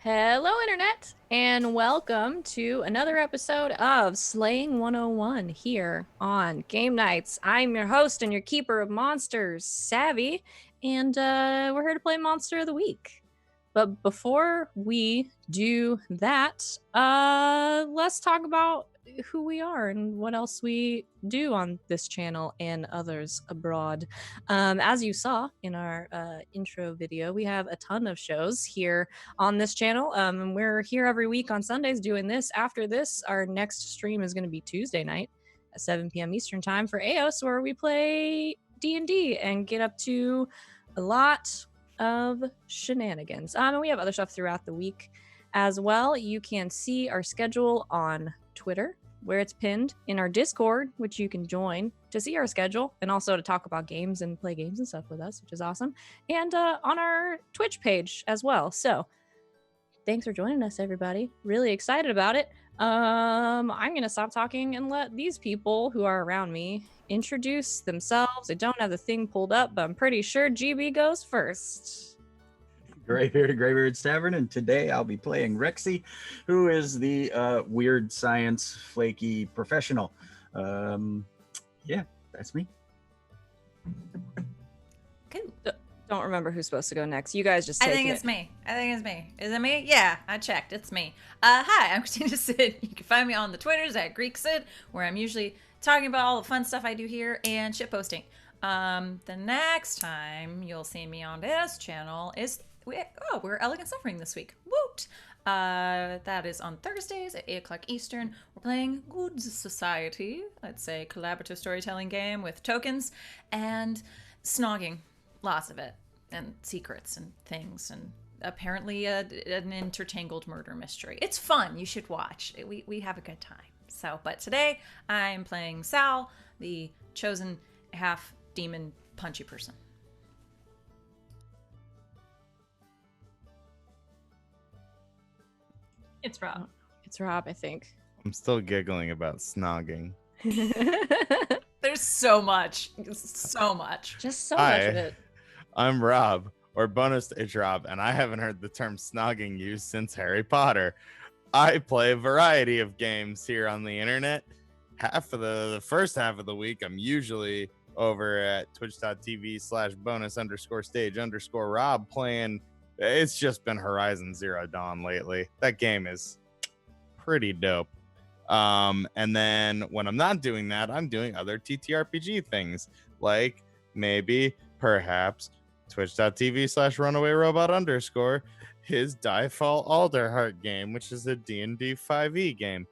Hello, Internet, and welcome to another episode of Slaying 101 here on Ggameknights. I'm your host and your keeper of monsters, Savvy, and we're here to play Monster of the Week. But before we do that, let's talk about who we are and what else we do on this channel and others abroad. As you saw in our intro video, we have a ton of shows here on this channel. We're here every week on Sundays doing this. After this, our next stream is going to be Tuesday night at 7 p.m. Eastern time for AOS, where we play D&D and get up to a lot of shenanigans. And we have other stuff throughout the week as well. You can see our schedule on Twitter, where it's pinned, in our Discord, which you can join to see our schedule and also to talk about games and play games and stuff with us, which is awesome, and on our Twitch page as well. So thanks for joining us, everybody. Really excited about it. I'm gonna stop talking and let these people who are around me introduce themselves. I don't have the thing pulled up, but I'm pretty sure GB goes first. Graybeard's Tavern, and today I'll be playing Rexy, who is the weird science flaky professional. Yeah, that's me. Cool. Don't remember who's supposed to go next. You guys just I take think it. it's me. Is it me? Yeah, I checked. It's me. Hi, I'm Christina Sid. You can find me on the Twitters at Greek Sid, where I'm usually talking about all the fun stuff I do here and shitposting. The next time you'll see me on this channel is we're Elegant Suffering this week. Woot! That is on Thursdays at 8 o'clock Eastern. We're playing Goods Society. It's a collaborative storytelling game with tokens and snogging. Lots of it. And secrets and things. And apparently an intertangled murder mystery. It's fun. You should watch. We have a good time. So, but today I'm playing Sal, the chosen half demon punchy person. It's Rob. It's Rob, I think. I'm still giggling about snogging. There's so much. So much. Just so much of Hi, it. I'm Rob, or bonus stage Rob, and I haven't heard the term snogging used since Harry Potter. I play a variety of games here on the internet. Half of the first half of the week, I'm usually over at twitch.tv/bonus_stage_Rob playing. It's just been Horizon Zero Dawn lately. That game is pretty dope. And then when I'm not doing that, I'm doing other TTRPG things, like maybe, perhaps, twitch.tv/runawayrobot_ his Diefall Alderheart game, which is a D&D 5e game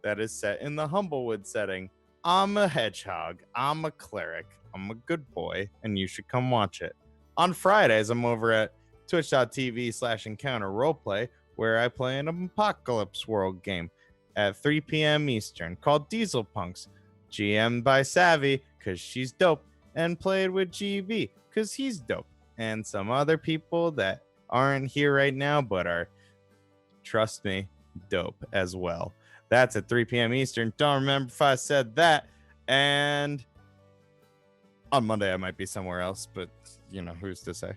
that is set in the Humblewood setting. I'm a hedgehog, I'm a cleric, I'm a good boy, and you should come watch it. On Fridays, I'm over at twitch.tv/encounter roleplay, where I play an Apocalypse World game at 3 p.m. Eastern called Diesel Punks, GM'd by Savvy, because she's dope, and played with GB, because he's dope, and some other people that aren't here right now, but are, trust me, dope as well. That's at 3 p.m. Eastern. Don't remember if I said that. And on Monday, I might be somewhere else, but, you know, who's to say?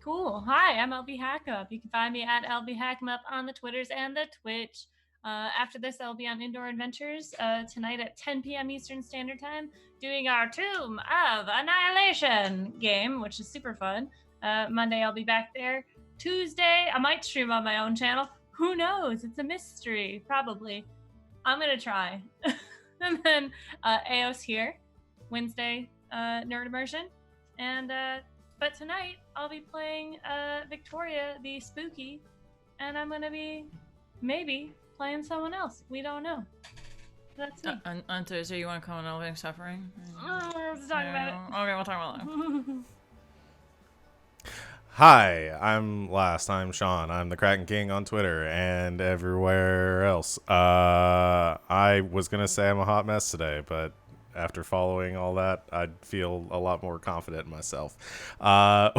Cool. Hi, I'm LB Hackup. You can find me at LB Hackup on the Twitters and the Twitch. After this, I'll be on Indoor Adventures tonight at 10 p.m. Eastern Standard Time, doing our Tomb of Annihilation game, which is super fun. Monday, I'll be back there. Tuesday, I might stream on my own channel. Who knows? It's a mystery, probably. I'm going to try. And then AOS here. Wednesday, Nerd Immersion. And but tonight, I'll be playing Victoria, the Spooky, and I'm going to be, maybe, playing someone else. We don't know. That's me. On Thursday, you want to come on Elegant Suffering? Let's talk about it. Okay, we'll talk about that. Hi, I'm Last. I'm Sean. I'm the Kraken King on Twitter and everywhere else. I was going to say I'm a hot mess today, but after following all that, I feel a lot more confident in myself. I'm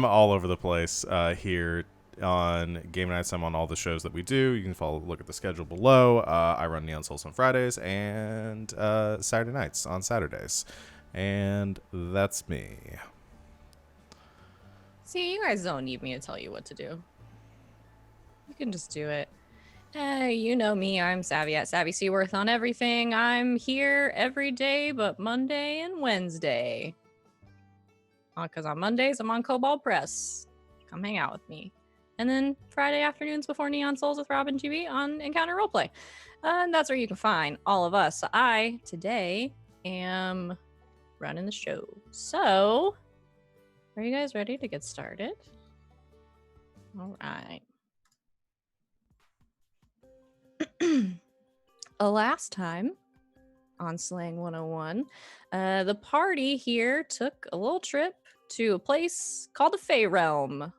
all over the place here on Ggameknights. I'm on all the shows that we do. You can look at the schedule below. I run Neon Souls on Fridays and Saturday nights on Saturdays. And that's me. See, you guys don't need me to tell you what to do. You can just do it. Hey, you know me. I'm Savvy at Savvy Seaworth on everything. I'm here every day but Monday and Wednesday. Because on Mondays, I'm on Cobalt Press. Come hang out with me. And then Friday afternoons before Neon Souls with Robin GB on Encounter Roleplay. And that's where you can find all of us. I, today, am running the show. So, are you guys ready to get started? All right. Last time on Slang 101, the party here took a little trip to a place called the Fey Realm,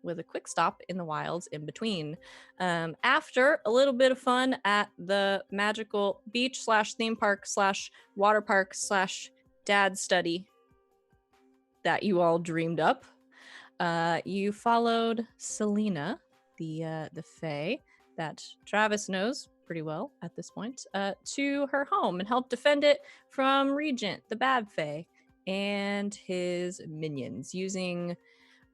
with a quick stop in the wilds in between. After a little bit of fun at the magical beach / theme park / water park / dad study that you all dreamed up, you followed Selena, the Fae that Travis knows pretty well at this point, to her home and helped defend it from Regent, the bad Fae, and his minions, using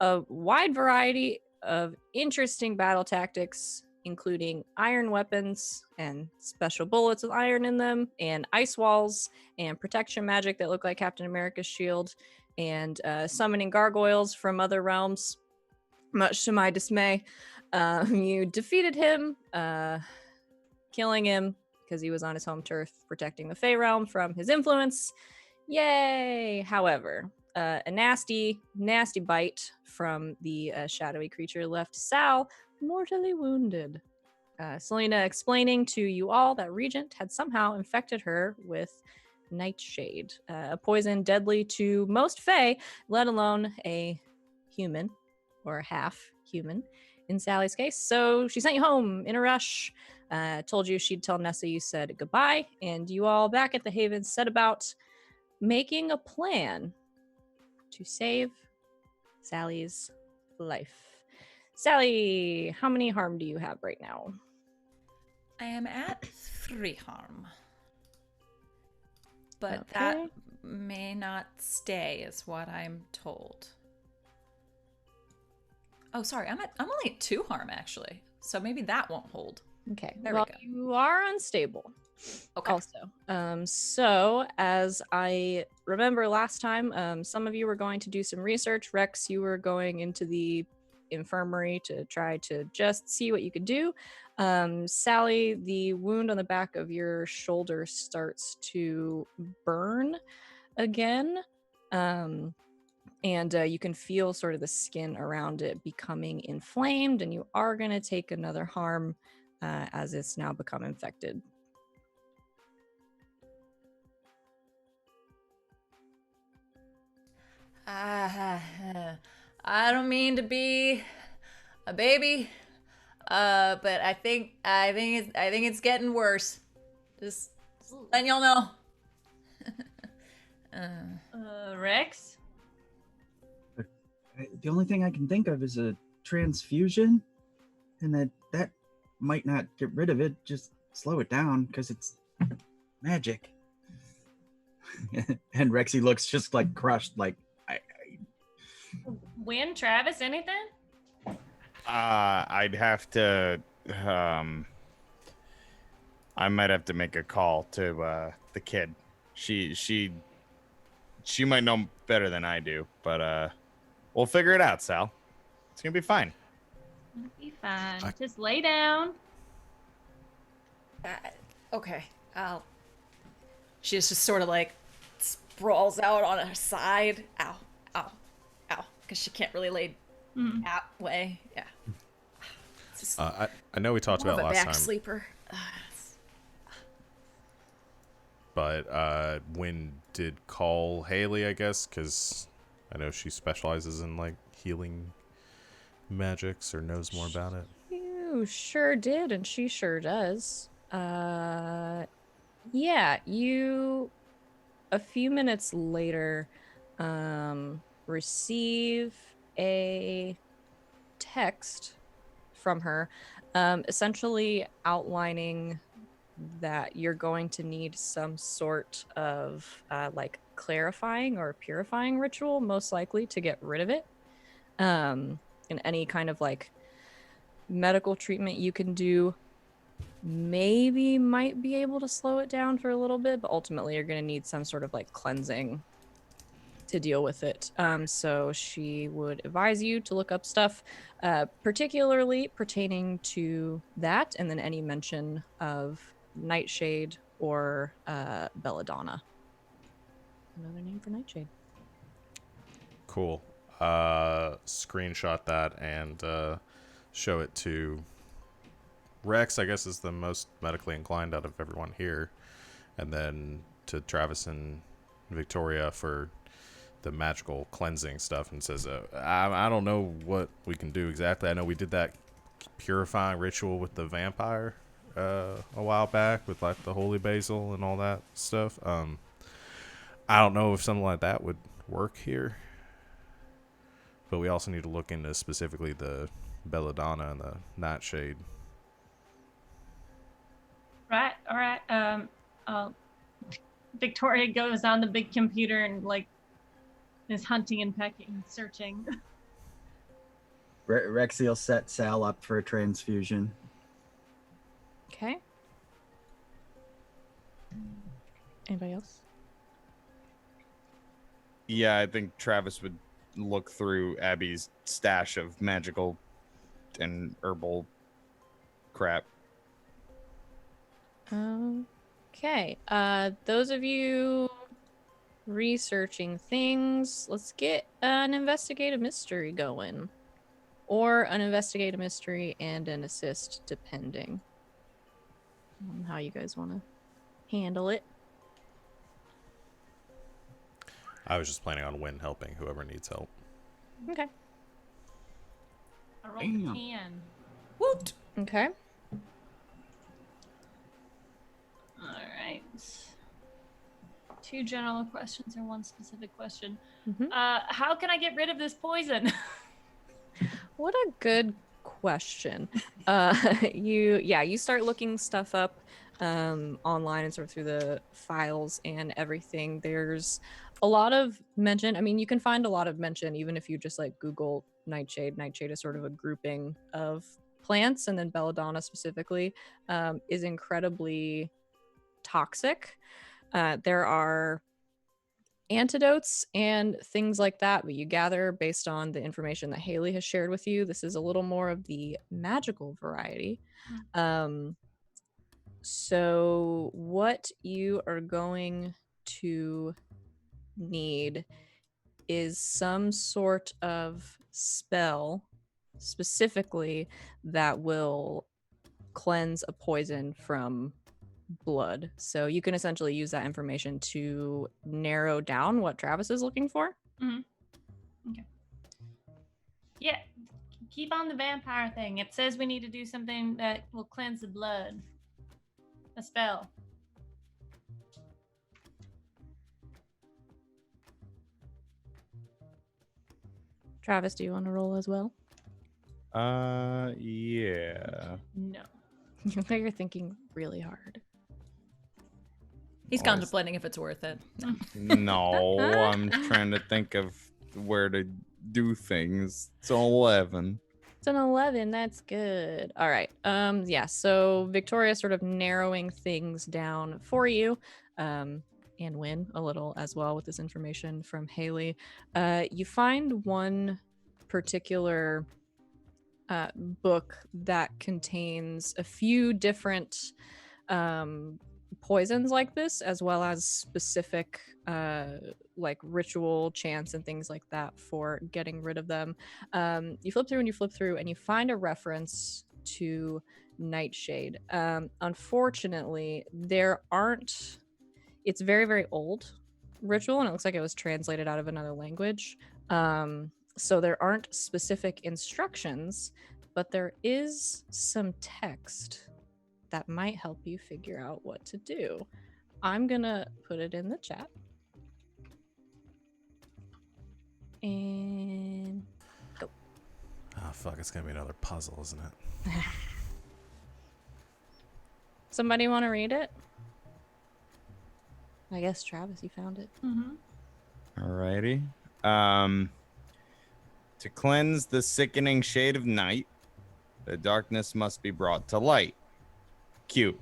a wide variety of interesting battle tactics, including iron weapons and special bullets with iron in them, and ice walls, and protection magic that look like Captain America's shield, and summoning gargoyles from other realms. Much to my dismay, you defeated him, killing him because he was on his home turf protecting the Fey realm from his influence. Yay! However, a nasty bite from the shadowy creature left Sal mortally wounded. Selena explaining to you all that Regent had somehow infected her with Nightshade, a poison deadly to most Fae, let alone a human or a half human in Sally's case. So she sent you home in a rush, told you she'd tell Nessa you said goodbye, and you all back at the Haven set about making a plan to save Sally's life. Sally, how many harm do you have right now? I am at 3 harm. But Okay. that may not stay, is what I'm told. Oh, sorry. I'm only at 2 harm, actually. So maybe that won't hold. Okay. There well, we go. you are unstable. Okay. Also, so as I remember last time, some of you were going to do some research. Rex, you were going into the infirmary to try to just see what you could do. Sally, the wound on the back of your shoulder starts to burn again. And you can feel sort of the skin around it becoming inflamed, and you are going to take another harm as it's now become infected. I don't mean to be a baby, but I think it's getting worse. Just letting y'all know. Rex? The only thing I can think of is a transfusion, and that might not get rid of it, just slow it down, because it's magic. And Rexy looks just like crushed, like, Win, Travis, anything? I'd have to. I might have to make a call to the kid. She might know better than I do, but we'll figure it out, Sal. It's gonna be fine. It'll be fine. Just lay down. Okay. She just sort of like sprawls out on her side. Ow. Because she can't really lay that way. Yeah. I know we talked More about of a last back time, sleeper. but when did call Haley, I guess, because I know she specializes in like healing magics or knows more about it. You sure did, and she sure does. Yeah, you a few minutes later receive a text from her, essentially outlining that you're going to need some sort of like clarifying or purifying ritual, most likely to get rid of it. And any kind of like medical treatment you can do maybe might be able to slow it down for a little bit, but ultimately you're going to need some sort of like cleansing to deal with it. So she would advise you to look up stuff particularly pertaining to that, and then any mention of Nightshade or Belladonna. Another name for Nightshade. Cool. Screenshot that and show it to Rex, I guess, is the most medically inclined out of everyone here. And then to Travis and Victoria for the magical cleansing stuff, and says, I don't know what we can do exactly. I know we did that purifying ritual with the vampire a while back with like the holy basil and all that stuff. I don't know if something like that would work here. But we also need to look into specifically the Belladonna and the Nightshade. Right. All right. Victoria goes on the big computer and like is hunting and pecking, searching. Rexy will set Sal up for a transfusion. Okay. Anybody else? Yeah, I think Travis would look through Abby's stash of magical and herbal crap. Okay. Those of you researching things, let's get an investigative mystery going. Or an investigative mystery and an assist, depending on how you guys want to handle it. I was just planning on Win helping whoever needs help. Okay. I rolled a 10. Woot! Okay. All right. 2 general questions or 1 specific question. Mhm. How can I get rid of this poison? What a good question. You start looking stuff up online and sort of through the files and everything. There's a lot of mention. I mean, you can find a lot of mention even if you just like Google Nightshade. Nightshade is sort of a grouping of plants, and then Belladonna specifically is incredibly toxic. There are antidotes and things like that, but you gather based on the information that Haley has shared with you. This is a little more of the magical variety. So what you are going to need is some sort of spell specifically that will cleanse a poison from blood. So you can essentially use that information to narrow down what Travis is looking for. Okay. Yeah. Keep on the vampire thing. It says we need to do something that will cleanse the blood. A spell. Travis, do you want to roll as well? Yeah. No. You're thinking really hard. He's Well, contemplating if it's worth it. No, I'm trying to think of where to do things. It's 11. It's an 11. That's good. All right. Yeah. So Victoria sort of narrowing things down for you, and Win a little as well with this information from Haley. You find one particular book that contains a few different poisons like this, as well as specific like ritual chants and things like that for getting rid of them. You flip through and you find a reference to Nightshade. Unfortunately, there aren't. It's very, very old ritual, and it looks like it was translated out of another language. So there aren't specific instructions, but there is some text that might help you figure out what to do. I'm gonna put it in the chat. And go. Oh, fuck, it's gonna be another puzzle, isn't it? Somebody want to read it? I guess Travis, you found it. Mm-hmm. Alrighty. To cleanse the sickening shade of night, the darkness must be brought to light. Cute.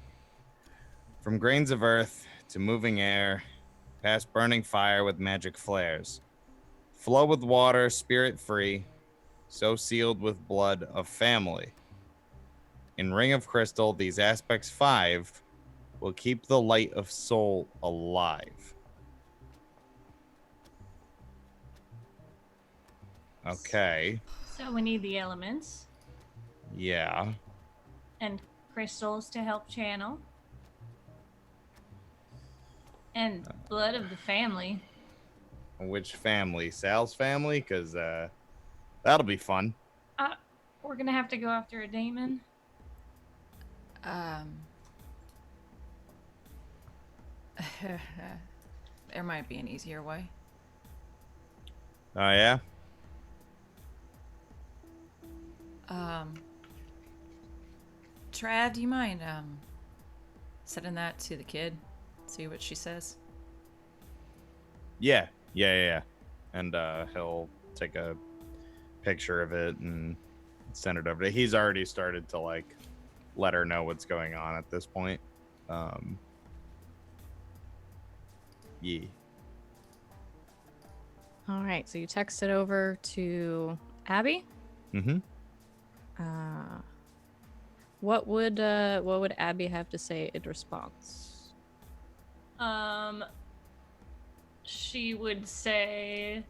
From grains of earth to moving air, past burning fire with magic flares. Flow with water, spirit free, so sealed with blood of family. In Ring of Crystal, these aspects 5 will keep the light of soul alive. Okay. So we need the elements Yeah. and crystals to help channel. And blood of the family. Which family? Sal's family? Because that'll be fun. We're gonna have to go after a demon. There might be an easier way. Oh, yeah? Trav, do you mind sending that to the kid? See what she says. Yeah. And he'll take a picture of it and send it over to. He's already started to like let her know what's going on at this point. Yeah. All right, so you text it over to Abby. Mm-hmm. What would Abby have to say in response? She would say,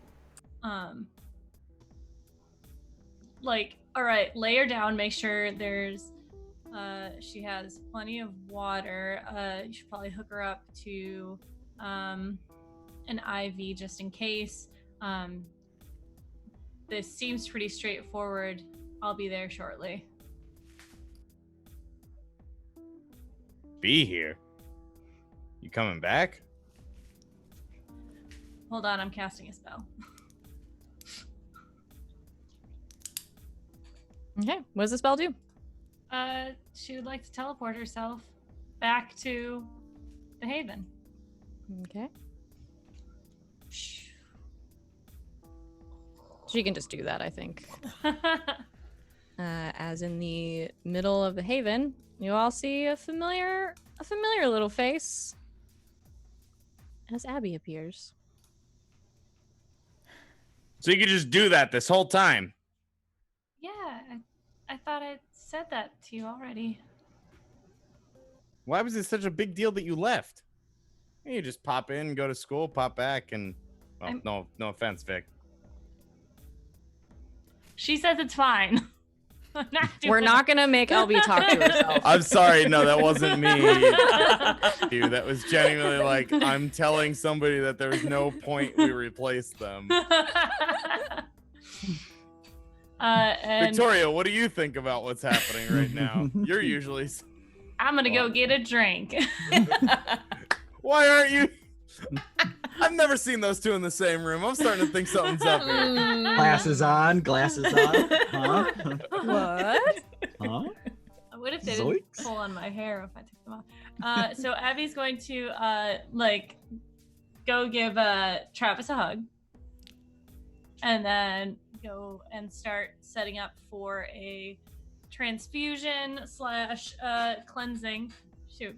like, all right, lay her down, make sure there's, she has plenty of water. You should probably hook her up to, an IV just in case. This seems pretty straightforward. I'll be there shortly. Be here. You coming back? Hold on, I'm casting a spell. Okay, what does the spell do? She would like to teleport herself back to the Haven. Okay. She can just do that, I think. As in the middle of the Haven, you all see a familiar little face as Abby appears. So you could just do that this whole time. Yeah, I thought I said that to you already. Why was it such a big deal that you left? You just pop in, go to school, pop back, and well, no offense, Vic. She says it's fine. I'm not doing We're not gonna make LB talk to herself. I'm sorry, no, that wasn't me. Dude, that was genuinely like I'm telling somebody that there's no point we replace them. And Victoria, what do you think about what's happening right now? You're usually. I'm gonna go get a drink. Why aren't you? I've never seen those two in the same room. I'm starting to think something's up here. Glasses on, glasses on. Huh? What? Huh? What if they Zoinks. didn't pull on my hair if I took them off? So Abby's going to go give Travis a hug, and then go and start setting up for a transfusion / cleansing. Shoot,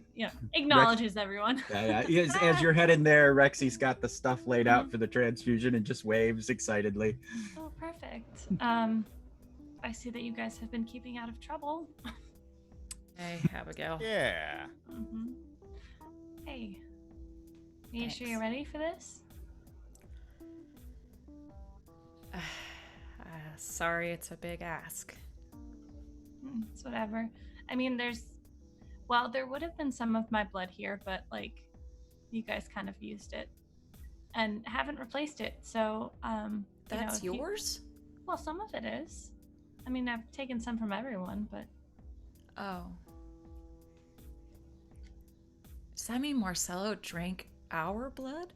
acknowledges everyone. Yeah. As you're heading there, Rexy's got the stuff laid out for the transfusion and just waves excitedly. Oh, perfect. I see that you guys have been keeping out of trouble. Hey, Abigail. Yeah. Mm-hmm. Hey, are you sure you're ready for this? Sorry, it's a big ask. It's whatever. I mean, there would have been some of my blood here, but you guys kind of used it and haven't replaced it. So, That's yours? Well, some of it is. I mean, I've taken some from everyone, but. Oh. Does that mean Marcelo drank our blood?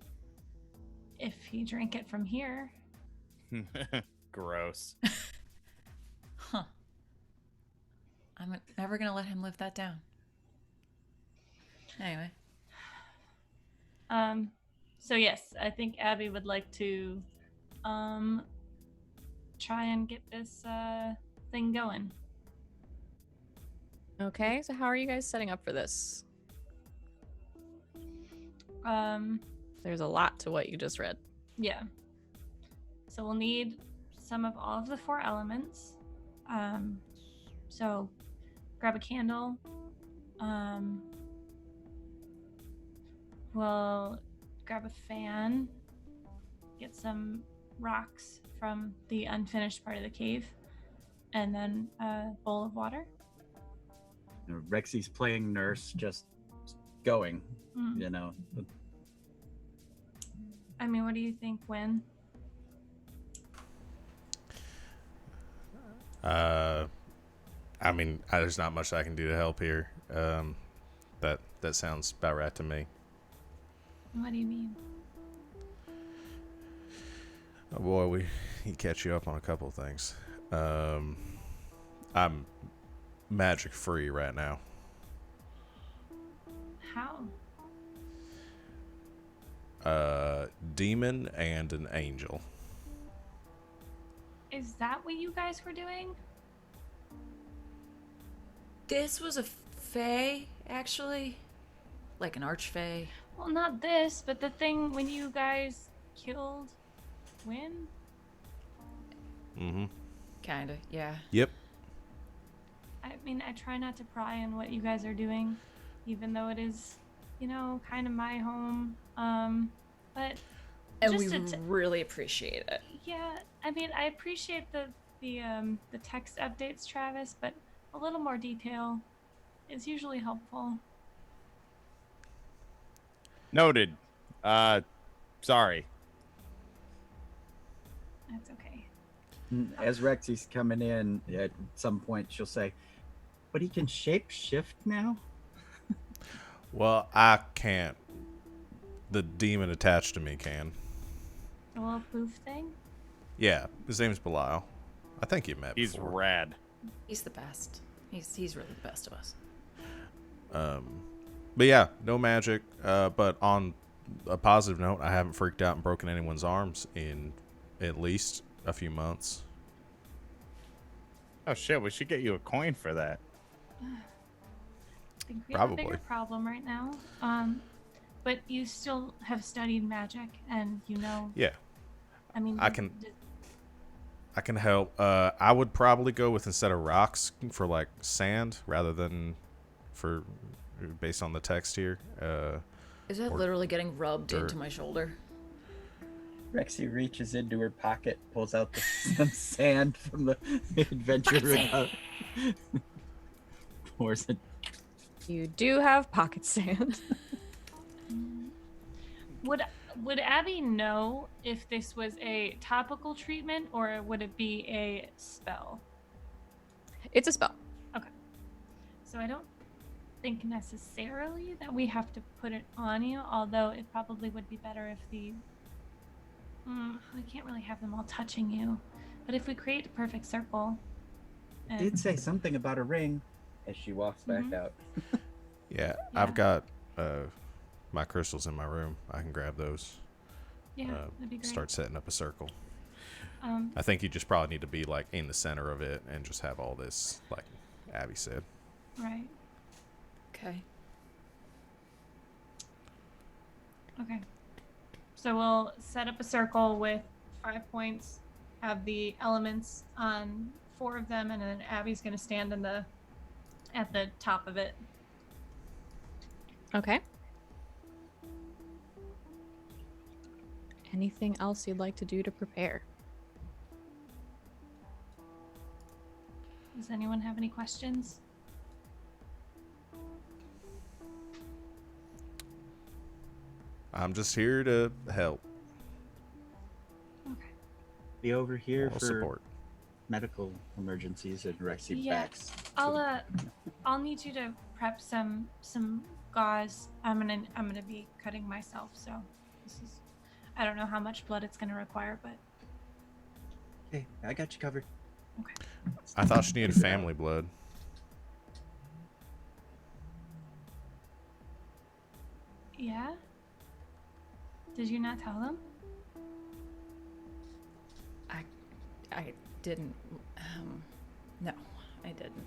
If he drank it from here. Gross. Huh. I'm never gonna let him live that down. Anyway. So yes, I think Abby would like to try and get this thing going. Okay, so how are you guys setting up for this? There's a lot to what you just read. Yeah. So we'll need some of all of the 4 elements. So grab a candle. We'll grab a fan. Get some rocks from the unfinished part of the cave. And then a bowl of water. Rexy's playing nurse, just going, Mm. you know. I mean, what do you think, Win? I mean, there's not much I can do to help here. That sounds about right to me. What do you mean? Oh boy, he catch you up on a couple of things. I'm magic free right now. How? Demon and an angel. Is that what you guys were doing? This was a fae, actually. Like an archfey. Well, not this, but the thing when you guys killed Win? Mm-hmm. Kinda, yeah. Yep. I mean, I try not to pry on what you guys are doing, even though it is, you know, kind of my home. But And just we to really appreciate it. yeah, I mean, I appreciate the text updates, Travis, but a little more detail is usually helpful. Noted. Sorry. That's okay. As Rexy's coming in, at some point she'll say, "But he can shape shift now." Well, I can't. The demon attached to me can. The little poof thing. Yeah, his name's Belial. I think you met He's before. rad. He's the best. He's really the best of us. But yeah, no magic. But on a positive note, I haven't freaked out and broken anyone's arms in at least a few months. Oh shit, we should get you a coin for that. I think we have a Probably. bigger problem right now. But you still have studied magic, and you know. Yeah, I mean, I can help. I would probably go with, instead of rocks, for like sand rather than for, based on the text here. Is that Or literally getting rubbed dirt. into my shoulder? Rexy reaches into her pocket, pulls out some sand from the adventurer, pours it. You do have pocket sand. Would Abby know if this was a topical treatment or would it be a spell? It's a spell. So I don't think necessarily that we have to put it on you, although it probably would be better if we can't really have them all touching you. But if we create a perfect circle. I did say something about a ring as she walks back out. Yeah, Yeah. I've got my crystals in my room. I can grab those. Yeah, that'd be great. Start setting up a circle. Um, I think you just probably need to be like in the center of it and just have all this, like Abby said. right. Okay. Okay. So we'll set up a circle with 5 points, have the elements on 4 of them, and then Abby's gonna stand at the top of it. Okay. Anything else you'd like to do to prepare? Does anyone have any questions? I'm just here to help. Okay. Be over here Moral for support. medical emergencies and Rexy Yeah, backs. I'll need you to prep some gauze. I'm gonna be cutting myself, so this is, I don't know how much blood it's gonna require, but Okay, I got you covered. okay. I thought she needed family blood. Yeah? Did you not tell them? I didn't. No, I didn't.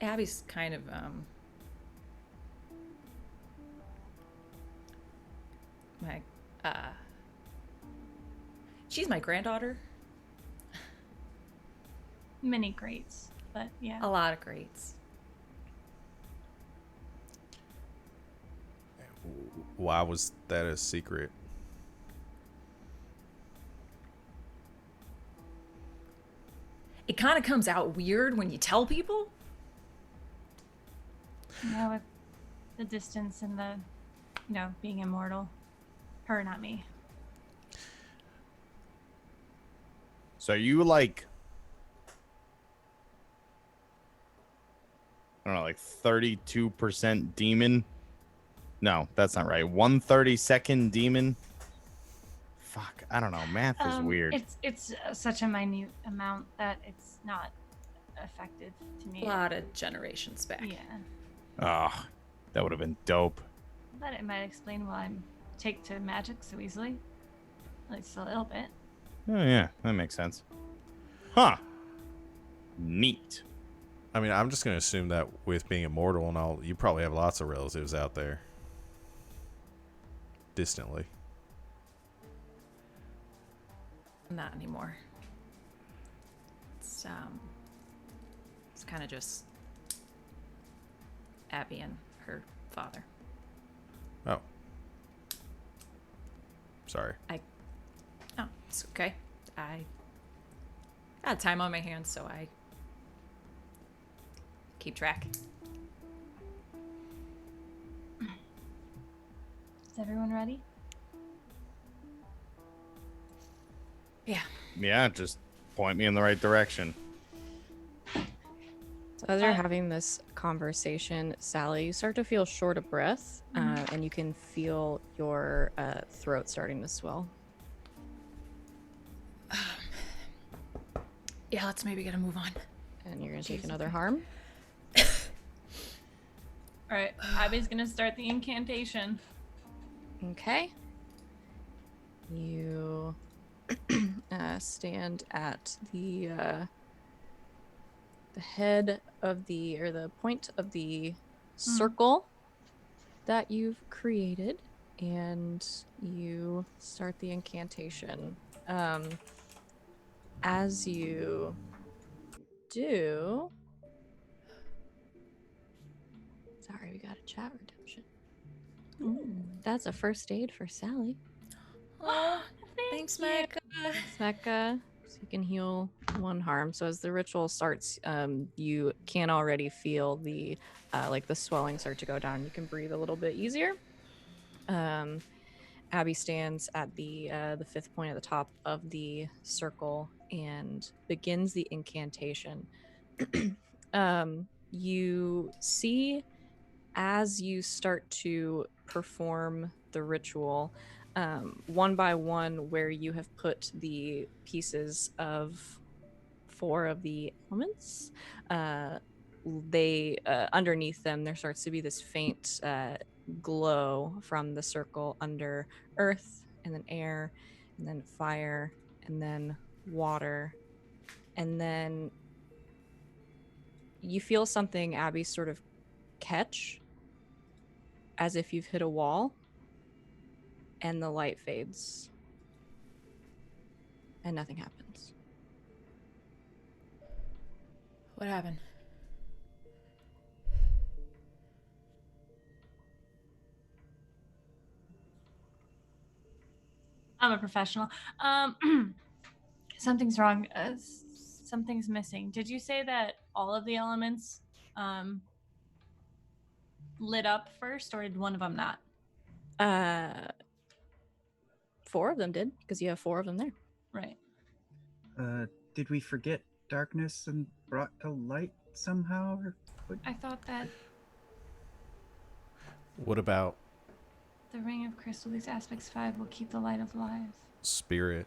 Abby's kind of my she's my granddaughter. Many greats, but yeah. A lot of greats. Why was that a secret? It kind of comes out weird when you tell people. Yeah, with the distance and the, being immortal. Her, not me. So you like, I don't know, like 32% demon? No, that's not right. 1/32nd demon? Fuck, I don't know. Math is weird. It's such a minute amount that it's not effective to me. A lot of generations back. Yeah. Oh, that would have been dope. But it might explain why I'm take to magic so easily. At least a little bit. Oh, yeah, that makes sense. Huh. Neat. I mean, I'm just going to assume that with being immortal and all, you probably have lots of relatives out there. Distantly. Not anymore. It's kind of just Abby and her father. Oh. Sorry. Oh, it's okay. I got time on my hands, so I keep track. Is everyone ready? Yeah. Yeah, just point me in the right direction. So as you're having this conversation, Sally, you start to feel short of breath, and you can feel your throat starting to swell. Yeah, let's maybe get a move on. And you're going to take another harm. All right, Abby's gonna start the incantation. Okay. You stand at the head of the point of the circle that you've created, and you start the incantation. As you do, sorry, we got a chat redemption. That's a first aid for Sally. Oh, thanks, Mecca. Mecca, so you can heal one harm. So as the ritual starts, you can already feel the the swelling start to go down. You can breathe a little bit easier. Abby stands at the fifth point at the top of the circle and begins the incantation. You see, as you start to perform the ritual, one by one, where you have put the pieces of 4 of the elements, they underneath them, there starts to be this faint glow from the circle under earth, and then air, and then fire, and then water, and then you feel something, Abby, sort of catch, as if you've hit a wall, and the light fades, and nothing happens. What happened? I'm a professional. Something's wrong. Something's missing. Did you say that all of the elements lit up first, or did one of them not? 4 of them did, because you have 4 of them there. Right. Did we forget darkness and brought to light somehow? Or what? I thought that What about the Ring of Crystal, these aspects 5, will keep the light alive. spirit?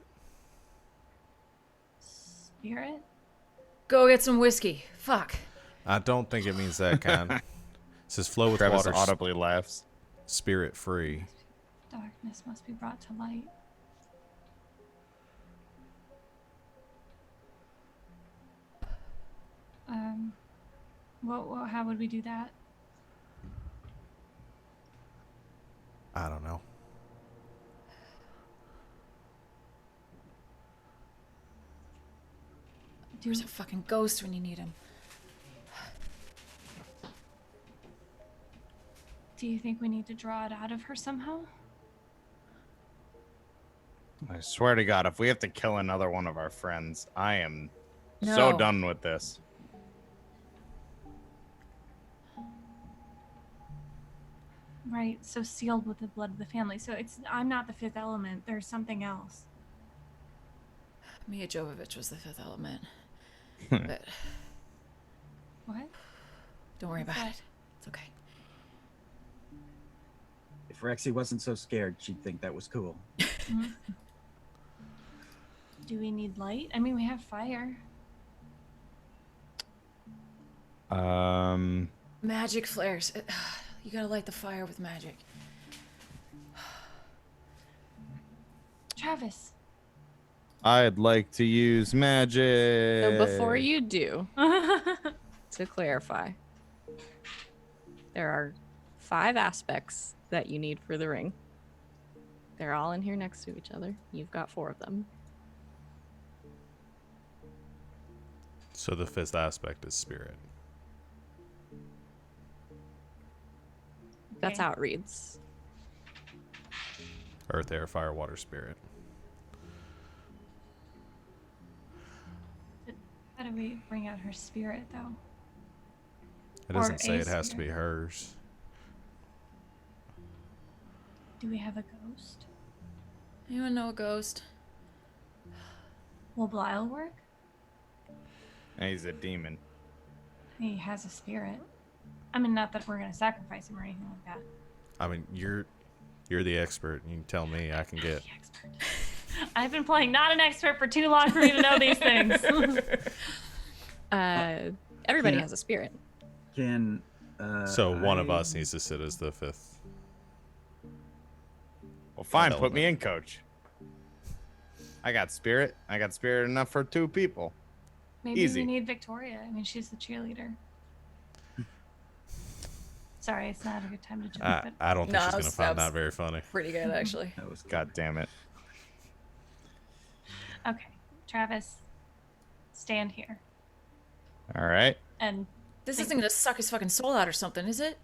Spirit? Go get some whiskey. Fuck. I don't think it means that kind. It says flow with Travis water. audibly laughs. spirit free. Darkness must be brought to light. How would we do that? I don't know. There's a fucking ghost when you need him. Do you think we need to draw it out of her somehow? I swear to God, if we have to kill another one of our friends, I am so No. done with this. Right, so sealed with the blood of the family. So I'm not the fifth element. There's something else. Mia Jovovich was the fifth element. But What? don't worry about that? it. It's okay. If Rexy wasn't so scared, she'd think that was cool. Do we need light? I mean, we have fire. Magic flares. You gotta light the fire with magic. Travis. I'd like to use magic. So before you do, to clarify, there are 5 aspects that you need for the ring. They're all in here next to each other. You've got 4 of them. So the 5th aspect is spirit. That's Okay. how it reads. Earth, air, fire, water, spirit. How do we bring out her spirit, though? It Or doesn't say a it has to be spirit. hers. Do we have a ghost? Anyone know a ghost? Will Blyle work? And he's a demon. He has a spirit. I mean, not that we're gonna sacrifice him or anything like that. I mean, you're the expert. You can tell me. I can get. The expert. I've been playing not an expert for too long for me to know these things. Everybody Yeah. has a spirit. Can So one of I- us needs to sit as the 5th. Well, fine. That Put me element. in, coach. I got spirit. I got spirit enough for 2 people. Maybe Easy. we need Victoria. I mean, she's the cheerleader. Sorry, it's not a good time to joke, but I don't think No, she's I gonna was- find I was- that very funny. Pretty good, actually. That was good. God damn it. okay. Travis, stand here. All right. And This isn't gonna suck his fucking soul out or something, is it?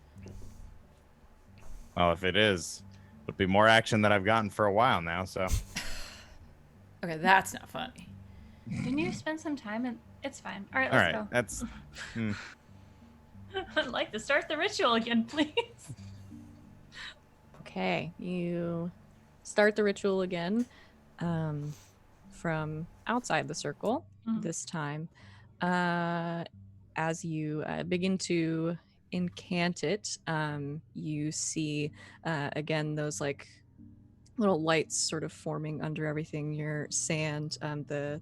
Well, if it is, it'll be more action than I've gotten for a while now. So Okay, that's not funny. didn't you spend some time in... It's fine. All right, all let's right. That's go. I'd like to start the ritual again, please. Okay, you start the ritual again from outside the circle Mhm. this time. As you begin to incant it, you see again those like little lights sort of forming under everything, your sand,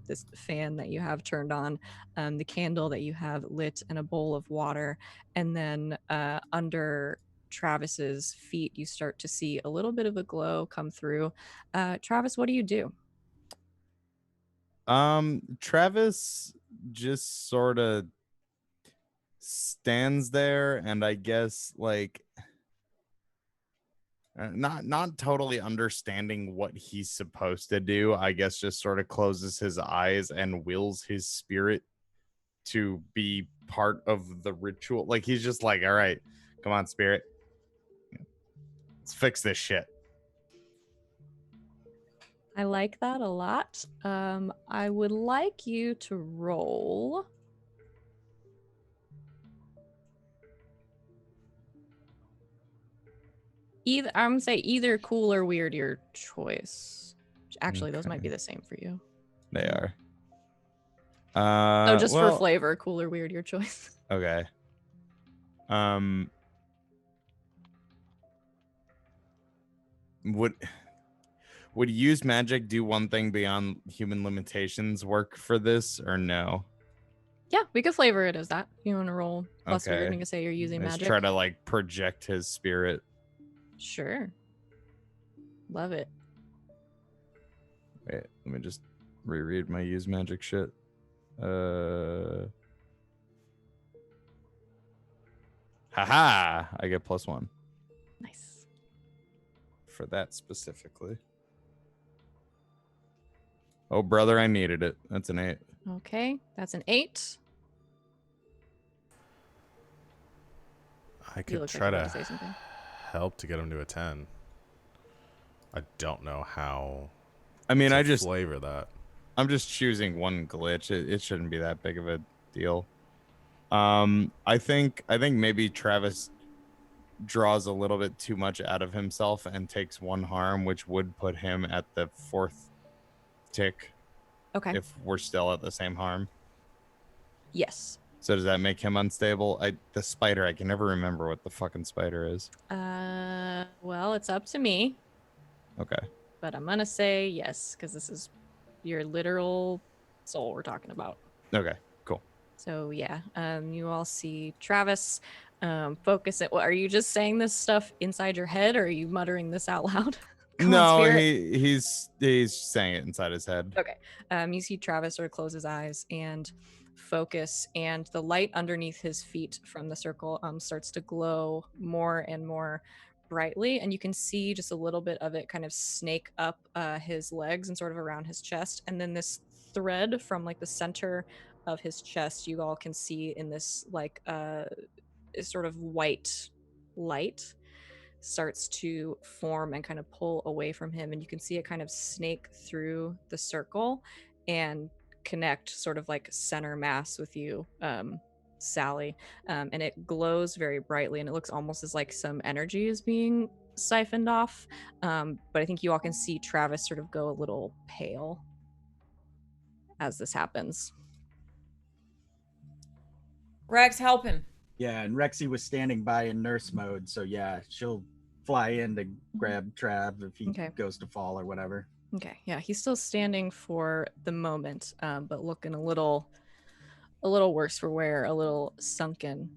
this fan that you have turned on, the candle that you have lit, and a bowl of water. And then under Travis's feet, you start to see a little bit of a glow come through. Travis, what do you do? Travis just sort of stands there, and I guess like not totally understanding what he's supposed to do. I guess just sort of closes his eyes and wills his spirit to be part of the ritual. Like he's just like, all right, come on, spirit, let's fix this shit. I like that a lot. I would like you to roll. I'm gonna say either cool or weird, your choice. Actually, those might be Okay. the same for you. They are. So just for well, flavor, cool or weird, your choice. Okay. Would use magic do one thing beyond human limitations work for this or no? Yeah, we could flavor it as that. You want to roll plus weird, Okay. and you can say you're using Let's magic. try to like project his spirit. Sure. Love it. Wait, let me just reread my use magic shit. Haha! I get +1 Nice. for that specifically. Oh, brother, I needed it. That's an 8. Okay, that's an 8. I You could look like try you're about to to say something. help to get him to a 10. I don't know how I mean, to flavor that. I'm just choosing one glitch. It shouldn't be that big of a deal. I think maybe Travis draws a little bit too much out of himself and takes 1 harm, which would put him at the 4th tick Okay. if we're still at the same harm. Yes. So does that make him unstable? The spider, I can never remember what the fucking spider is. Well, it's up to me, Okay. but I'm gonna say yes, because this is your literal soul we're talking about. Okay, cool. So yeah, you all see Travis focus it. What, are you just saying this stuff inside your head, or are you muttering this out loud? Come on, No, spirit. he's saying it inside his head. Okay. You see Travis sort of close his eyes and focus, and the light underneath his feet from the circle starts to glow more and more brightly, and you can see just a little bit of it kind of snake up his legs and sort of around his chest, and then this thread from like the center of his chest you all can see in this like sort of white light starts to form and kind of pull away from him, and you can see it kind of snake through the circle and connect sort of like center mass with you, Sally, and it glows very brightly, and it looks almost as like some energy is being siphoned off, but I think you all can see Travis sort of go a little pale as this happens. Rex, help him. Yeah, and Rexy was standing by in nurse mode, so yeah, she'll fly in to grab Trav if he Okay. goes to fall or whatever. Okay, yeah, he's still standing for the moment, but looking a little worse for wear, a little sunken.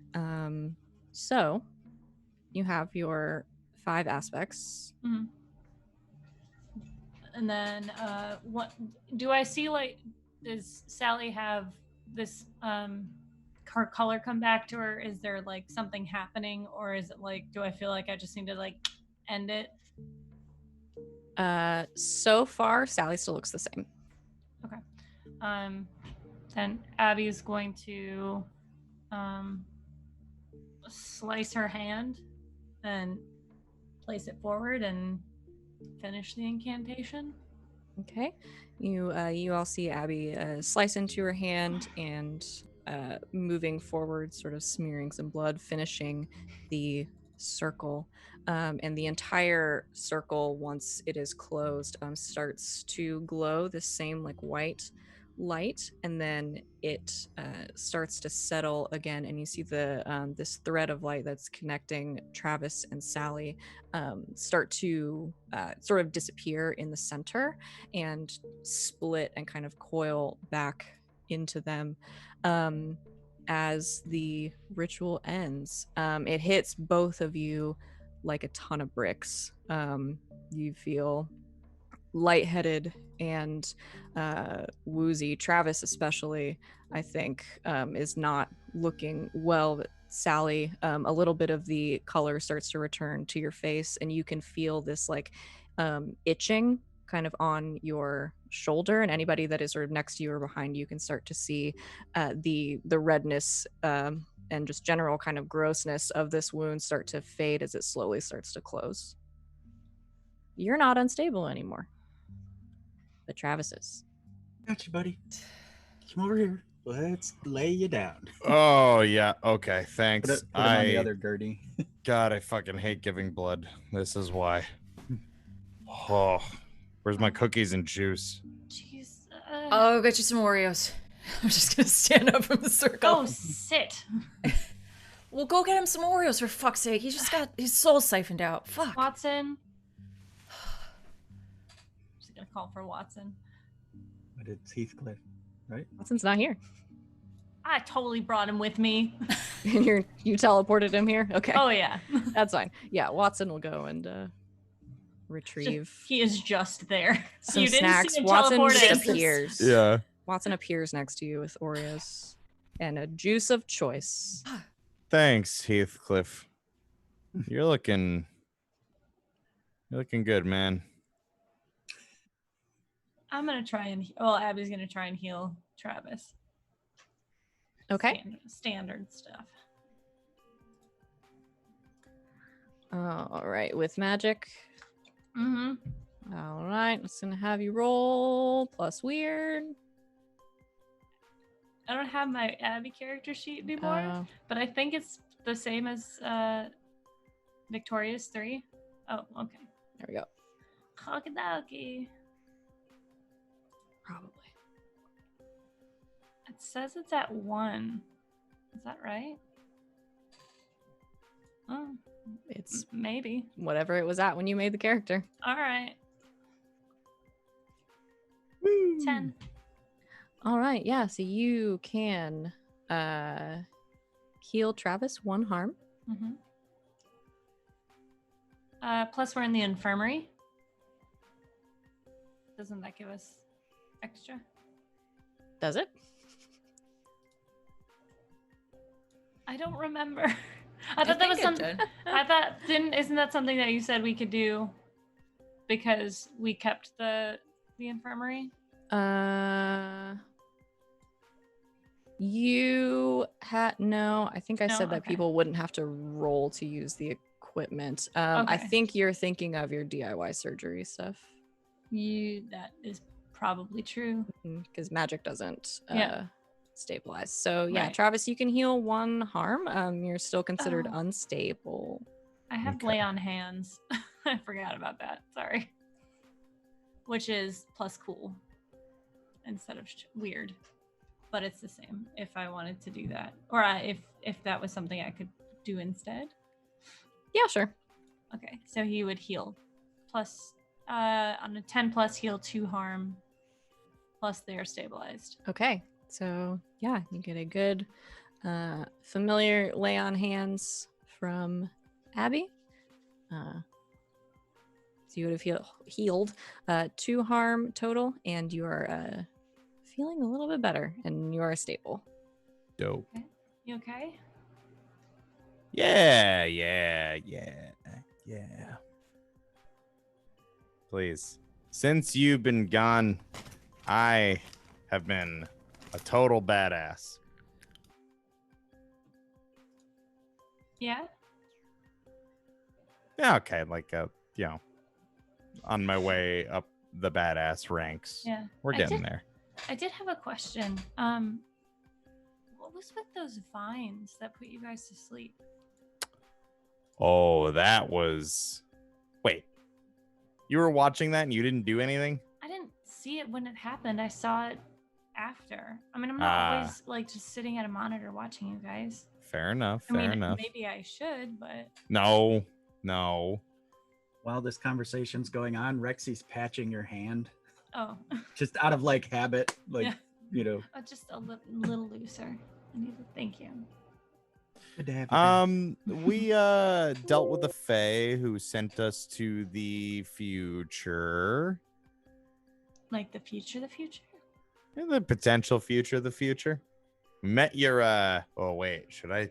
So you have your 5 aspects. Mhm. And then, what do I see? Like, does Sally have this her color come back to her? Is there like something happening, or is it like, do I feel like I just need to like end it? So far, Sally still looks the same. Okay. Then Abby's going to slice her hand and place it forward and finish the incantation. Okay, you all see Abby slice into her hand and moving forward, sort of smearing some blood, finishing the circle, and the entire circle, once it is closed, starts to glow the same like white light, and then it starts to settle again, and you see the this thread of light that's connecting Travis and Sally start to sort of disappear in the center and split and kind of coil back into them as the ritual ends. It hits both of you like a ton of bricks. You feel lightheaded and woozy. Travis especially, I think, is not looking well, but Sally, a little bit of the color starts to return to your face, and you can feel this like itching kind of on your shoulder, and anybody that is sort of next to you or behind you can start to see the redness and just general kind of grossness of this wound start to fade as it slowly starts to close. You're not unstable anymore, but Travis is. Gotcha, buddy. Come over here. Let's lay you down. Oh yeah, okay, thanks. Put him on the other Gertie. God, I fucking hate giving blood. This is why. Oh, where's my cookies and juice? Jeez. Oh, I'll get you some Oreos. I'm just gonna stand up from the circle. Oh, sit. Well, go get him some Oreos for fuck's sake. He just got his soul siphoned out. Fuck. Watson. Just gonna call for Watson. But it's Heathcliff, right? Watson's not here. I totally brought him with me. And you teleported him here? Okay. Oh yeah. That's fine. Yeah, Watson will go and retrieve He is just there. some You didn't snacks. see him Watson teleport just in. appears. Yeah. Watson appears next to you with Oreos and a juice of choice. Thanks, Heathcliff. You're looking good, man. I'm gonna try and Abby's gonna try and heal Travis. Okay. Standard stuff. All right, with magic. Mm-hmm. All right, I'm just gonna have you roll plus weird. I don't have my Abby character sheet anymore, but I think it's the same as Victoria's 3. Oh, okay. There we go. Okie dokie. Probably. It says it's at 1. Is that right? Oh, It's maybe. whatever it was at when you made the character. All right. 10. All right, yeah. So you can heal Travis 1 harm. Mm-hmm. Plus, we're in the infirmary. Doesn't that give us extra? Does it? I don't remember. I thought that was something. I thought isn't that something that you said we could do because we kept the infirmary? You had no. I think I No? said that Okay. people wouldn't have to roll to use the equipment. I Okay. think you're thinking of your DIY surgery stuff That is probably true. because magic doesn't Yeah. stabilize. So yeah, Right. Travis, you can heal 1 harm. You're still considered Oh. unstable. I have Okay. lay on hands. I forgot about that. Sorry. Which is plus cool instead of weird, but it's the same. If I wanted to do that, or if that was something I could do instead. Yeah, sure. Okay, so he would heal plus on a 10 plus heal 2 harm plus they are stabilized. Okay, so yeah, you get a good familiar lay on hands from Abby. So you would have healed 2 harm total, and you are feeling a little bit better, and you are stable. Dope. You okay? Yeah. Please. Since you've been gone, I have been a total badass. Yeah. Yeah, okay, like on my way up the badass ranks. Yeah. We're getting there. I did have a question. What was with those vines that put you guys to sleep? Oh, that was. Wait. You were watching that and you didn't do anything? I didn't see it when it happened. I saw it after. I mean, I'm not always like just sitting at a monitor watching you guys. Fair enough. I mean, Fair enough. maybe I should, but No. While this conversation's going on, Rexy's patching your hand oh, just out of like habit, like Yeah. you know. Just a little looser. Thank you. Good to have you back. We dealt with a fae who sent us to the future. Like the future. The potential future, the future. Met your oh wait, should I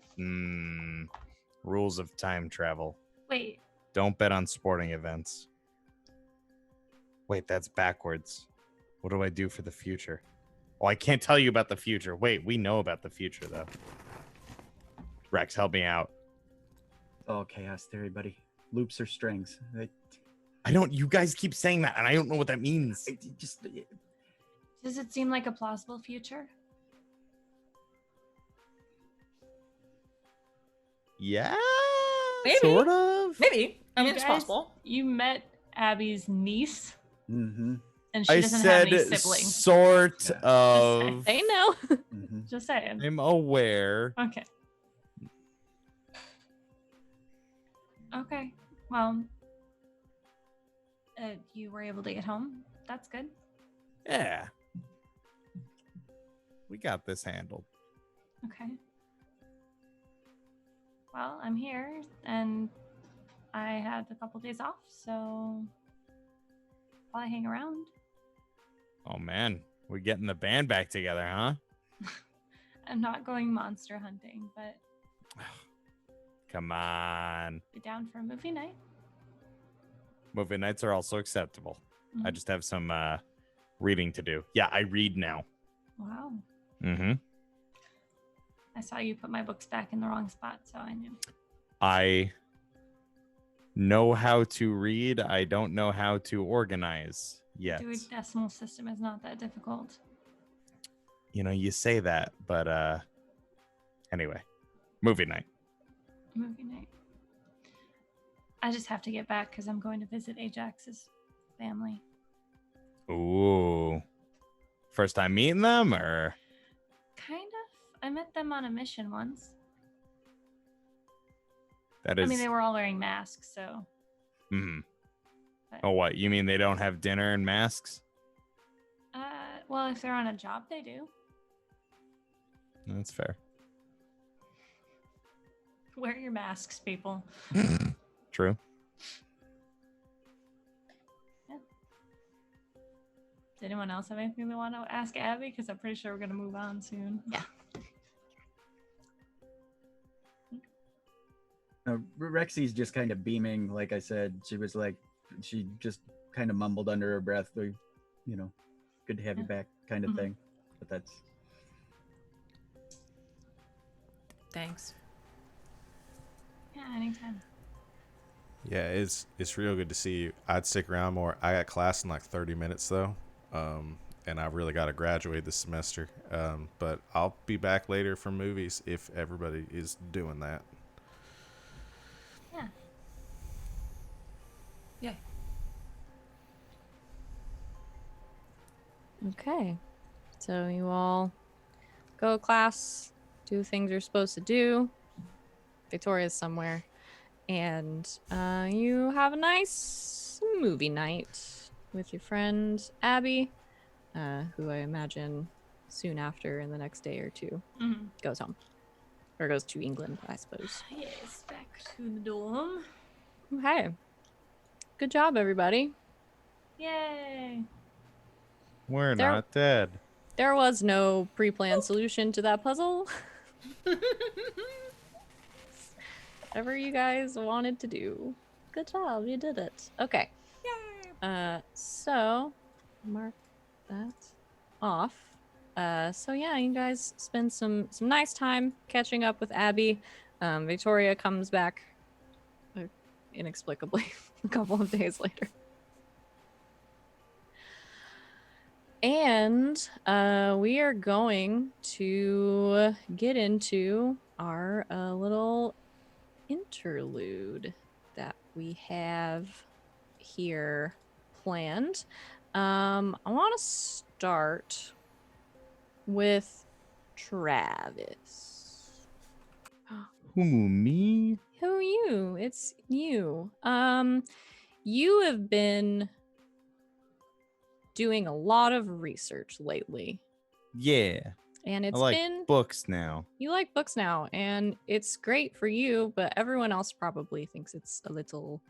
rules of time travel. Wait, Don't bet on sporting events. Wait, that's backwards. What do I do for the future? Oh, I can't tell you about the future. Wait, we know about the future though. Rex, help me out. Oh, chaos theory, buddy. Loops or strings. I don't. You guys keep saying that, and I don't know what that means. does it seem like a plausible future? Yeah, Maybe. sort of. Maybe. I mean, You it's guys- possible. You met Abby's niece, Mm-hmm. and she I doesn't have any said siblings. sort Yeah. of. They know. Mm-hmm. Just saying. I'm aware. Okay. Okay. Well, you were able to get home. That's good. Yeah. We got this handled. Okay. Well, I'm here, and I had a couple days off, so while I hang around. Oh man, we're getting the band back together, huh? I'm not going monster hunting, but Come on. be down for a movie night. Movie nights are also acceptable. I Mhm. just have some reading to do. Yeah, I read now. Wow. Mm-hmm. I saw you put my books back in the wrong spot, so I knew. I know how to read. I don't know how to organize yet. Doing decimal system is not that difficult. You know, you say that, but anyway, movie night. Movie night. I just have to get back because I'm going to visit Ajax's family. Ooh. First time meeting them, or? Kind of. I met them on a mission once. That is. I mean, they were all wearing masks, so. Mhm. But, Oh, what? You mean they don't have dinner and masks? well, if they're on a job, they do. That's fair. Wear your masks, people. True. Does anyone else have anything they want to ask Abby? Because I'm pretty sure we're going to move on soon. Yeah. Rexy's just kind of beaming. Like I said, she just kind of mumbled under her breath, you know, good to have you back kind of thing. But that's. Thanks. Yeah, anytime. Yeah, it's real good to see you. I'd stick around more. I got class in like 30 minutes though, and I really got to graduate this semester. But I'll be back later for movies if everybody is doing that. Yeah. Yeah. Okay. So you all go to class, do things you're supposed to do. Victoria's somewhere. And you have a nice movie night with your friend Abby, who I imagine soon after in the next day or two Mm-hmm. goes home. Or goes to England, I suppose. Yes, back to the dorm. Okay. Good job, everybody. Yay. We're There- not dead. There was no pre-planned solution to that puzzle. Whatever you guys wanted to do. Good job, you did it. Okay. So mark that off. So yeah, you guys spend some nice time catching up with Abby. Victoria comes back inexplicably a couple of days later. And we are going to get into our little interlude that we have here planned. I want to start with Travis. Who, me? Who are you? It's you. You have been doing a lot of research lately. Yeah. And I it's like been books now. You like books now, and it's great for you, but everyone else probably thinks it's a little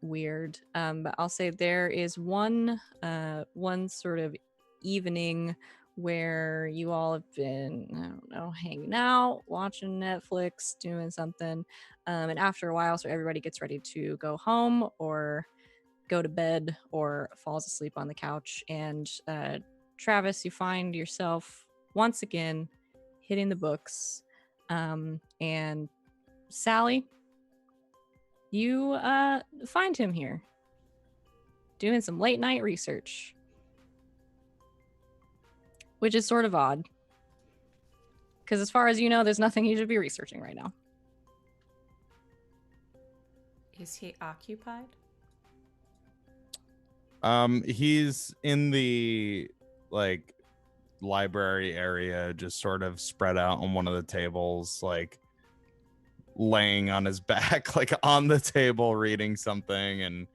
weird. But I'll say there is one sort of evening where you all have been, I don't know, hanging out, watching Netflix, doing something. And after a while, so everybody gets ready to go home or go to bed or falls asleep on the couch. And Travis, you find yourself once again hitting the books. And Sally, you find him here doing some late night research, which is sort of odd because as far as you know, there's nothing you should be researching right now. Is he occupied? He's in the like library area, just sort of spread out on one of the tables, like laying on his back, like on the table, reading something and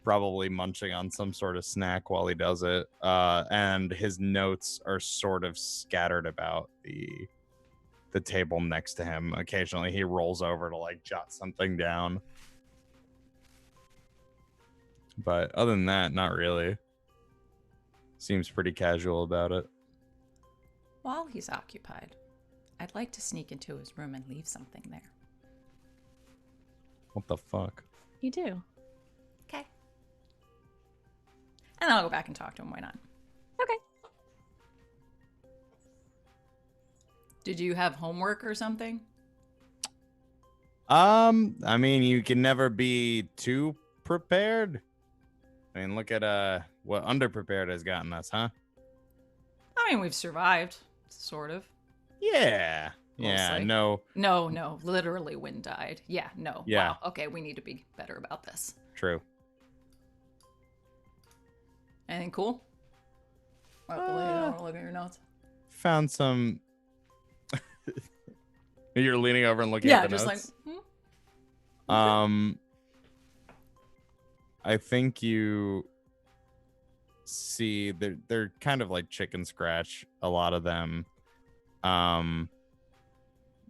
probably munching on some sort of snack while he does it. And his notes are sort of scattered about the table next to him. Occasionally he rolls over to like jot something down. But other than that, not really. Seems pretty casual about it. While he's occupied, I'd like to sneak into his room and leave something there. What the fuck? You do. Okay. And I'll go back and talk to him. Why not? Okay. Did you have homework or something? I mean, you can never be too prepared. I mean, look at what underprepared has gotten us, huh? I mean, we've survived, sort of. Yeah. Yeah, Mostly. no. No, literally Wynn died. Yeah, no. Yeah. Wow. Okay, we need to be better about this. True. Anything cool? Look at your notes. Found some. You're leaning over and looking Yeah, at the just notes? like, I think you see they're kind of like chicken scratch, a lot of them.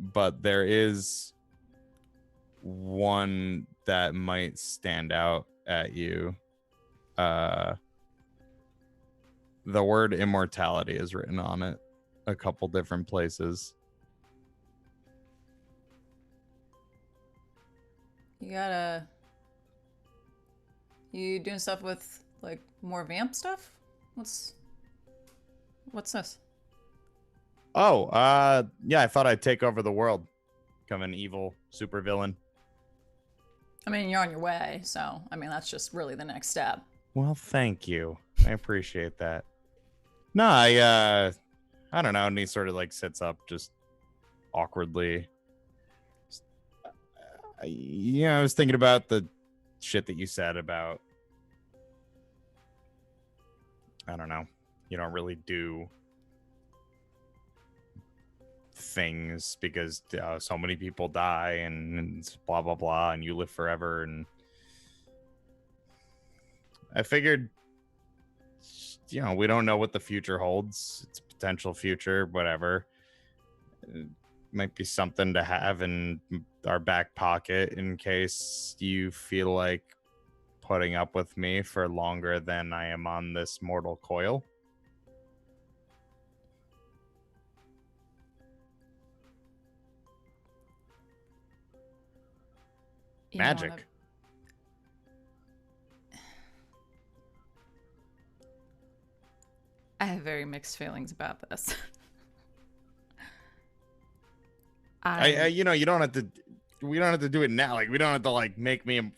But there is one that might stand out at you. The word immortality is written on it a couple different places. You doing stuff with like more vamp stuff? What's this? Oh, yeah, I thought I'd take over the world. Become an evil supervillain. I mean, you're on your way, so I mean that's just really the next step. Well, thank you. I appreciate that. No, I don't know, and he sort of like sits up just awkwardly. I was thinking about the shit that you said about, I don't know, you don't really do things because so many people die and it's blah blah blah and you live forever, and I figured, we don't know what the future holds. It's a potential future, whatever. It might be something to have in our back pocket in case you feel like putting up with me for longer than I am on this mortal coil. You Magic. wanna- I have very mixed feelings about this. You don't have to. We don't have to do it now. Like, we don't have to like make me.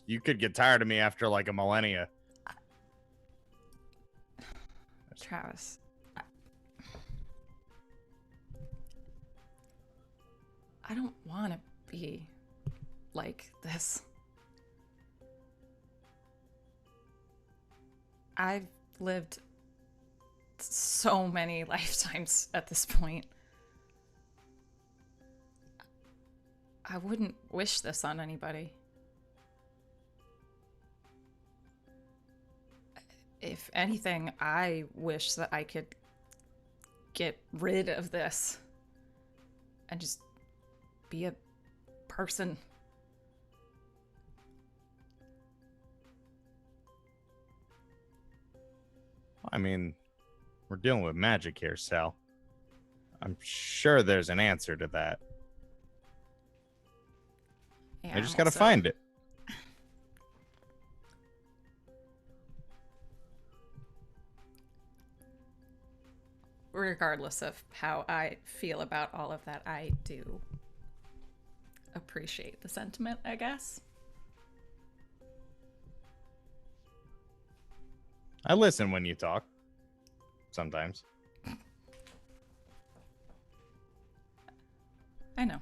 You could get tired of me after like a millennia. Travis. I don't want to be like this. I've lived so many lifetimes at this point. I wouldn't wish this on anybody. If anything, I wish that I could get rid of this and just be a person. I mean, we're dealing with magic here, Sal. I'm sure there's an answer to that. Yeah, I just gotta also- find it. Regardless of how I feel about all of that, I do appreciate the sentiment, I guess. I listen when you talk. Sometimes. I know.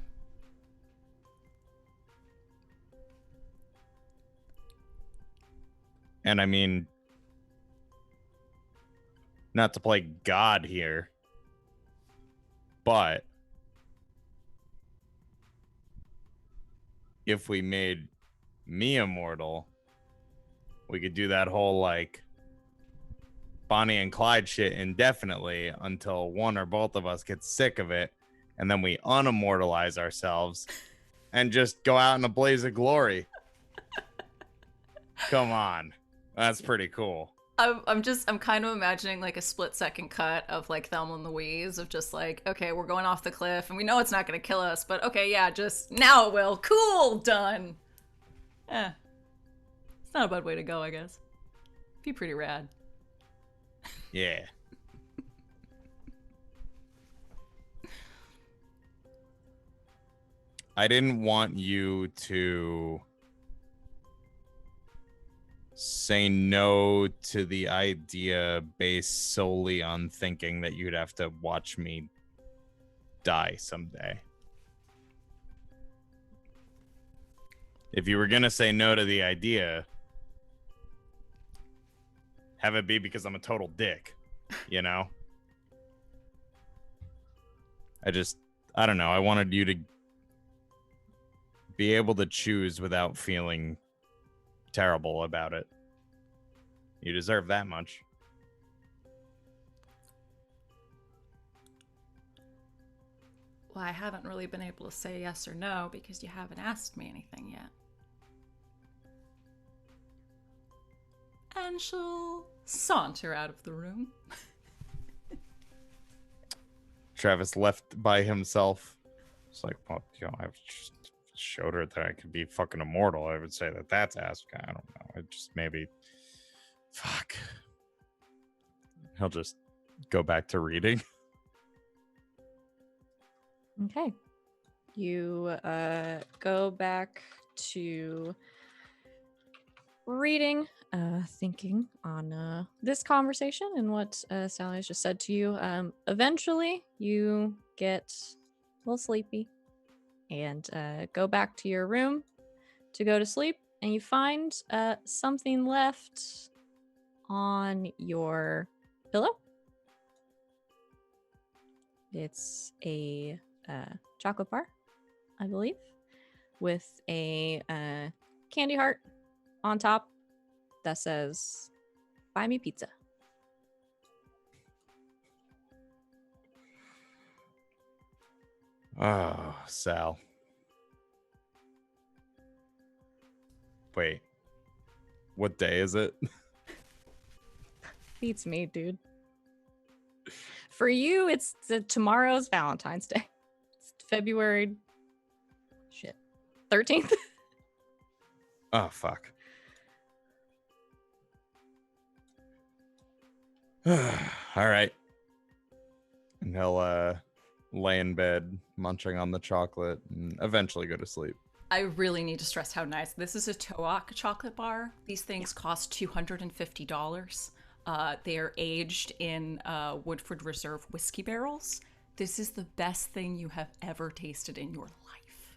And I mean, not to play God here, but if we made me immortal, we could do that whole like Bonnie and Clyde shit indefinitely until one or both of us gets sick of it, and then we unimmortalize ourselves and just go out in a blaze of glory. Come on. That's pretty cool. I'm kind of imagining like a split-second cut of like Thelma and Louise of just like, okay, we're going off the cliff and we know it's not going to kill us, but okay, yeah, just now it will. Cool, done. It's not a bad way to go, I guess. Be pretty rad. Yeah. I didn't want you to say no to the idea based solely on thinking that you'd have to watch me die someday. If you were going to say no to the idea, have it be because I'm a total dick, you know? I don't know. I wanted you to be able to choose without feeling terrible about it. You deserve that much. Well, I haven't really been able to say yes or no because you haven't asked me anything yet. And she'll saunter out of the room. Travis left by himself. It's like, well, you know, I've just showed her that I could be fucking immortal. I would say that that's ass. I don't know. It just maybe. Fuck. He'll just go back to reading. Okay. You go back to reading, thinking on this conversation and what Sally has just said to you. Eventually, you get a little sleepy and go back to your room to go to sleep, and you find something left on your pillow. It's a chocolate bar, I believe, with a candy heart on top that says, "Buy me pizza." Oh, Sal. Wait. What day is it? Beats me, dude. For you, it's tomorrow's Valentine's Day. It's February 13th. Oh, fuck. All right. And he'll lay in bed, munching on the chocolate, and eventually go to sleep. I really need to stress how nice. This is a Toak chocolate bar. These things cost $250. They are aged in Woodford Reserve whiskey barrels. This is the best thing you have ever tasted in your life.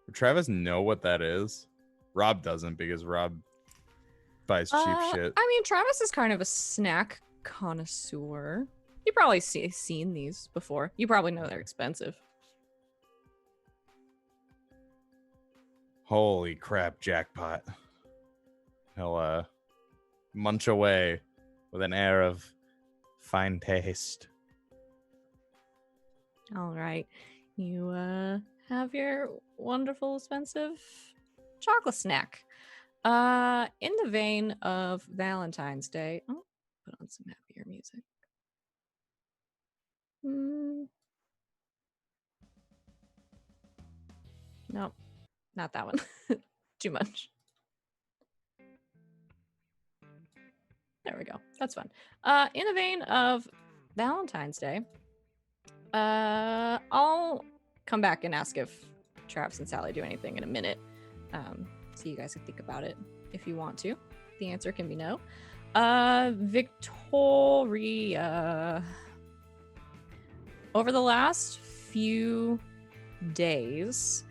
Does Travis know what that is? Rob doesn't, because Rob buys cheap shit. I mean, Travis is kind of a snack connoisseur. You probably seen these before. You probably know they're expensive. Holy crap, jackpot. He'll munch away with an air of fine taste. All right. You have your wonderful, expensive chocolate snack. In the vein of Valentine's Day. Oh, put on some happier music. Nope, not that one. Too much. There we go. That's fun. In the vein of Valentine's Day, I'll come back and ask if Travis and Sally do anything in a minute. So you guys can think about it if you want to. The answer can be no. Victoria. Over the last few days,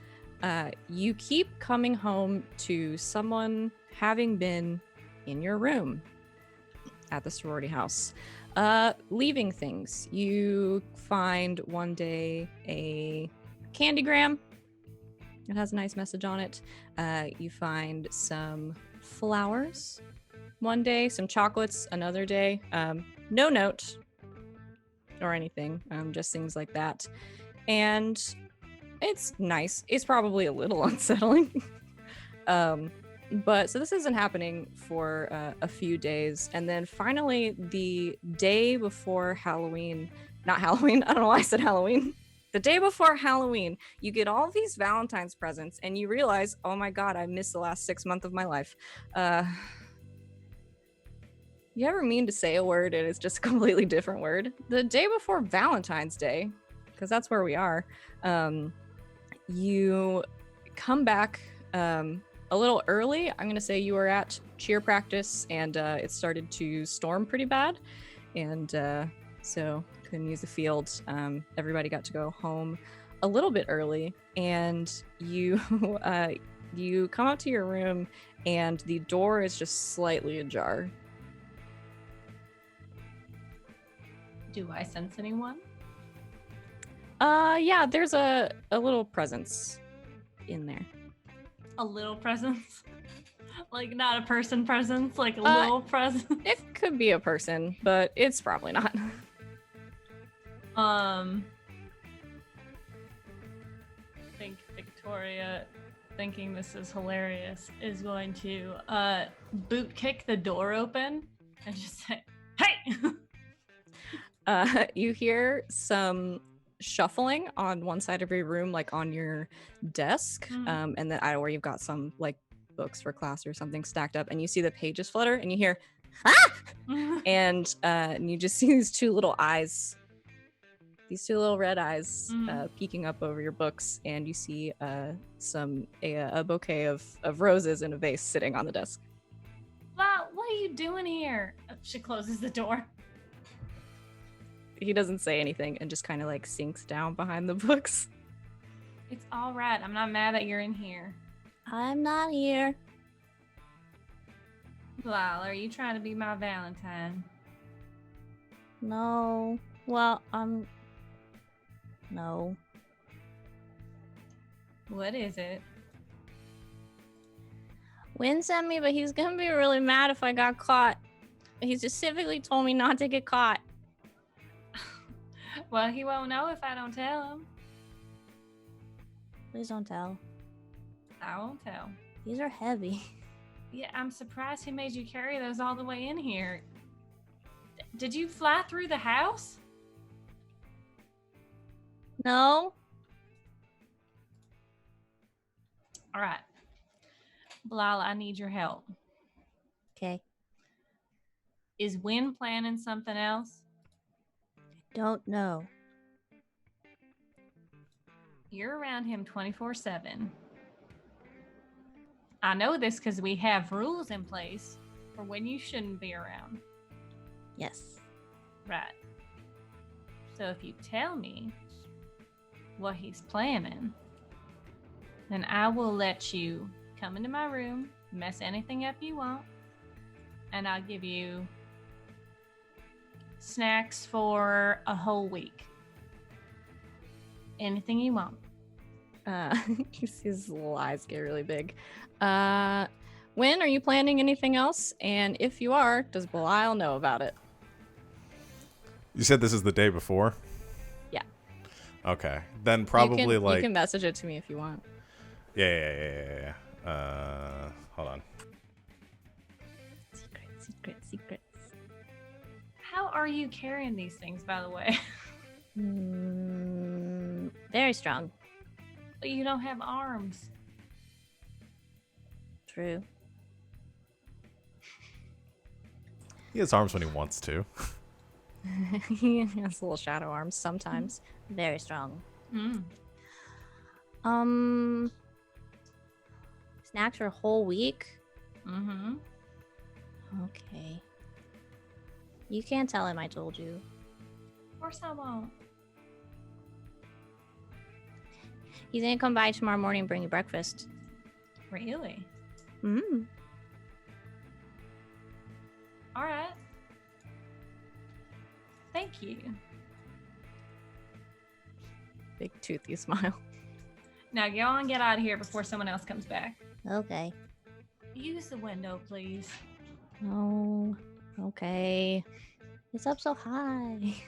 you keep coming home to someone having been in your room at the sorority house, leaving things. You find one day a candygram. It has a nice message on it. You find some flowers one day, some chocolates another day. No note. or anything. Just things like that. And it's nice. It's probably a little unsettling. But so this isn't happening for a few days. And then finally, the day before Halloween, not Halloween, I don't know why I said Halloween. The day before Halloween, you get all these Valentine's presents and you realize, oh my God, I missed the last 6 months of my life. You ever mean to say a word and it's just a completely different word? The day before Valentine's Day, because that's where we are, you come back a little early. I'm going to say you were at cheer practice and it started to storm pretty bad. And so couldn't use the field. Everybody got to go home a little bit early. And you you come up to your room and the door is just slightly ajar. Do I sense anyone? Yeah, there's a little presence in there. A little presence? Like not a person presence, like a little presence? It could be a person, but it's probably not. I think Victoria, thinking this is hilarious, is going to boot kick the door open and just say, "Hey!" You hear some shuffling on one side of your room, like on your desk, and then I don't know where you've got some like books for class or something stacked up, and you see the pages flutter, and you hear, "Ah!" and you just see these two little eyes, these two little red eyes, peeking up over your books, and you see a bouquet of roses in a vase sitting on the desk. Wow, what are you doing here? She closes the door. He doesn't say anything and just kind of like sinks down behind the books. It's all right. I'm not mad that you're in here. I'm not here. Lyle, are you trying to be my Valentine? No. Well, no. What is it? Wynn sent me, but he's gonna be really mad if I got caught. He specifically told me not to get caught. Well, he won't know if I don't tell him. Please don't tell. I won't tell. These are heavy. Yeah, I'm surprised he made you carry those all the way in here. Did you fly through the house? No. All right. Bilal, I need your help. Okay. Is Wynn planning something else? Don't know. You're around him 24/7. I know this because we have rules in place for when you shouldn't be around. Yes. Right. So if you tell me what he's planning, then I will let you come into my room, mess anything up you want, and I'll give you snacks for a whole week. Anything you want. His little eyes get really big. Wynn, are you planning anything else? And if you are, does Belial know about it? You said this is the day before? Yeah. Okay. Then probably you can message it to me if you want. Yeah. Hold on. Secrets. How are you carrying these things, by the way? Very strong. But you don't have arms. True. He has arms when he wants to. He has little shadow arms sometimes. Very strong. Snacks for a whole week? Mm-hmm. Okay. You can't tell him I told you. Of course I won't. He's gonna come by tomorrow morning and bring you breakfast. Really? All right. Thank you. Big toothy smile. Now go on, get out of here before someone else comes back. Okay. Use the window, please. Oh, okay. It's up so high.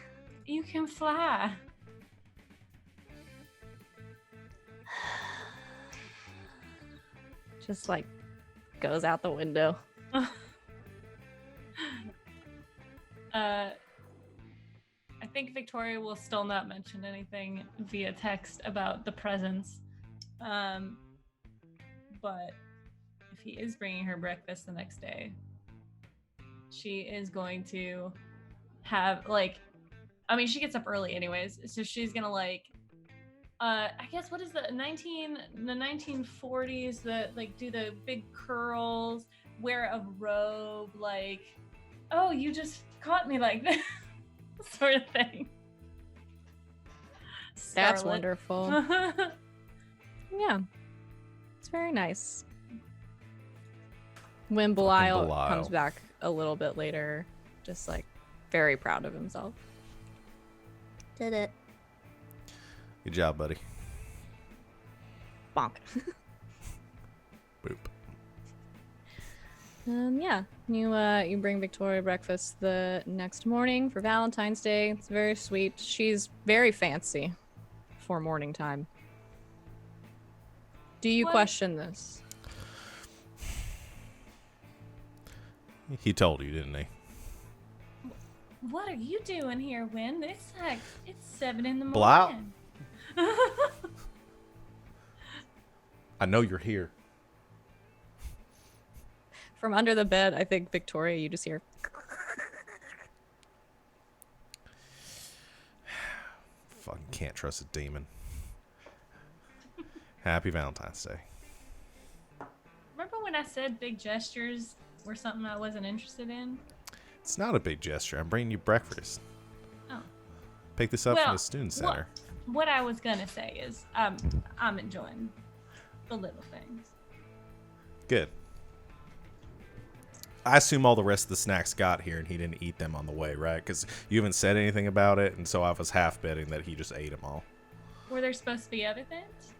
You can fly. Just like goes out the window. I think Victoria will still not mention anything via text about the presents. But if he is bringing her breakfast the next day, she is going to have she gets up early anyways, so she's gonna I guess what is the 1940s that do the big curls, wear a robe, oh, you just caught me like this sort of thing. That's Scarlet. wonderful. Yeah, it's very nice. When Belial Belial. comes back a little bit later, just very proud of himself. Did it. Good job, buddy. Bonk. Boop. Yeah, you bring Victoria breakfast the next morning for Valentine's Day. It's very sweet. She's very fancy for morning time. Do you What? question this? He told you, didn't he? What are you doing here, Win? It's 7 in the Blau. morning. I know you're here. From under the bed, I think Victoria, you just hear. Fucking can't trust a demon. Happy Valentine's Day. Remember when I said big gestures were something I wasn't interested in? It's not a big gesture. I'm bringing you breakfast. Oh. Pick this up Well, from the student center. What I was gonna say is, I'm enjoying the little things. Good. I assume all the rest of the snacks got here and he didn't eat them on the way, right? Because you haven't said anything about it, and so I was half betting that he just ate them all. Were there supposed to be other things?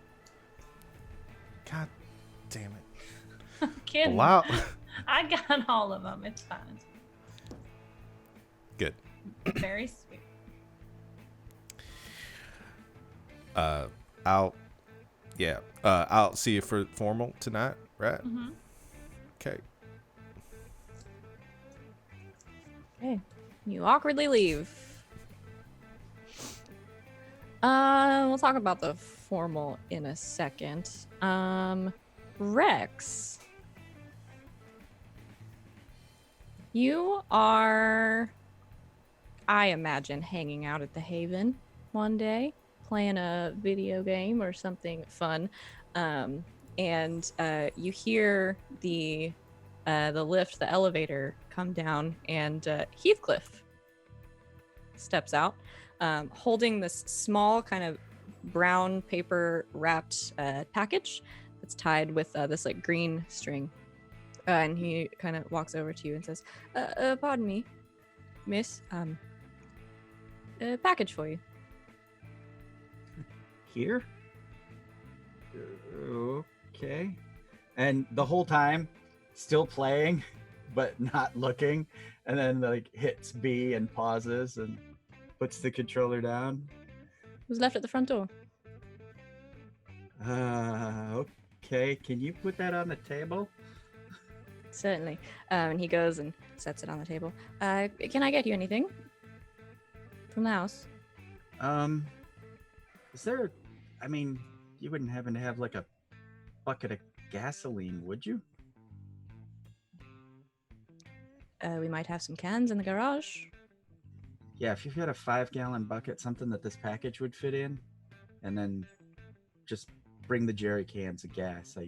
God damn it. I'm kidding. Wow. I got all of them. It's fine. Good. Very sweet. I'll see you for formal tonight, right? Mm-hmm. Okay. Okay, you awkwardly leave. We'll talk about the formal in a second. Rex, you are, I imagine, hanging out at the Haven one day, playing a video game or something fun, and you hear the lift, the elevator come down, and Heathcliff steps out, holding this small kind of brown paper wrapped package that's tied with this green string, and he kind of walks over to you and says, pardon me, miss, a package for you. Here? Okay. And the whole time, still playing, but not looking, and then hits B and pauses and puts the controller down. It was left at the front door. Okay. Can you put that on the table? Certainly. And he goes and sets it on the table. Can I get you anything from the house? Is there, you wouldn't happen to have a bucket of gasoline, would you? We might have some cans in the garage. Yeah, if you've got a 5-gallon bucket, something that this package would fit in, and then just bring the jerry cans of gas.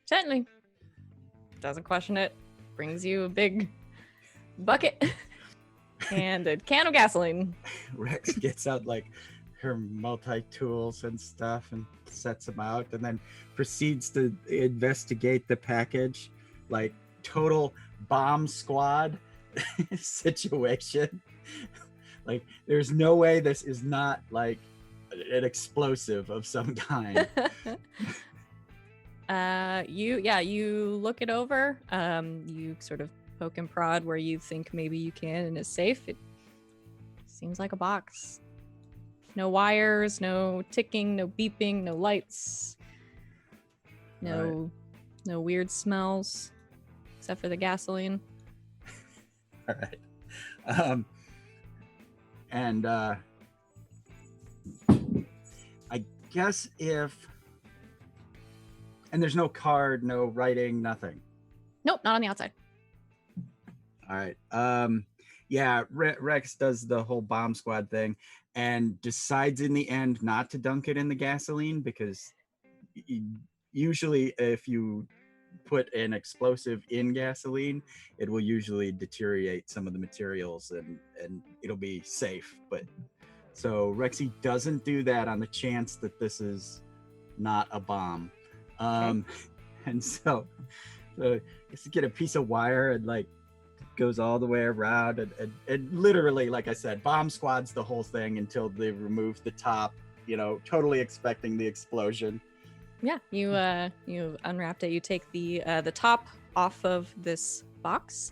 Certainly. Doesn't question it. Brings you a big bucket and a can of gasoline. Rex gets out her multi-tools and stuff and sets them out, and then proceeds to investigate the package, total bomb squad situation. There's no way this is not an explosive of some kind. You look it over. You sort of poke and prod where you think maybe you can and it's safe. It Seems like a box. No wires, no ticking, no beeping, no lights. No weird smells. Except for the gasoline. All right. And I guess and there's no card, no writing, nothing. Nope, not on the outside. All right. Yeah, Rex does the whole bomb squad thing and decides in the end not to dunk it in the gasoline because usually if you put an explosive in gasoline, it will usually deteriorate some of the materials and it'll be safe. But so Rexy doesn't do that on the chance that this is not a bomb. And so just get a piece of wire and like goes all the way around and literally, like I said, bomb squads the whole thing until they remove the top, totally expecting the explosion. Yeah, you unwrapped it. You take the top off of this box.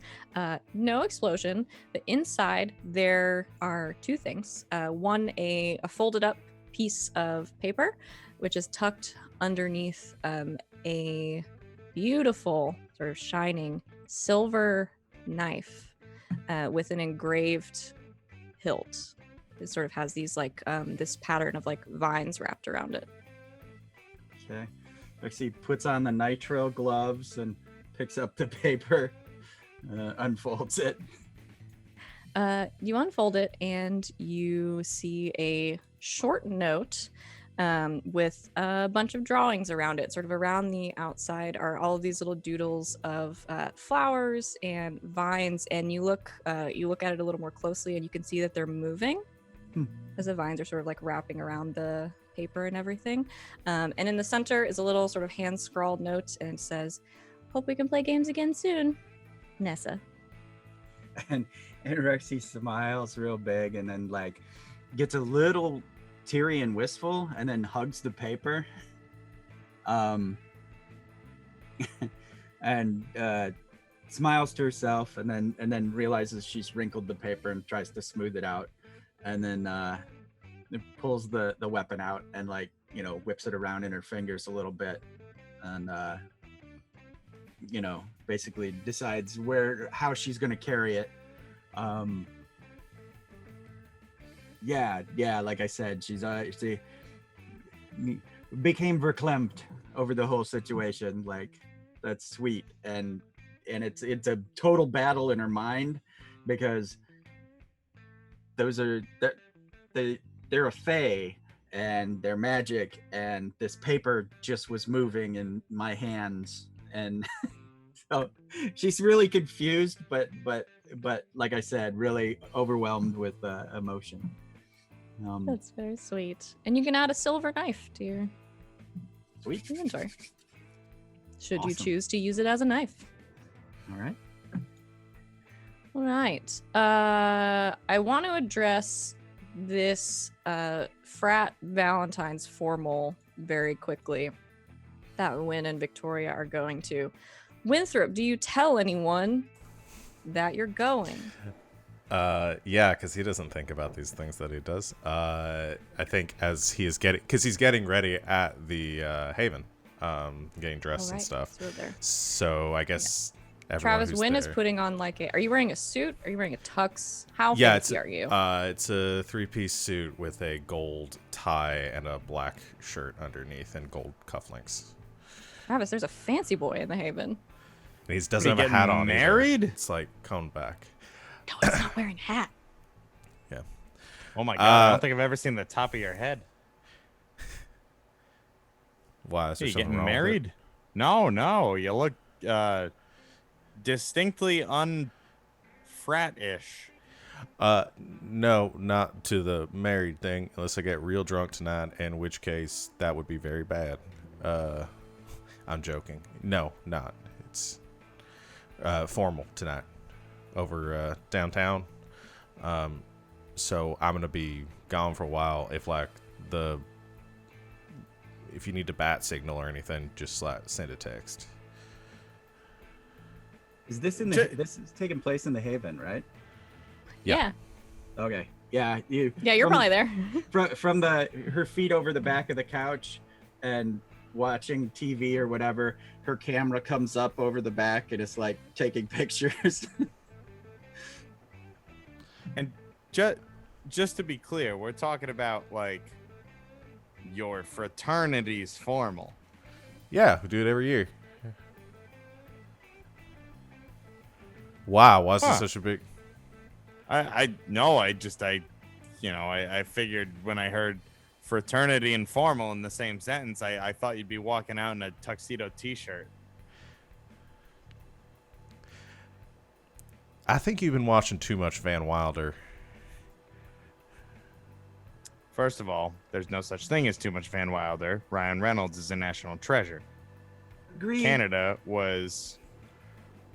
No explosion. But inside there are two things. One, a folded up piece of paper, which is tucked underneath a beautiful sort of shining silver knife with an engraved hilt. It sort of has these like this pattern of like vines wrapped around it. Okay. Lexi puts on the nitro gloves and picks up the paper, unfolds it. You unfold it and you see a short note with a bunch of drawings around it. Sort of around the outside are all of these little doodles of flowers and vines, and you look at it a little more closely and you can see that they're moving as the vines are sort of like wrapping around the paper and everything. And in the center is a little sort of hand scrawled note, and it says, "Hope we can play games again soon, Nessa." And Rexy smiles real big and then like gets a little teary and wistful and then hugs the paper. And smiles to herself and then realizes she's wrinkled the paper and tries to smooth it out. And then pulls the weapon out and like, whips it around in her fingers a little bit. And basically decides how she's going to carry it. Like I said, she became verklempt over the whole situation. Like, that's sweet. And it's a total battle in her mind because they're a fae and they're magic, and this paper just was moving in my hands, and so she's really confused, but like I said, really overwhelmed with emotion. That's very sweet. And you can add a silver knife to your Sweet inventory should you Awesome. choose to use it as a knife. All right. All right. I want to address this frat Valentine's formal very quickly that Wynn and Victoria are going to. Winthrop, do you tell anyone that you're going? Yeah, because he doesn't think about these things that he does. I think as he's getting ready at the Haven, getting dressed and stuff. So I guess everyone Travis, who's Wynn is there- putting on are you wearing a suit? Are you wearing a tux? How Yeah, fancy are you? It's a 3-piece suit with a gold tie and a black shirt underneath and gold cufflinks. Travis, there's a fancy boy in the Haven. And he doesn't have a hat on. Married? Either. It's like coned back. No, he's not wearing a hat. Yeah. Oh my god, I don't think I've ever seen the top of your head. Why? Is Are there you something getting wrong with married? No. You look distinctly unfrat-ish. No, not to the married thing, unless I get real drunk tonight, in which case that would be very bad. I'm joking. No, not. It's formal tonight over downtown. So I'm gonna be gone for a while. If you need a bat signal or anything, just send a text. Is this this is taking place in the Haven, right? Yeah. Okay. Yeah, you. Yeah, you're from- probably there. from her feet over the back of the couch and watching TV or whatever. Her camera comes up over the back and it's like taking pictures. And just to be clear, we're talking about like your fraternity's formal. Yeah, we do it every year. Wow, why is this such a big... I figured when I heard fraternity and formal in the same sentence, I thought you'd be walking out in a tuxedo t-shirt. I think you've been watching too much Van Wilder. First of all, there's no such thing as too much Van Wilder. Ryan Reynolds is a national treasure. Agreed. Canada was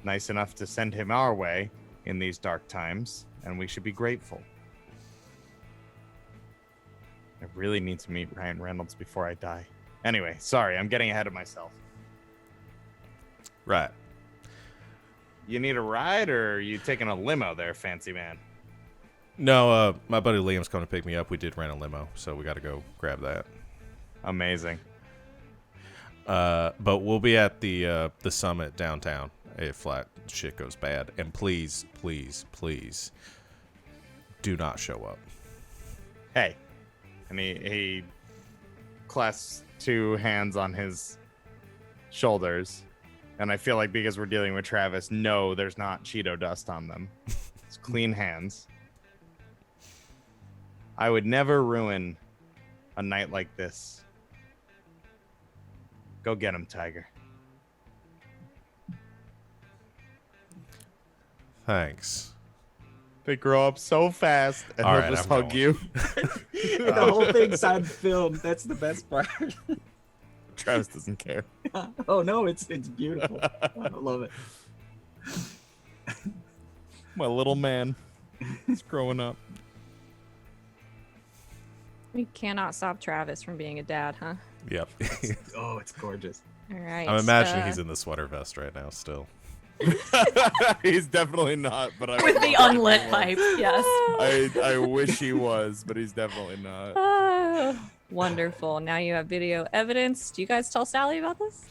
nice enough to send him our way in these dark times, and we should be grateful. I really need to meet Ryan Reynolds before I die. Anyway, sorry, I'm getting ahead of myself. Right. You need a ride, or are you taking a limo there, fancy man? No, my buddy Liam's coming to pick me up. We did rent a limo, so we got to go grab that. Amazing. But we'll be at the summit downtown if flat shit goes bad. And please, please, please, do not show up. Hey. And he clasps two hands on his shoulders. And I feel like because we're dealing with Travis, no, there's not Cheeto dust on them. It's clean hands. I would never ruin a night like this. Go get him, Tiger. Thanks. They grow up so fast, and All they'll right, just I'm hug going. you. The whole thing's on film. That's the best part. Travis doesn't care. Oh no, it's beautiful. I love it. My little man. He's growing up. We cannot stop Travis from being a dad, huh? Yep. Oh, it's gorgeous. All right. I'm imagining he's in the sweater vest right now still. He's definitely not, but I With the unlit pipe, yes. I wish he was, but he's definitely not. Oh, wonderful. Now you have video evidence. Do you guys tell Sally about this?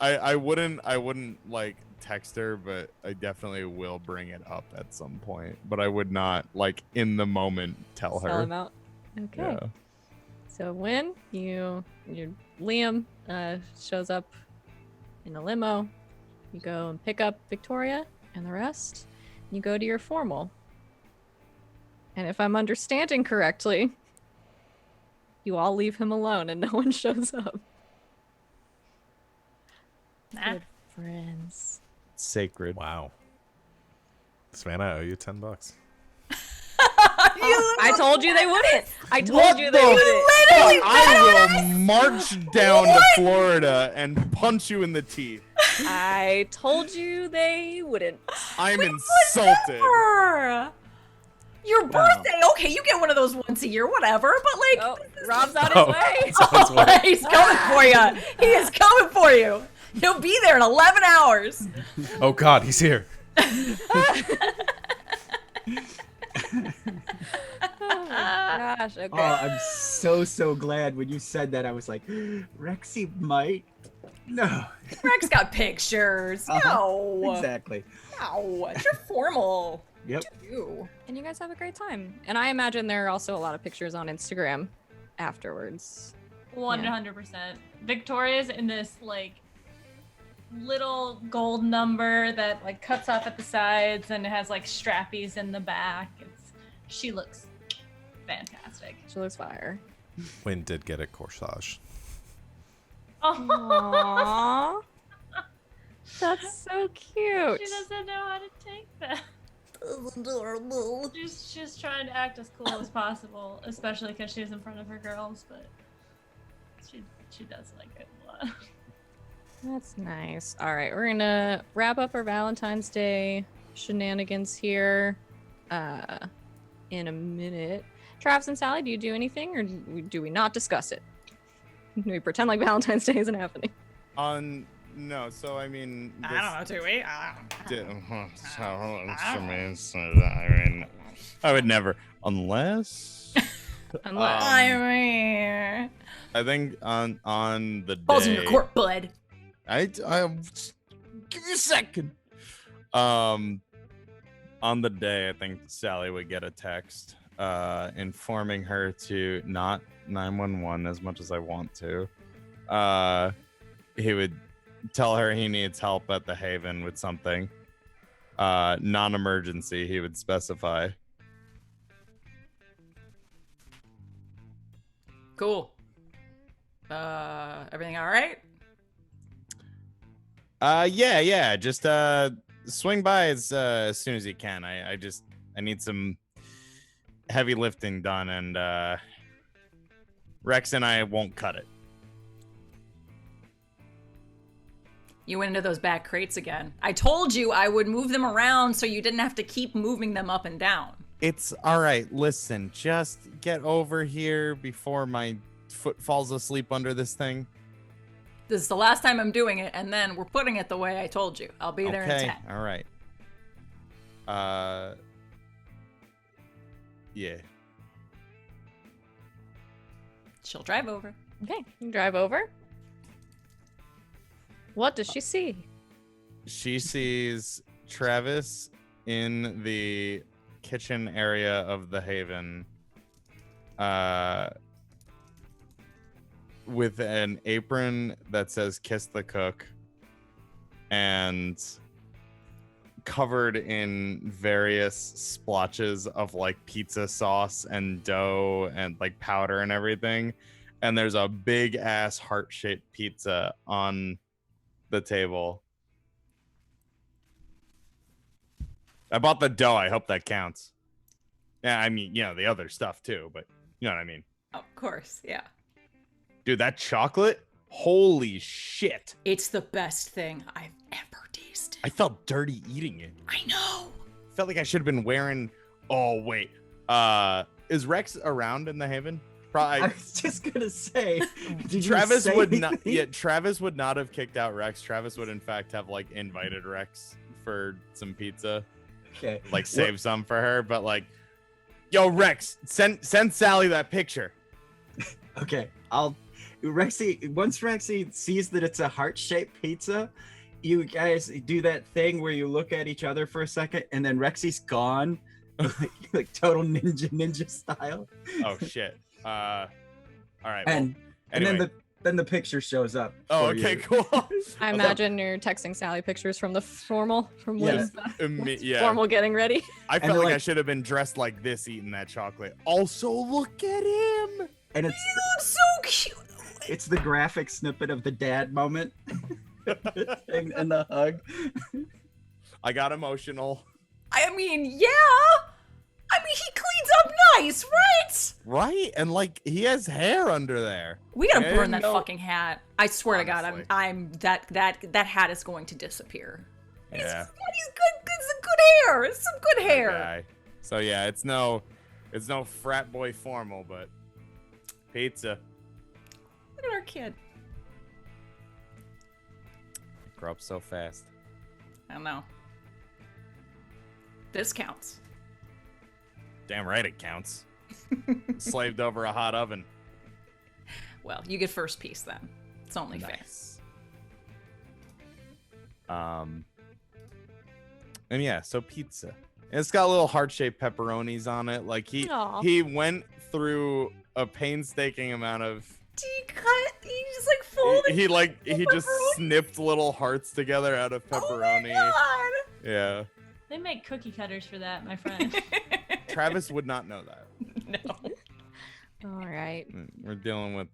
I wouldn't like text her, but I definitely will bring it up at some point. But I would not like in the moment tell her. Tell him out. Okay. Yeah. So when Liam shows up in a limo, you go and pick up Victoria and the rest. You go to your formal. And if I'm understanding correctly, you all leave him alone and no one shows up. Nah. Good friends. Sacred. Wow. Savannah, I owe you $10. I told you they wouldn't. I told you they the wouldn't. I will march down to Florida and punch you in the teeth. I told you they wouldn't. I'm insulted. Your birthday, okay, you get one of those once a year, whatever. But like, Oh, Rob's on his Oh. way. It's on its way. he's coming for you. He is coming for you. He'll be there in 11 hours. Oh God, he's here. Oh my gosh. Okay. Oh, I'm so glad when you said that. I was like, Rexy might. No. Rex got pictures. No. Exactly. No. You're formal. Yep. You. And you guys have a great time. And I imagine there are also a lot of pictures on Instagram afterwards. 100%. Victoria's in this like little gold number that like cuts off at the sides and it has like strappies in the back. She looks fantastic. She looks fire. Wynn did get a corsage. Oh, Aww. That's so cute. she doesn't know how to take that. She's trying to act as cool as possible, especially because she's in front of her girls, but she does like it a lot. That's nice. All right, we're gonna wrap up our Valentine's Day shenanigans here in a minute. Travis and Sally, do you do anything, or do we not discuss it? Do we pretend like Valentine's Day isn't happening? No, so I mean, I don't know, do we? I mean, I would never, unless. Unless I mean, I think on the balls in your day. court, bud. I give me a second. On the day, I think Sally would get a text, informing her to not 911 as much as I want to. He would tell her he needs help at the Haven with something. Non-emergency, he would specify. Cool. Everything all right? Yeah. Just swing by as soon as you can. I need some heavy lifting done, and Rex and I won't cut it. You went into those back crates again. I told you I would move them around so you didn't have to keep moving them up and down. It's all right. Listen, just get over here before my foot falls asleep under this thing. This is the last time I'm doing it, and then we're putting it the way I told you. I'll be there in 10. All right. Yeah. She'll drive over. okay, you drive over. What does she see? She sees Travis in the kitchen area of the Haven, with an apron that says "Kiss the Cook," and covered in various splotches of like pizza sauce and dough and like powder and everything. And there's a big ass heart-shaped pizza on the table. I bought the dough. I hope that counts. Yeah, I mean, the other stuff too, but you know what I mean. Of course, yeah. Dude, that chocolate, holy shit. It's the best thing I've ever tasted. I felt dirty eating it. I know. Felt like I should have been wearing. Oh wait, is Rex around in the Haven? I Probably. was just gonna say, did Travis you say would not. anything? Yeah, Travis would not have kicked out Rex. Travis would in fact have like invited Rex for some pizza, Okay. like save some for her. But like, yo, Rex, send Sally that picture. Okay, once Rexy sees that it's a heart-shaped pizza, you guys do that thing where you look at each other for a second, and then Rexy's gone, like total ninja style. Oh shit. All right. And anyway. then the picture shows up. Oh, for okay, you. cool. I imagine you're texting Sally pictures from the formal, from Yes. Lynn's Yeah. formal getting ready. I And felt they're like I like- should have been dressed like this eating that chocolate. Also, look at him. And You look so cute. it's the graphic snippet of the dad moment, and the hug. I got emotional. I mean, yeah. I mean, he cleans up nice, right? Right? And like he has hair under there. We gotta Yeah, burn that no. fucking hat. I swear to God, Honestly. I'm that hat is going to disappear. Yeah. He's good. It's a good hair. It's some good hair. Guy. So yeah, it's no frat boy formal, but pizza. Look at our kid. Grow up so fast. I don't know. This counts. Damn right it counts. Slaved over a hot oven. Well, you get first piece then. It's only fair. Nice. And yeah, so pizza. And it's got little heart-shaped pepperonis on it. Like Aw. he went through a painstaking amount of. He just like folded. He just pepperoni? snipped little hearts together out of pepperoni. Oh Yeah. They make cookie cutters for that, my friend. Travis would not know that. No. All right. We're dealing with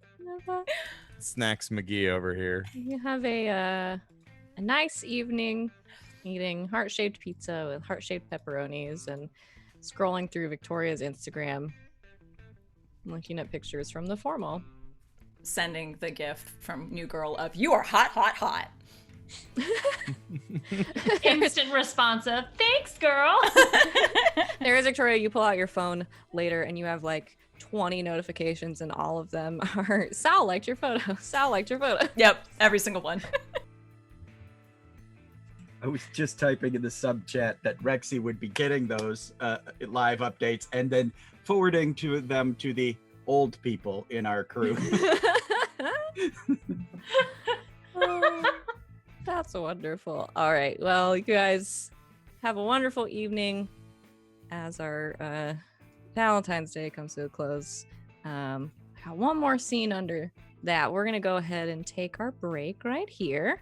Snacks McGee over here. You have a nice evening eating heart-shaped pizza with heart-shaped pepperonis and scrolling through Victoria's Instagram, looking at pictures from the formal. Sending the gif from New Girl of "You are hot, hot, hot." Instant responsive. Thanks, girl. There is Victoria. You pull out your phone later and you have like 20 notifications, and all of them are Sal liked your photo. Sal liked your photo. Yep, every single one. I was just typing in the sub chat that Rexy would be getting those live updates and then forwarding to them to the old people in our crew. Oh, that's wonderful. All right. Well, you guys have a wonderful evening as our Valentine's Day comes to a close. I got one more scene under that. We're going to go ahead and take our break right here.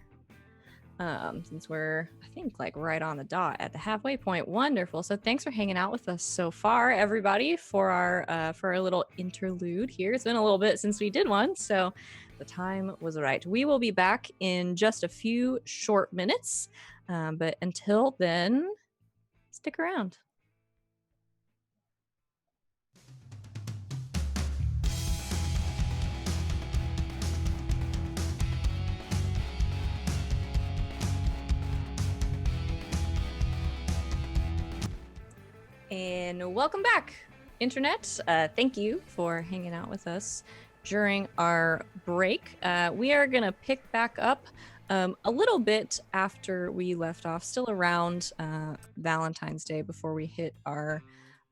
Since we're, I think, like right on the dot at the halfway point. Wonderful. So thanks for hanging out with us so far, everybody, for our little interlude here. It's been a little bit since we did one, so the time was right. We will be back in just a few short minutes, but until then, stick around. And welcome back, Internet. Thank you for hanging out with us during our break. We are going to pick back up a little bit after we left off, still around Valentine's Day before we hit our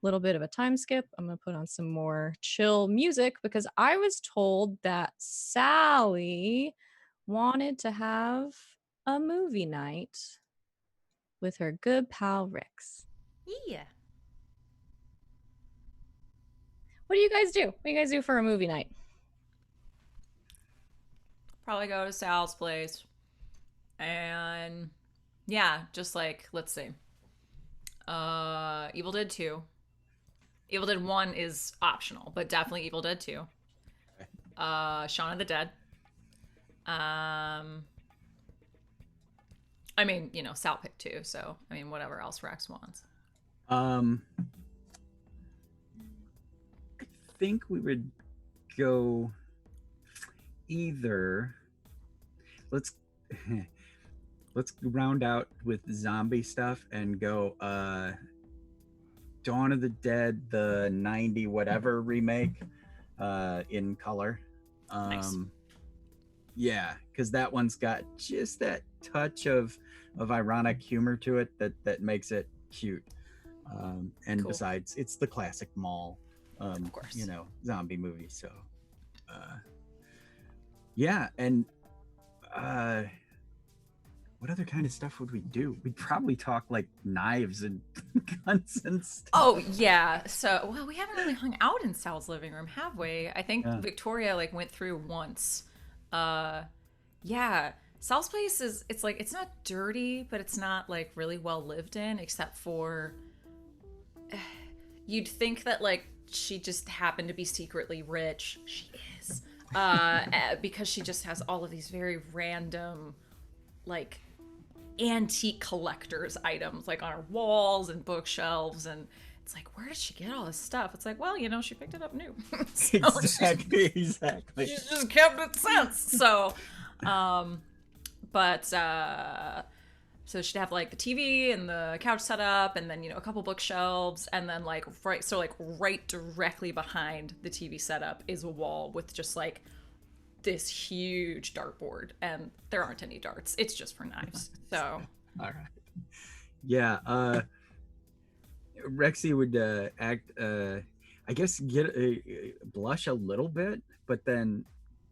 little bit of a time skip. I'm going to put on some more chill music because I was told that Sally wanted to have a movie night with her good pal Rex. Yeah. What do you guys do? What do you guys do for a movie night? Probably go to Sal's place. And yeah, just like, let's see. Evil Dead 2. Evil Dead 1 is optional, but definitely Evil Dead 2. Shaun of the Dead. I mean, you know, Sal picked 2, so I mean whatever else Rex wants. I think we would go either let's round out with zombie stuff and go Dawn of the Dead, the 90 whatever remake in color. Nice. Yeah, because that one's got just that touch of ironic humor to it that makes it cute. And Cool. besides, it's the classic mall Of course. you know, zombie movie. So yeah, and what other kind of stuff would we do? We'd probably talk like knives and guns and stuff. Oh yeah. So well, we haven't really hung out in Sal's living room, have we? I think Yeah. Victoria like went through once. Yeah. Sal's place it's like it's not dirty, but it's not like really well lived in, except for you'd think that like she just happened to be secretly rich. She is. Because she just has all of these very random like antique collector's items like on her walls and bookshelves, and it's like, where did she get all this stuff? It's like, well, you know, she picked it up new. So Exactly. She's just kept it since. So so she'd have like the TV and the couch set up, and then, you know, a couple bookshelves, and then like right directly behind the TV setup is a wall with just like this huge dartboard, and there aren't any darts. It's just for knives. So all right. Yeah, Rexy would act I guess get blush a little bit, but then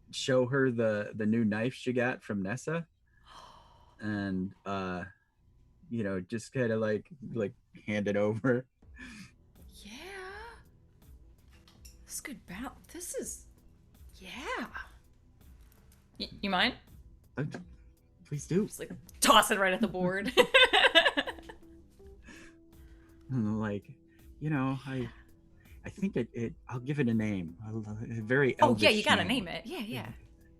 show her the new knife she got from Nessa, and you know, just kind of like hand it over. yeah, this is good balance. This is, yeah. You mind? Please do. Just like toss it right at the board. Like, you know, I think it I'll give it a name. A very Oh yeah, elvish you gotta name it. Yeah.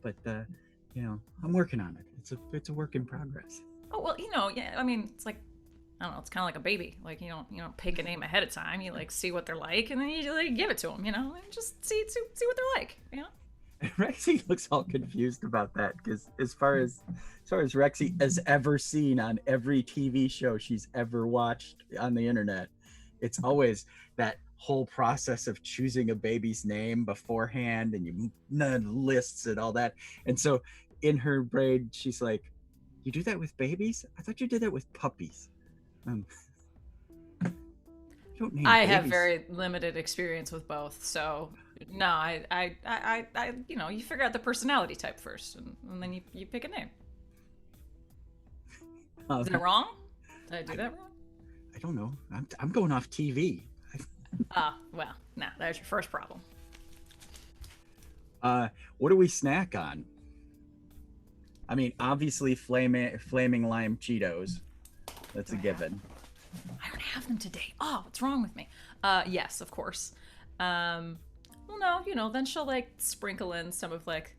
But you know, I'm working on it. It's a work in progress. Oh well, you know, yeah. I mean, it's like, I don't know. It's kind of like a baby. Like you don't pick a name ahead of time. You like see what they're like, and then you like give it to them. You know, and just see what they're like. You know. Rexy looks all confused about that because as far as Rexy has ever seen on every TV show she's ever watched on the internet, it's always that whole process of choosing a baby's name beforehand, and you lists and all that. And so in her brain, she's like, You do that with babies? I thought you did that with puppies. You don't name I have babies. very limited experience with both, so no, I you know, you figure out the personality type first, and then you pick a name. Is that wrong? Did I do that wrong? I don't know. I'm going off TV. Well, nah, that's your first problem. What do we snack on? I mean, obviously, flaming lime Cheetos. That's a given. I don't have them today. Oh, what's wrong with me? Yes, of course. Well, no, you know, then she'll like sprinkle in some of like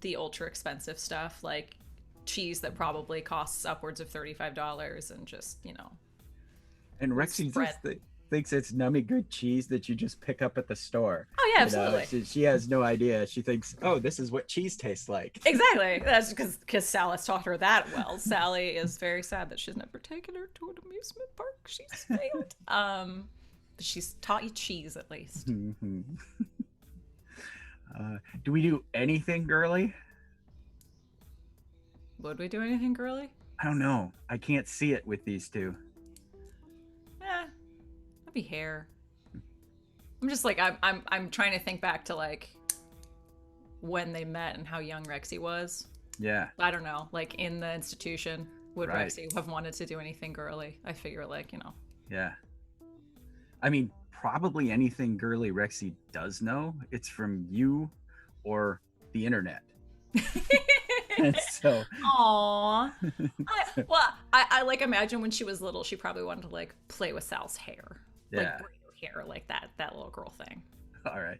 the ultra expensive stuff, like cheese that probably costs upwards of $35, and just, you know. And Rexy just thinks it's nummy good cheese that you just pick up at the store. Oh yeah, absolutely. She has no idea. She thinks, oh, this is what cheese tastes like. Exactly. That's because Sally's taught her that well. Sally is very sad that she's never taken her to an amusement park. She's failed. But she's taught you cheese at least. Do we do anything girly? Would we do anything girly? I don't know. I can't see it with these two. That'd be hair. I'm just like I'm trying to think back to like when they met and how young Rexy was. Yeah. I don't know. Like in the institution, would Right. Rexy have wanted to do anything girly? I figure like, you know. Yeah. I mean, probably anything girly Rexy does know, it's from you or the internet. And so Aww. I like imagine when she was little, she probably wanted to like play with Sal's hair. Yeah. Like braid her hair, like that little girl thing. All right.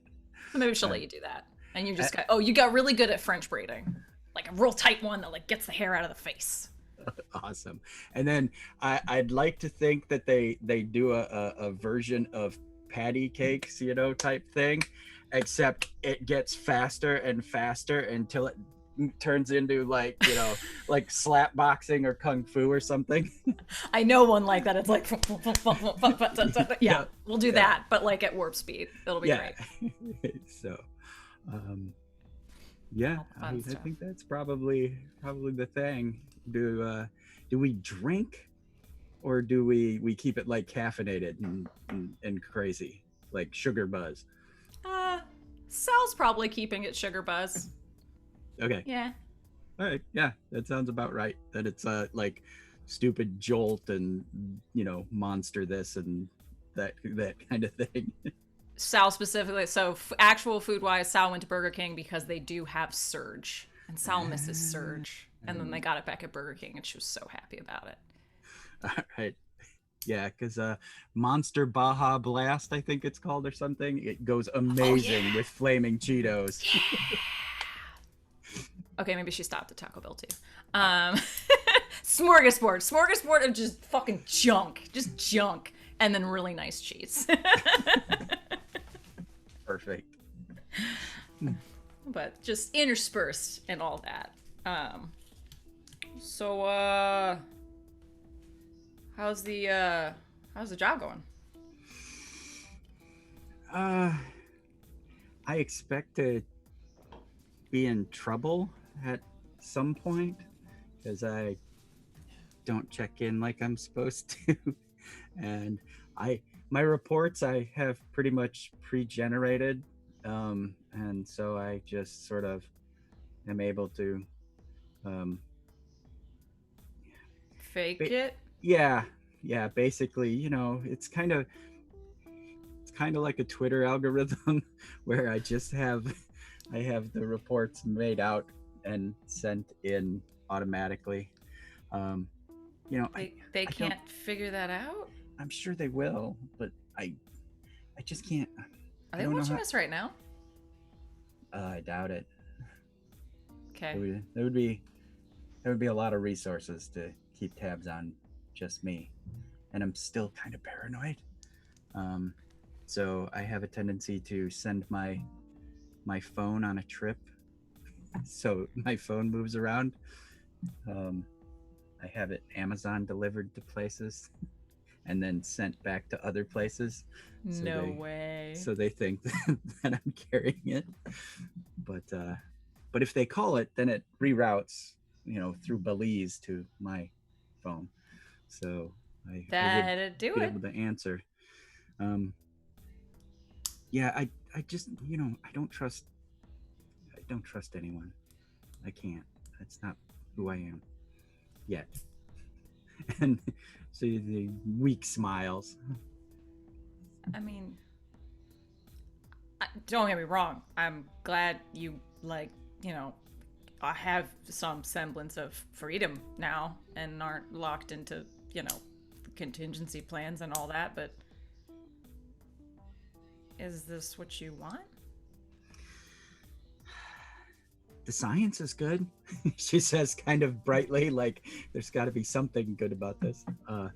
So maybe she'll let you do that. And you just you got really good at French braiding. Like a real tight one that like gets the hair out of the face. Awesome. And then I'd like to think that they do a version of patty cakes, you know, type thing, except it gets faster and faster until it turns into like, you know, like slap boxing or kung fu or something. I know one like that. It's like yeah, we'll do that, but like at warp speed. It'll be great. So yeah, I think that's probably the thing. Do we drink, or do we keep it like caffeinated and crazy, like sugar buzz? Sal's probably keeping it sugar buzz. Okay. Yeah. All right. Yeah, that sounds about right. That it's like stupid jolt and, you know, monster this and that kind of thing. Sal specifically. So actual food wise, Sal went to Burger King because they do have Surge, and Sal misses Surge. And then they got it back at Burger King, and she was so happy about it. All right. Yeah, because Monster Baja Blast, I think it's called, or something. It goes amazing with flaming Cheetos. Yeah. Okay, maybe she stopped at Taco Bell too. Smorgasbord of just fucking junk. Just junk. And then really nice cheese. Perfect. But just interspersed and all that. So how's the job going? I expect to be in trouble at some point because I don't check in like I'm supposed to. And my reports I have pretty much pre-generated, and so I just sort of am able to fake it. Yeah, basically, you know, it's kind of like a Twitter algorithm where I have the reports made out and sent in automatically. You know, they can't figure that out. I'm sure they will, but I just can't. Are they watching us right now? I doubt it. Okay. There would be a lot of resources to keep tabs on just me, and I'm still kind of paranoid. So I have a tendency to send my phone on a trip, so my phone moves around. I have it Amazon delivered to places and then sent back to other places. No way. So they think that I'm carrying it. But if they call it, then it reroutes through Belize to my phone. So I would That'd do be it. able to answer. Yeah, I just I don't trust anyone. I can't. That's not who I am yet. And so the weak smiles. I mean, don't get me wrong. I'm glad you I have some semblance of freedom now and aren't locked into contingency plans and all that. But is this what you want? The science is good, she says kind of brightly, like there's got to be something good about this. I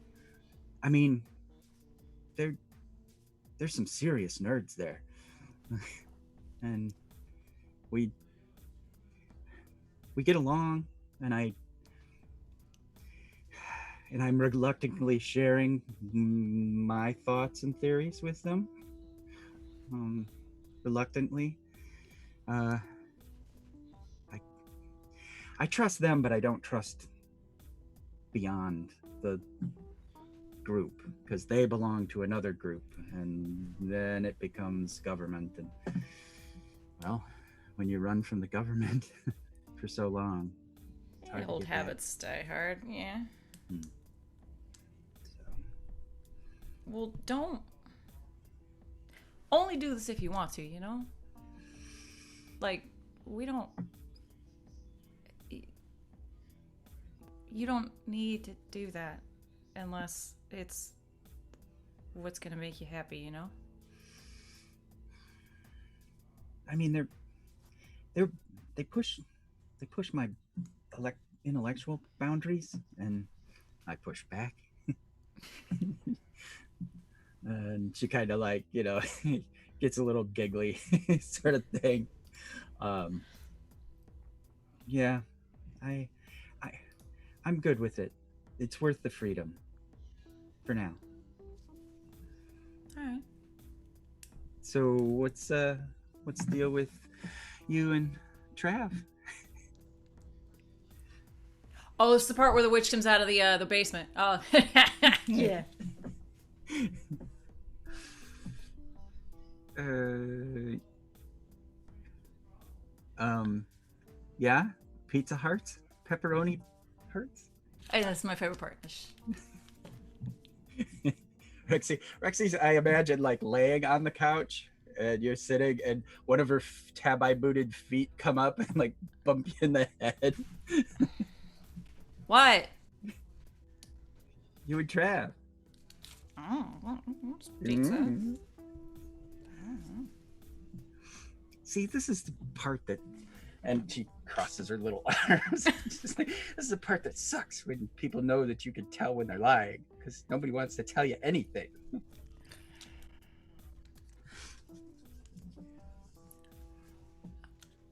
mean, there's some serious nerds there. And we get along, and I'm reluctantly sharing my thoughts and theories with them. Reluctantly. I trust them, but I don't trust beyond the group, because they belong to another group, and then it becomes government. And well, when you run from the government for so long, it's hard to Old get back. habits die hard. Yeah. So, Well, don't only do this if you want to, Like, you don't need to do that unless it's what's gonna make you happy, I mean, they push my intellectual boundaries, and I push back. And she kind of like gets a little giggly sort of thing. Yeah, I'm good with it. It's worth the freedom for now. All right. So what's the deal with you and Trav? Oh, it's the part where the witch comes out of the basement. Oh, yeah. Yeah, Pizza Hearts, pepperoni hearts. Hey, that's my favorite part. Rexy's, I imagine, like laying on the couch, and you're sitting, and one of her tab-eye booted feet come up and like bump you in the head. What? You and Trav. Oh, pizza. See, this is the part that, and she crosses her little arms. Just like, this is the part that sucks, when people know that you can tell when they're lying, because nobody wants to tell you anything.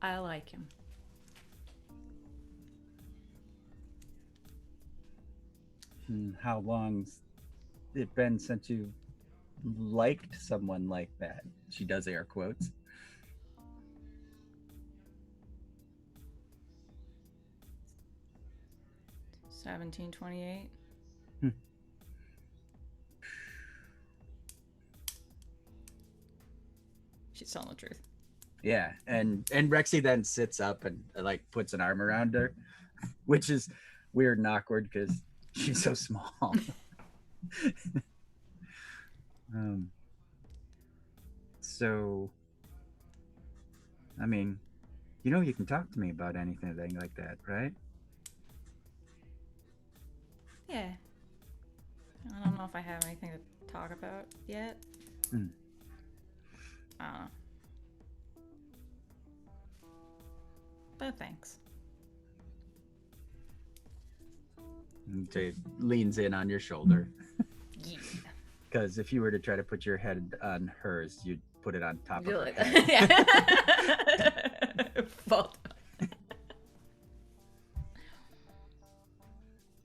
I like him. How long's it been since you liked someone like that? She does air quotes. $17.28. She's telling the truth. Yeah, and Rexy then sits up and like puts an arm around her, which is weird and awkward because she's so small. So, I mean, you can talk to me about anything like that, right? Yeah. I don't know if I have anything to talk about yet. I don't know. But thanks. And she leans in on your shoulder. Yeah. Because if you were to try to put your head on hers, you'd put it on top of her Like head. yeah. Fault.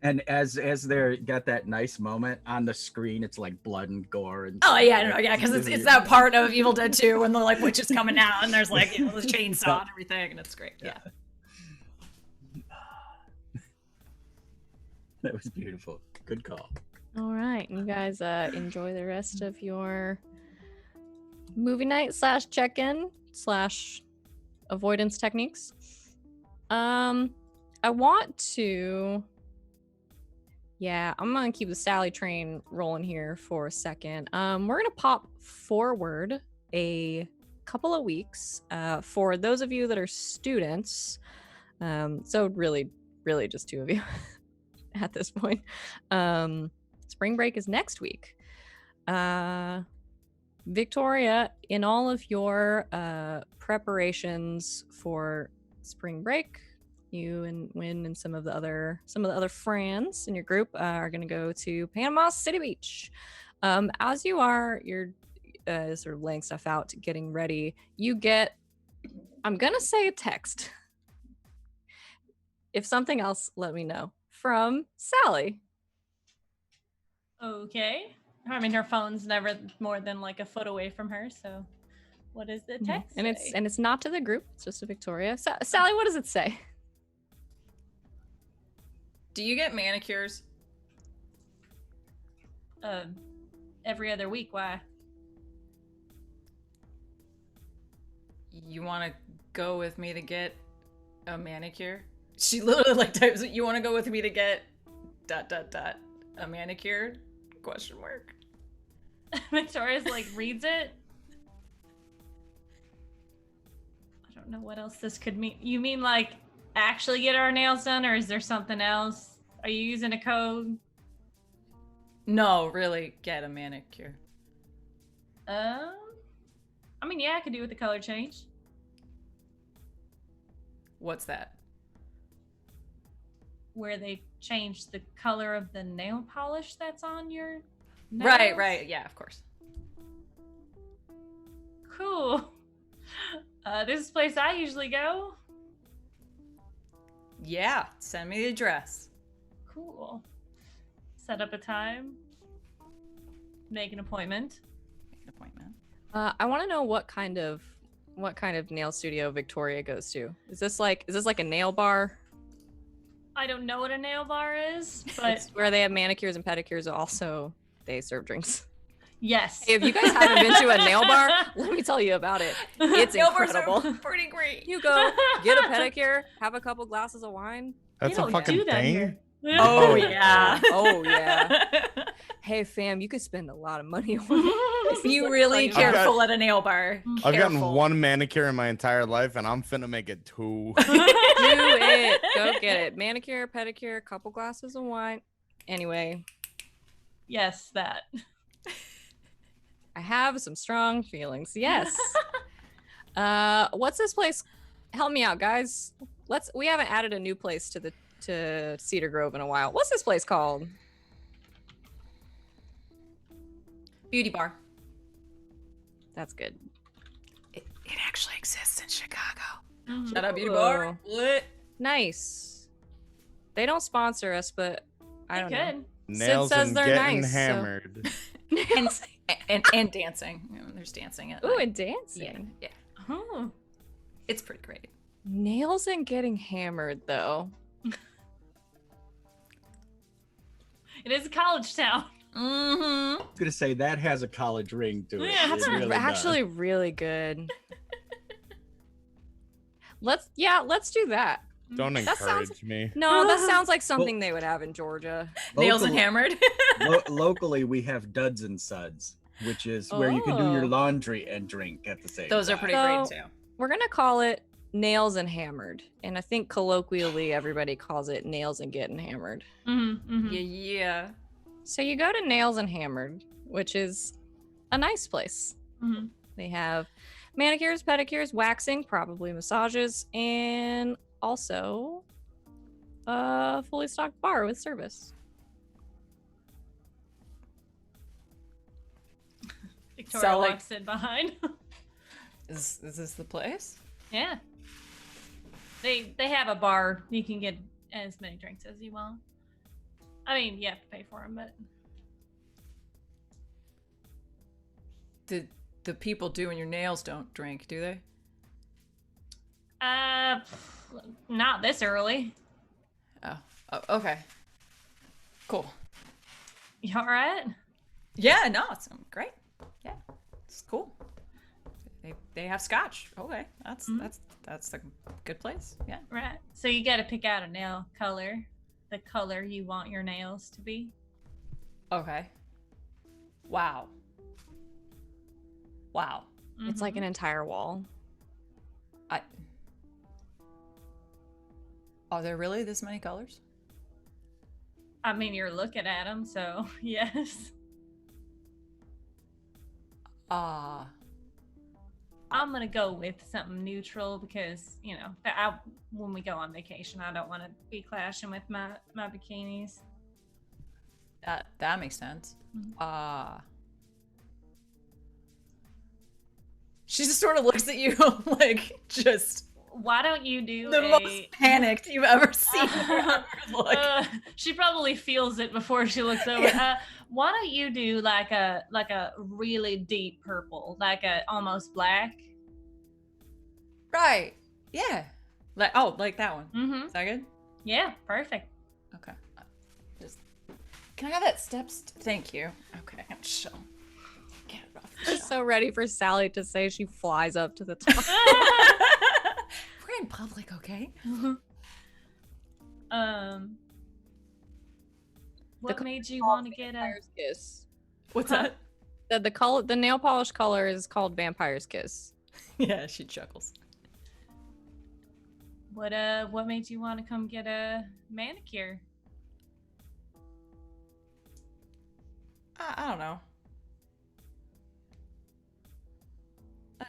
And as they're got that nice moment on the screen, it's like blood and gore and Oh yeah, no, yeah, because it's that part of Evil Dead 2 when the like witch is coming out and there's like the chainsaw and everything, and it's great. Yeah. That was beautiful. Good call. All right, you guys enjoy the rest of your movie night / check-in / avoidance techniques. I want to. Yeah, I'm gonna keep the Sally train rolling here for a second. We're gonna pop forward a couple of weeks for those of you that are students. So really just two of you at this point. Spring break is next week. Victoria, in all of your preparations for spring break, you and Win and some of the other friends in your group are going to go to Panama City Beach. As you're sort of laying stuff out, getting ready, you get, I'm going to say, a text. If something else, let me know. From Sally. Okay. I mean, her phone's never more than like a foot away from her, so what does the text And say? it's not to the group, it's just to Victoria. Sally, what does it say? Do you get manicures? Every other week. Why? You want to go with me to get a manicure? She literally like types, you want to go with me to get ... a manicure? ? Victoria's like reads it. I don't know what else this could mean. You mean like actually get our nails done, or is there something else? Are you using a code? No, really, get a manicure. I mean, yeah, I could do with the color change. What's that? Where they change the color of the nail polish that's on your nails? Right, yeah, of course. Cool. This is a place I usually go. Yeah, send me the address. Cool. Set up a time. Make an appointment. Make an appointment. I want to know what kind of nail studio Victoria goes to. Is this like a nail bar? I don't know what a nail bar is, but It's where they have manicures and pedicures. Also, they serve drinks. yes. Hey, if you guys haven't been to a nail bar, let me tell you about it. It's Nail bars are incredible. pretty great. You go get a pedicure, have a couple glasses of wine. That's They a don't fucking do that thing. here. Oh yeah. Oh yeah. Hey fam, you could spend a lot of money on it. Be really I've got- careful at a nail bar. I've gotten Careful. one manicure in my entire life, and I'm finna make it 2. Do it. Go get it. Manicure, pedicure, couple glasses of wine. Anyway, Yes, that. I have some strong feelings. Yes. What's this place? Help me out, guys. We haven't added a new place to Cedar Grove in a while. What's this place called? Beauty bar. That's good. It actually exists in Chicago. Mhm. Shout out Beauty bar. Ooh. What? Nice. They don't sponsor us, but I don't know. Good. Nails says and they're getting nice, so- hammered. And dancing. There's dancing at Ooh, night. and dancing. Yeah. Oh. It's pretty great. Nails and getting hammered, though. It is a college town. Mm-hmm. I was gonna say that has a college ring to it. Yeah, It That's really does. actually really good. Let's do that. Don't That sounds- encourage me. No, that sounds like something they would have in Georgia. Nails and Local- hammered. Locally, we have Duds and Suds, which is where you can do your Oh. laundry and drink at the same time. Those are pretty So- great too. We're gonna call it nails and hammered, and I think colloquially everybody calls it nails and getting hammered. Mm-hmm, mm-hmm. Yeah. So you go to Nails and Hammered, which is a nice place. Mm-hmm. They have manicures, pedicures, waxing, probably massages, and also a fully stocked bar with service. Victoria So, like- walks in behind. Is this the place? Yeah. They have a bar. You can get as many drinks as you want. I mean, you have to pay for them, but The people doing your nails don't drink, do they? not this early. Oh, okay. Cool. You all right? Yeah, no, it's great. Yeah, it's cool. They have scotch. Okay, that's a good place. Yeah. Right. So you got to pick out a nail color, the color you want your nails to be. Okay. Wow. It's like an entire wall. Are there really this many colors? I mean, you're looking at them, so yes. I'm gonna go with something neutral because when we go on vacation, I don't want to be clashing with my bikinis. That makes sense. She just sort of looks at you like just Why don't you do the most panicked you've ever seen her look. She probably feels it before she looks over. Why don't you do like a really deep purple, like a almost black? Right. Yeah. Like that one. Mm-hmm. Is that good? Yeah, perfect. Okay. Can I have that steps? Thank you. Okay. So get it off the I'm so ready for Sally to say she flies up to the top. We're in public, okay? What made you want to get a Vampire's Kiss? What's that? The nail polish color is called Vampire's Kiss. Yeah, she chuckles. what made you want to come get a manicure? I don't know.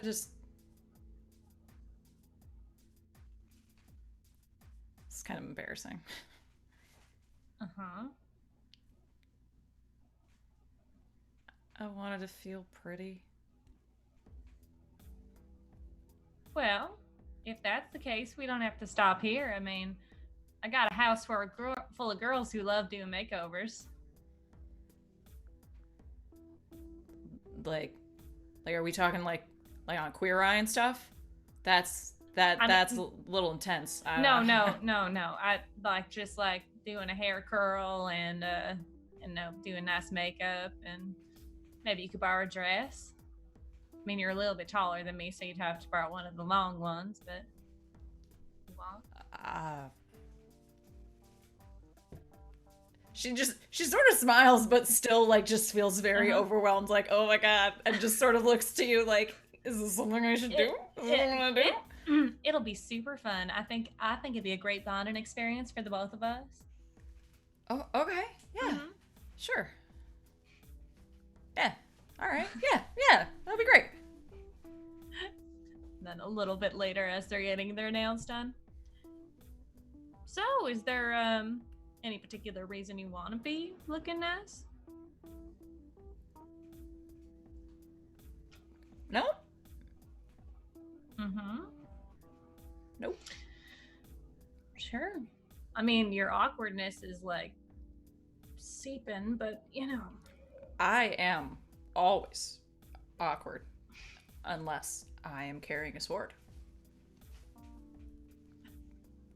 It's kind of embarrassing. Uh-huh. I wanted to feel pretty. Well, if that's the case, we don't have to stop here. I mean, I got a house full of girls who love doing makeovers. Like are we talking like on Queer Eye and stuff? That's a little intense. No. I just like doing a hair curl and doing nice makeup, and maybe you could borrow a dress. I mean, you're a little bit taller than me, so you'd have to borrow one of the long ones, but you won't. She sort of smiles, but still like just feels very overwhelmed, like, oh my god, and just sort of looks to you like, is this something I should do? Is this what I want to do? It'll be super fun. I think it'd be a great bonding experience for the both of us. Oh, okay, yeah, sure, yeah, all right, yeah, that'd be great. Then a little bit later, as they're getting their nails done. So, is there any particular reason you want to be looking nice? No. Nope. Sure. I mean, your awkwardness is like seeping, but I am always awkward unless I am carrying a sword.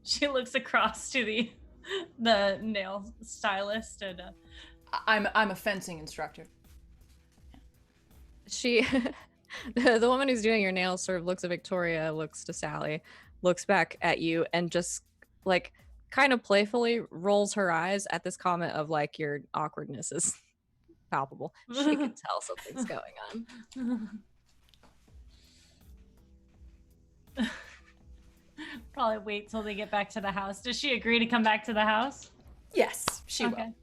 She looks across to the nail stylist and I'm a fencing instructor. She the woman who's doing your nails sort of looks at Victoria, looks to Sally, looks back at you, and just like kind of playfully rolls her eyes at this comment of like your awkwardness is palpable. She can tell something's going on. Probably wait till they get back to the house. Does she agree to come back to the house? Yes, she will.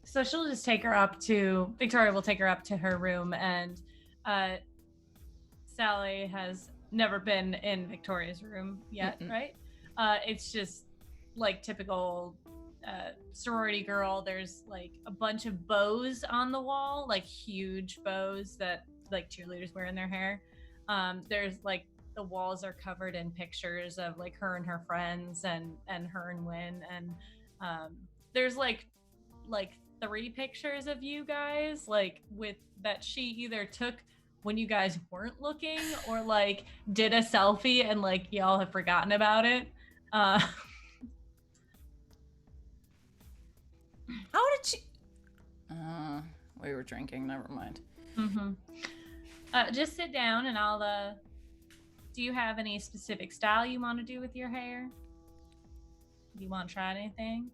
So she'll just Victoria will take her up to her room, and Sally has never been in Victoria's room yet, right? It's just like typical sorority girl. There's like a bunch of bows on the wall, like huge bows that like cheerleaders wear in their hair. There's like the walls are covered in pictures of like her and her friends and her and Wynn, and there's like 3 pictures of you guys like with that she either took when you guys weren't looking or like did a selfie and like y'all have forgotten about it. How did you? We were drinking. Never mind. Just sit down and I'll. Do you have any specific style you want to do with your hair? Do you want to try anything?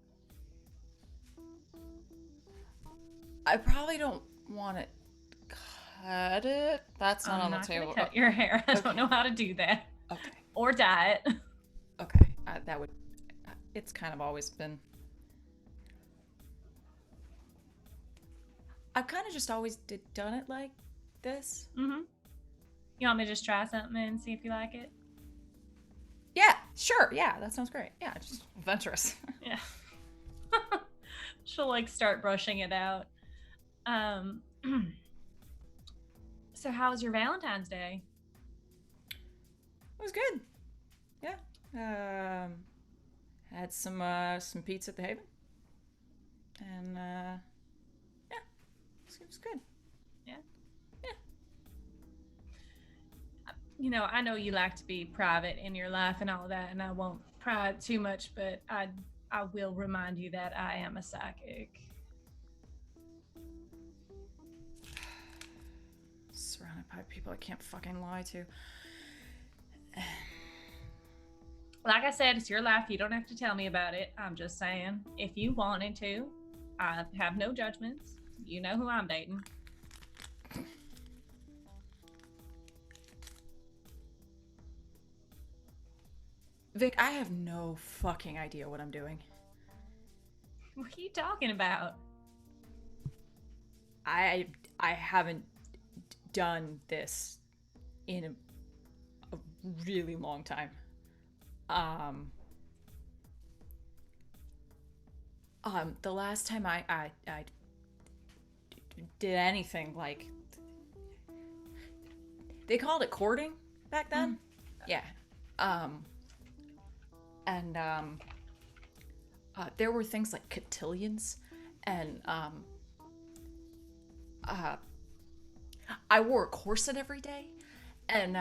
I probably don't want to cut it. That's not on the table. Cut your hair. I don't know how to do that. Okay. Or dye it. Okay. That would. It's kind of always been. I've kind of just always done it like this. You want me to just try something and see if you like it? Yeah, sure. Yeah, that sounds great. Yeah, just adventurous. Yeah. She'll like start brushing it out. So how was your Valentine's Day? It was good. Yeah. Had some pizza at the Haven. And yeah. It was good. Yeah. You know, I know you like to be private in your life and all of that, and I won't pry too much, but I will remind you that I am a psychic. Surrounded by people I can't fucking lie to. Like I said, it's your life. You don't have to tell me about it. I'm just saying, if you wanted to, I have no judgments. You know who I'm dating. Vic, I have no fucking idea what I'm doing. What are you talking about? I haven't done this in a really long time. The last time I did anything like, they called it courting back then. Yeah. And there were things like cotillions, and I wore a corset every day, and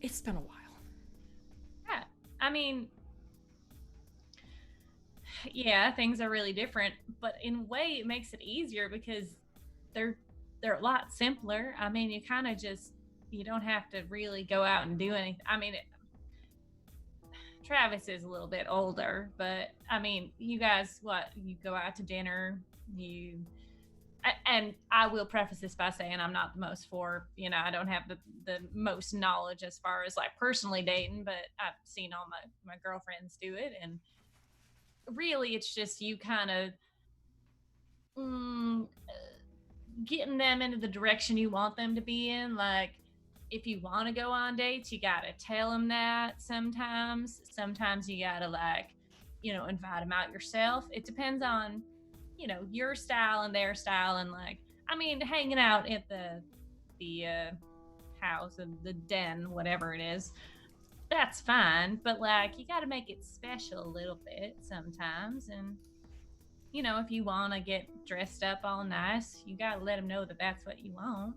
it's been a while. Yeah, I mean, yeah, things are really different, but in a way it makes it easier because they're a lot simpler. I mean, you don't have to really go out and do anything. I mean, Travis is a little bit older, but I mean, you guys, you go out to dinner, and I will preface this by saying I'm not the most I don't have the most knowledge as far as like personally dating, but I've seen all my girlfriends do it, and really it's just you kind of getting them into the direction you want them to be in. Like, if you want to go on dates, you gotta tell them that. Sometimes you gotta invite them out yourself. It depends on your style and their style, and hanging out at the house and the den, whatever it is, that's fine, but you gotta make it special a little bit sometimes. And if you want to get dressed up all nice, you gotta let them know that that's what you want.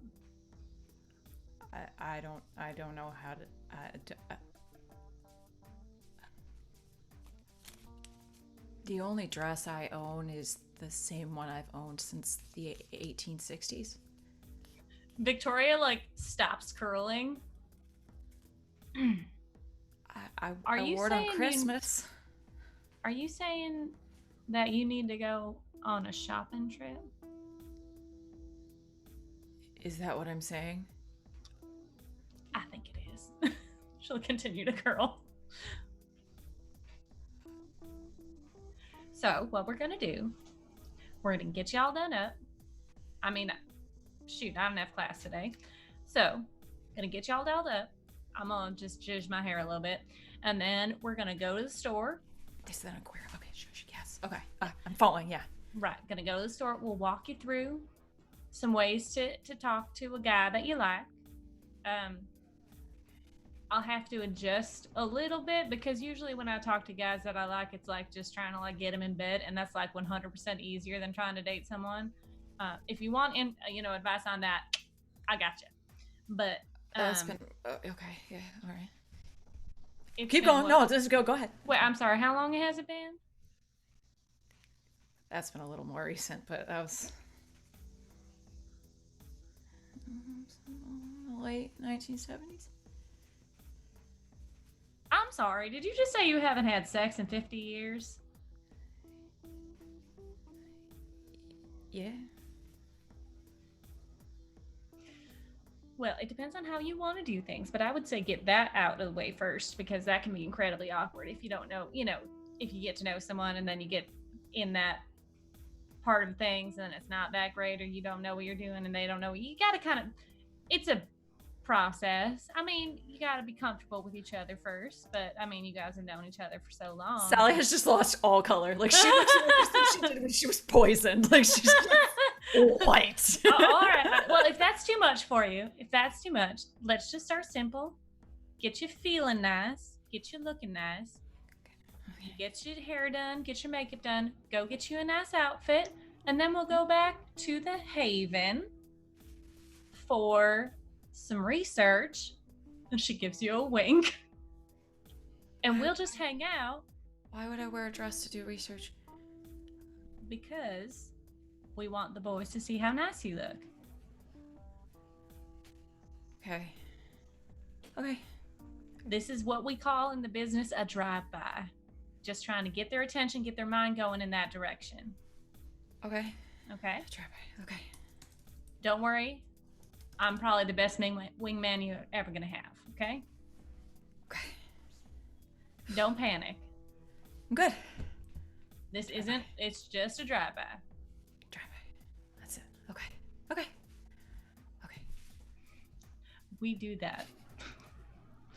I don't know how to. The only dress I own is the same one I've owned since the 1860s. Victoria stops curling. I wore it on Christmas. Are you saying that you need to go on a shopping trip? Is that what I'm saying? I think it is. She'll continue to curl. So what we're gonna do, we're gonna get y'all done up. I mean, shoot, I don't have class today. So gonna get y'all dolled up. I'm gonna just zhuzh my hair a little bit. And then we're gonna go to the store. This is an aquarium. Okay, shush, yes. Okay, I'm following, yeah. Right, gonna go to the store. We'll walk you through some ways to talk to a guy that you like. I'll have to adjust a little bit because usually when I talk to guys that I like, it's just trying to get them in bed, and that's 100% easier than trying to date someone. If you want advice on that, I got you. But that's been okay. Yeah, all right. It's Keep been going. what- No, just go. Go ahead. Wait, I'm sorry. How long has it been? That's been a little more recent, but that was late 1970s. I'm sorry. Did you just say you haven't had sex in 50 years? Yeah. Well, it depends on how you want to do things, but I would say get that out of the way first because that can be incredibly awkward if you don't know, if you get to know someone and then you get in that part of things and it's not that great or you don't know what you're doing and they don't know. You got to kind of, it's a process. I mean, you got to be comfortable with each other first, but I mean, you guys have known each other for so long. Sally has just lost all color. Like she looks like she did when she was poisoned. Like she's white. Oh, all right. Well, if that's too much for you, let's just start simple. Get you feeling nice. Get you looking nice. Get your hair done. Get your makeup done. Go get you a nice outfit. And then we'll go back to the Haven for some research. And she gives you a wink. And we'll just hang out. Why would I wear a dress to do research? Because we want the boys to see how nice you look. Okay. Okay. This is what we call in the business a drive-by. Just trying to get their attention, get their mind going in that direction. Okay. Okay? Okay. Don't worry. I'm probably the best wingman you're ever gonna have, okay? Okay. Don't panic. I'm good. This isn't, it's just a drive-by. That's it. Okay. Okay. Okay. We do that.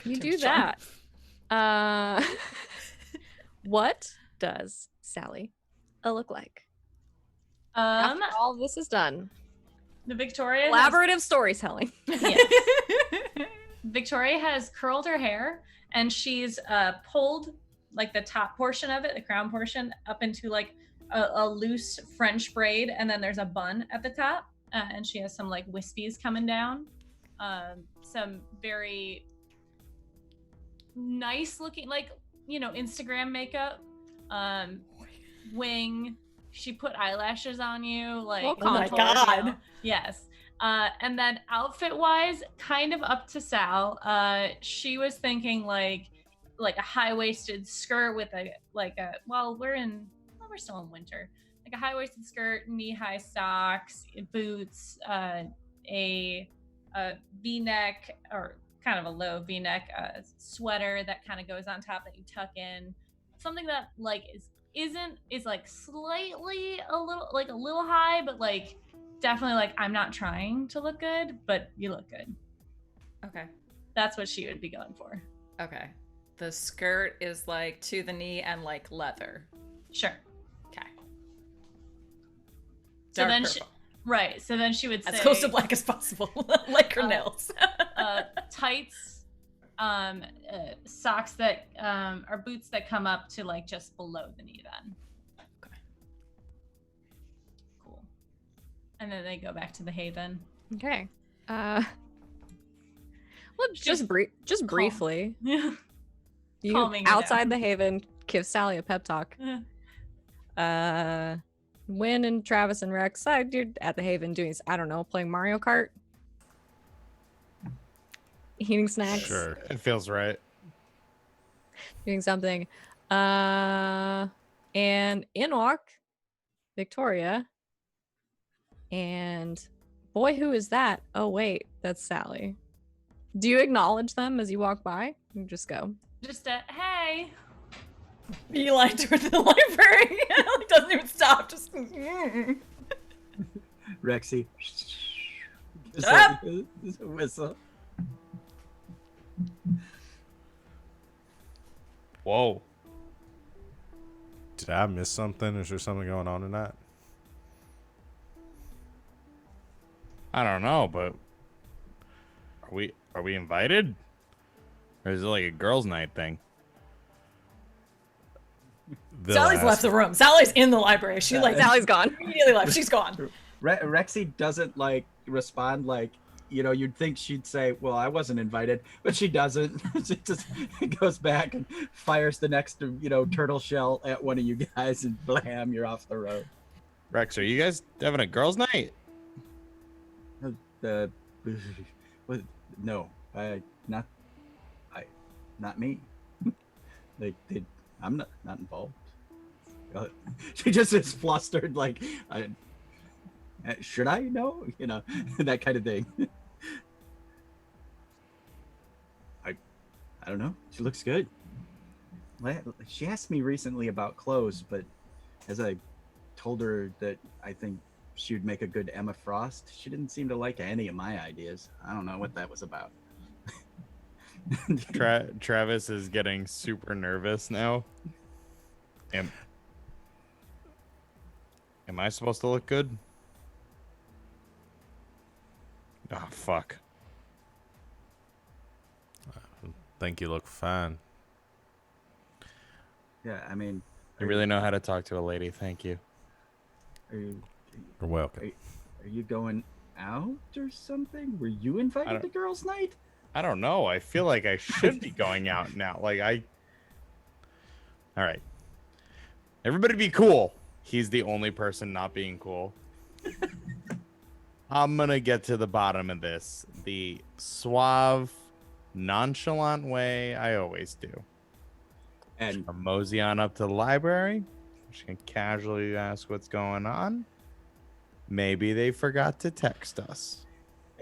You do that. What does Sally look like? After all this is done. The Victoria Collaborative storytelling. Yes. Victoria has curled her hair and she's pulled like the top portion of it, the crown portion, up into like a loose French braid, and then there's a bun at the top, and she has some like wispies coming down, some very nice looking, like, Instagram makeup, wing. She put eyelashes on you, like, Oh my contours, God. Yes. And then outfit wise, kind of up to Sal. She was thinking like a high-waisted skirt with we're still in winter, like a high-waisted skirt, knee-high socks, boots, a V-neck, or kind of a low V-neck sweater that kind of goes on top that you tuck in, something that like is like slightly a little high, but like definitely like, I'm not trying to look good, but you look good. Okay. That's what she would be going for. Okay. The skirt is like to the knee and like leather. Sure. Okay. So Dark then purple. Right. So then she would say As close to black as possible, like her nails. tights, socks that or boots that come up to like just below the knee then. Okay. Cool. And then they go back to the Haven. Okay. Well, just briefly. Yeah. You Calming her outside down. the Haven, give Sally a pep talk. Win and Travis and Rex, you're at the Haven doing, I don't know, playing Mario Kart, eating snacks, Sure, it feels right. doing something. And in walk Victoria. And boy, who is that? Oh wait, that's Sally. Do you acknowledge them as you walk by? You just go. Just hey. Beeline toward the library. Like, doesn't even stop. Just. Rexy. Shut up! Just a whistle. Whoa. Did I miss something? Is there something going on in that? I don't know, but are we invited? Or is it like a girls' night thing? They'll Sally's ask- left the room. Sally's in the library. She like Sally's gone. immediately left. She's gone. Rexy doesn't like respond like you'd think she'd say, well, I wasn't invited, but she doesn't. She just goes back and fires the next, turtle shell at one of you guys, and blam, you're off the road. Rex, are you guys having a girls' night? Uh, no, not me. I'm not involved. She just is flustered, like, should I know? That kind of thing. I don't know. She looks good. She asked me recently about clothes, but as I told her that I think she would make a good Emma Frost, she didn't seem to like any of my ideas. I don't know what that was about. Travis is getting super nervous now. Am I supposed to look good? Oh, fuck. Think you look fine. Yeah, I mean, You really know how to talk to a lady. Thank you. You're welcome. Are you going out or something? Were you invited to girls' night? I don't know. I feel like I should be going out now. All right. Everybody be cool. He's the only person not being cool. I'm going to get to the bottom of this the suave, nonchalant way I always do. And I'm mosey on up to the library. Just gonna casually ask what's going on. Maybe they forgot to text us.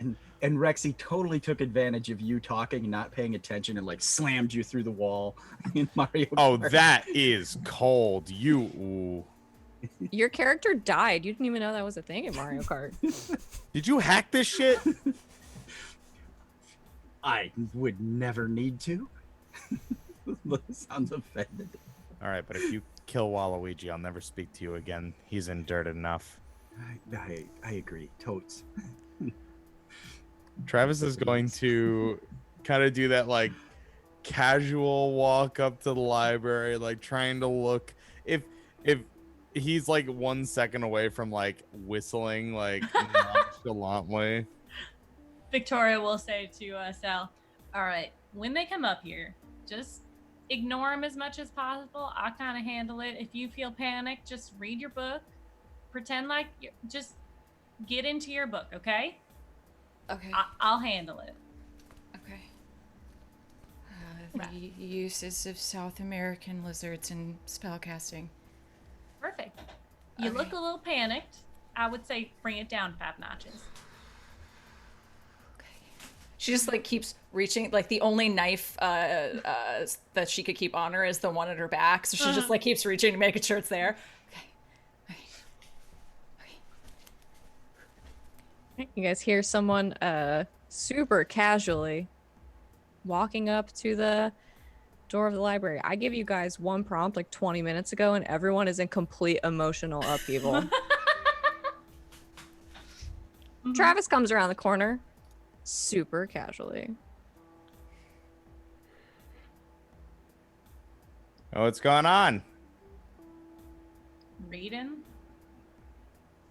And Rexy totally took advantage of you talking and not paying attention and like slammed you through the wall in Mario Kart. Oh, that is cold. Ooh. Your character died. You didn't even know that was a thing in Mario Kart. Did you hack this shit? I would never need to. Sounds offended. All right, but if you kill Waluigi, I'll never speak to you again. He's endured enough. I agree. Totes. Travis is going to kind of do that like casual walk up to the library, like trying to look if he's like 1 second away from like whistling like nonchalantly. Victoria will say to Sal, all right, when they come up here, just ignore them as much as possible. I'll kind of handle it. If you feel panicked, just read your book. Pretend like just get into your book, okay? Okay. I'll handle it. Okay. The uses of South American lizards in spellcasting. Perfect. You look a little panicked. I would say bring it down 5 notches. She just like keeps reaching, like the only knife that she could keep on her is the one at her back, so she just like keeps reaching to making sure it's there. Okay. You guys hear someone super casually walking up to the door of the library. I give you guys one prompt like 20 minutes ago, and everyone is in complete emotional upheaval. Travis comes around the corner super casually. Oh, what's going on? Reading?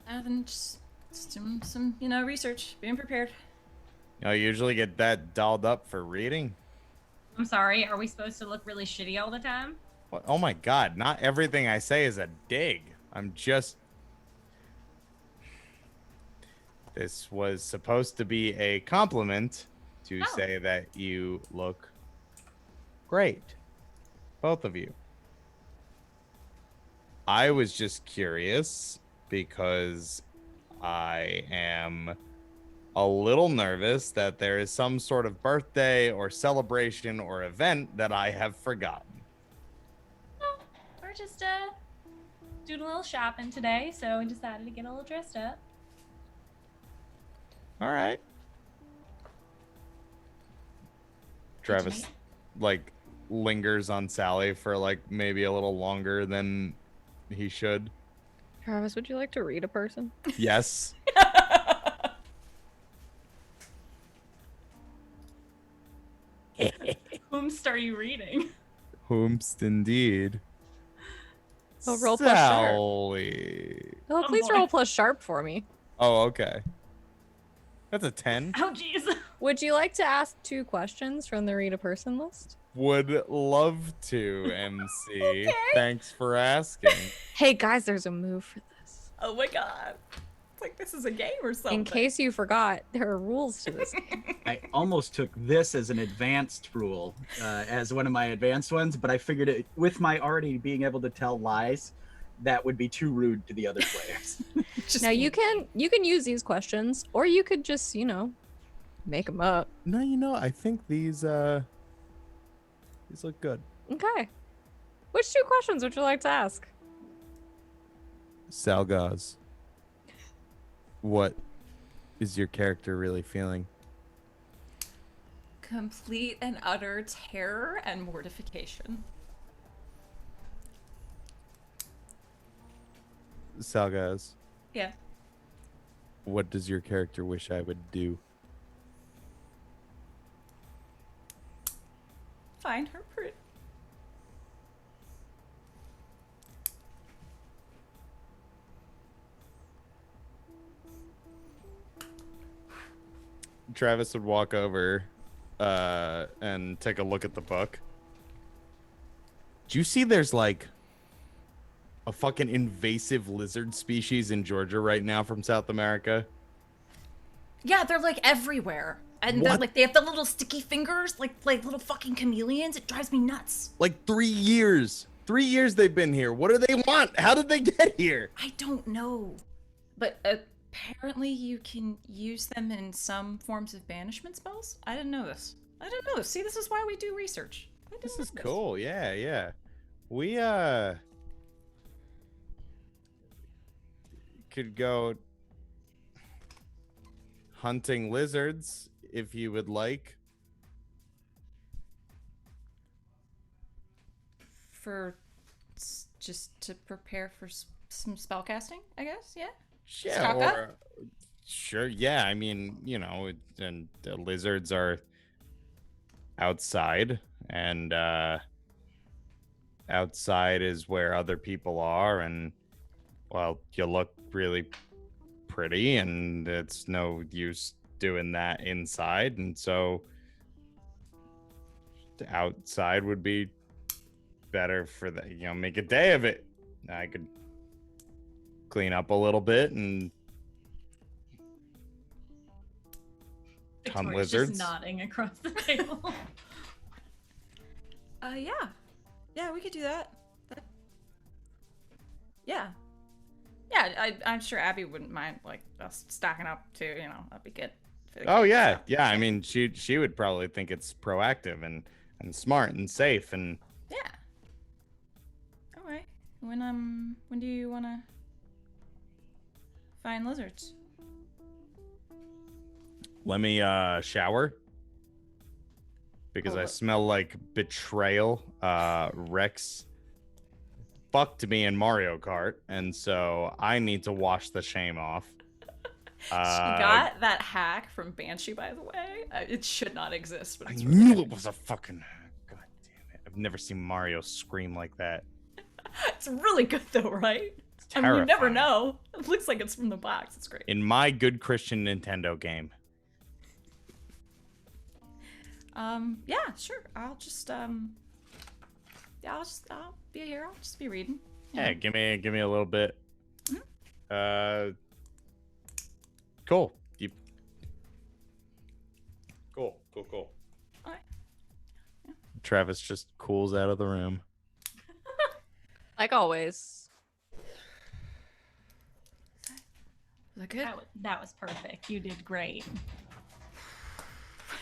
Nothing, just some research, being prepared. You usually get that dolled up for reading. I'm sorry, are we supposed to look really shitty all the time? What? Oh my god, not everything I say is a dig. I'm just... This was supposed to be a compliment to say that you look great. Both of you. I was just curious because I am a little nervous that there is some sort of birthday or celebration or event that I have forgotten. Oh, we're just doing a little shopping today, so we decided to get a little dressed up. All right. Travis, like, lingers on Sally for, like, maybe a little longer than he should. Travis, would you like to read a person? Yes. Whomst are you reading? Whomst indeed. Oh, roll plus sharp. Sally. Oh, please boy. roll plus sharp for me. Oh, okay. That's a 10. Oh, jeez. Would you like to ask 2 questions from the read a person list? Would love to, MC. Thanks for asking. Hey guys, there's a move for this. Oh my god. It's like this is a game or something. In case you forgot, there are rules to this game. I almost took this as an advanced rule, as one of my advanced ones, but I figured it with my already being able to tell lies, that would be too rude to the other players. Now you can use these questions, or you could just, make them up. No, I think these look good. Okay. Which 2 questions would you like to ask? Salgaz, what is your character really feeling? Complete and utter terror and mortification. Salgaz, Yeah. what does your character wish I would do? Find her pretty. Travis would walk over and take a look at the book. Do you see there's like a fucking invasive lizard species in Georgia right now from South America? Yeah, they're like everywhere. And they're What? like they have the little sticky fingers, like little fucking chameleons. It drives me nuts. Like 3 years. 3 years they've been here. What do they want? How did they get here? I don't know. But apparently you can use them in some forms of banishment spells. I didn't know this. See, this is why we do research. I didn't This know is cool. Yeah. We could go hunting lizards if you would like. Just to prepare for some spellcasting, I guess. Yeah. Yeah, Stock up? or sure. Yeah, I mean, and the lizards are outside, and outside is where other people are, and well, you look really pretty, and it's no use doing that inside, and so the outside would be better for the, make a day of it. I could clean up a little bit and hunt Victoria's lizards. just nodding across the table. Yeah, we could do that. Yeah, I'm sure Abby wouldn't mind like us stocking up too. That'd be good. for the Oh kids, yeah, so. yeah. I mean, she would probably think it's proactive and smart and safe and Yeah. All right. When do you wanna find lizards? let me shower because I smell like betrayal. Rex fucked me in Mario Kart, and so I need to wash the shame off. She got that hack from Banshee, by the way. It should not exist, but I it's knew really it was a fucking. God damn it! I've never seen Mario scream like that. It's really good though, right? It's I mean, you never terrifying. know. It looks like it's from the box. It's great. In my good Christian Nintendo game. Yeah, sure. I'll just I'll be here. I'll just be reading. Yeah, give me a little bit. Mhm. Cool. Cool. Alright. Travis just cools out of the room. Like always. Was that good? That was perfect. You did great.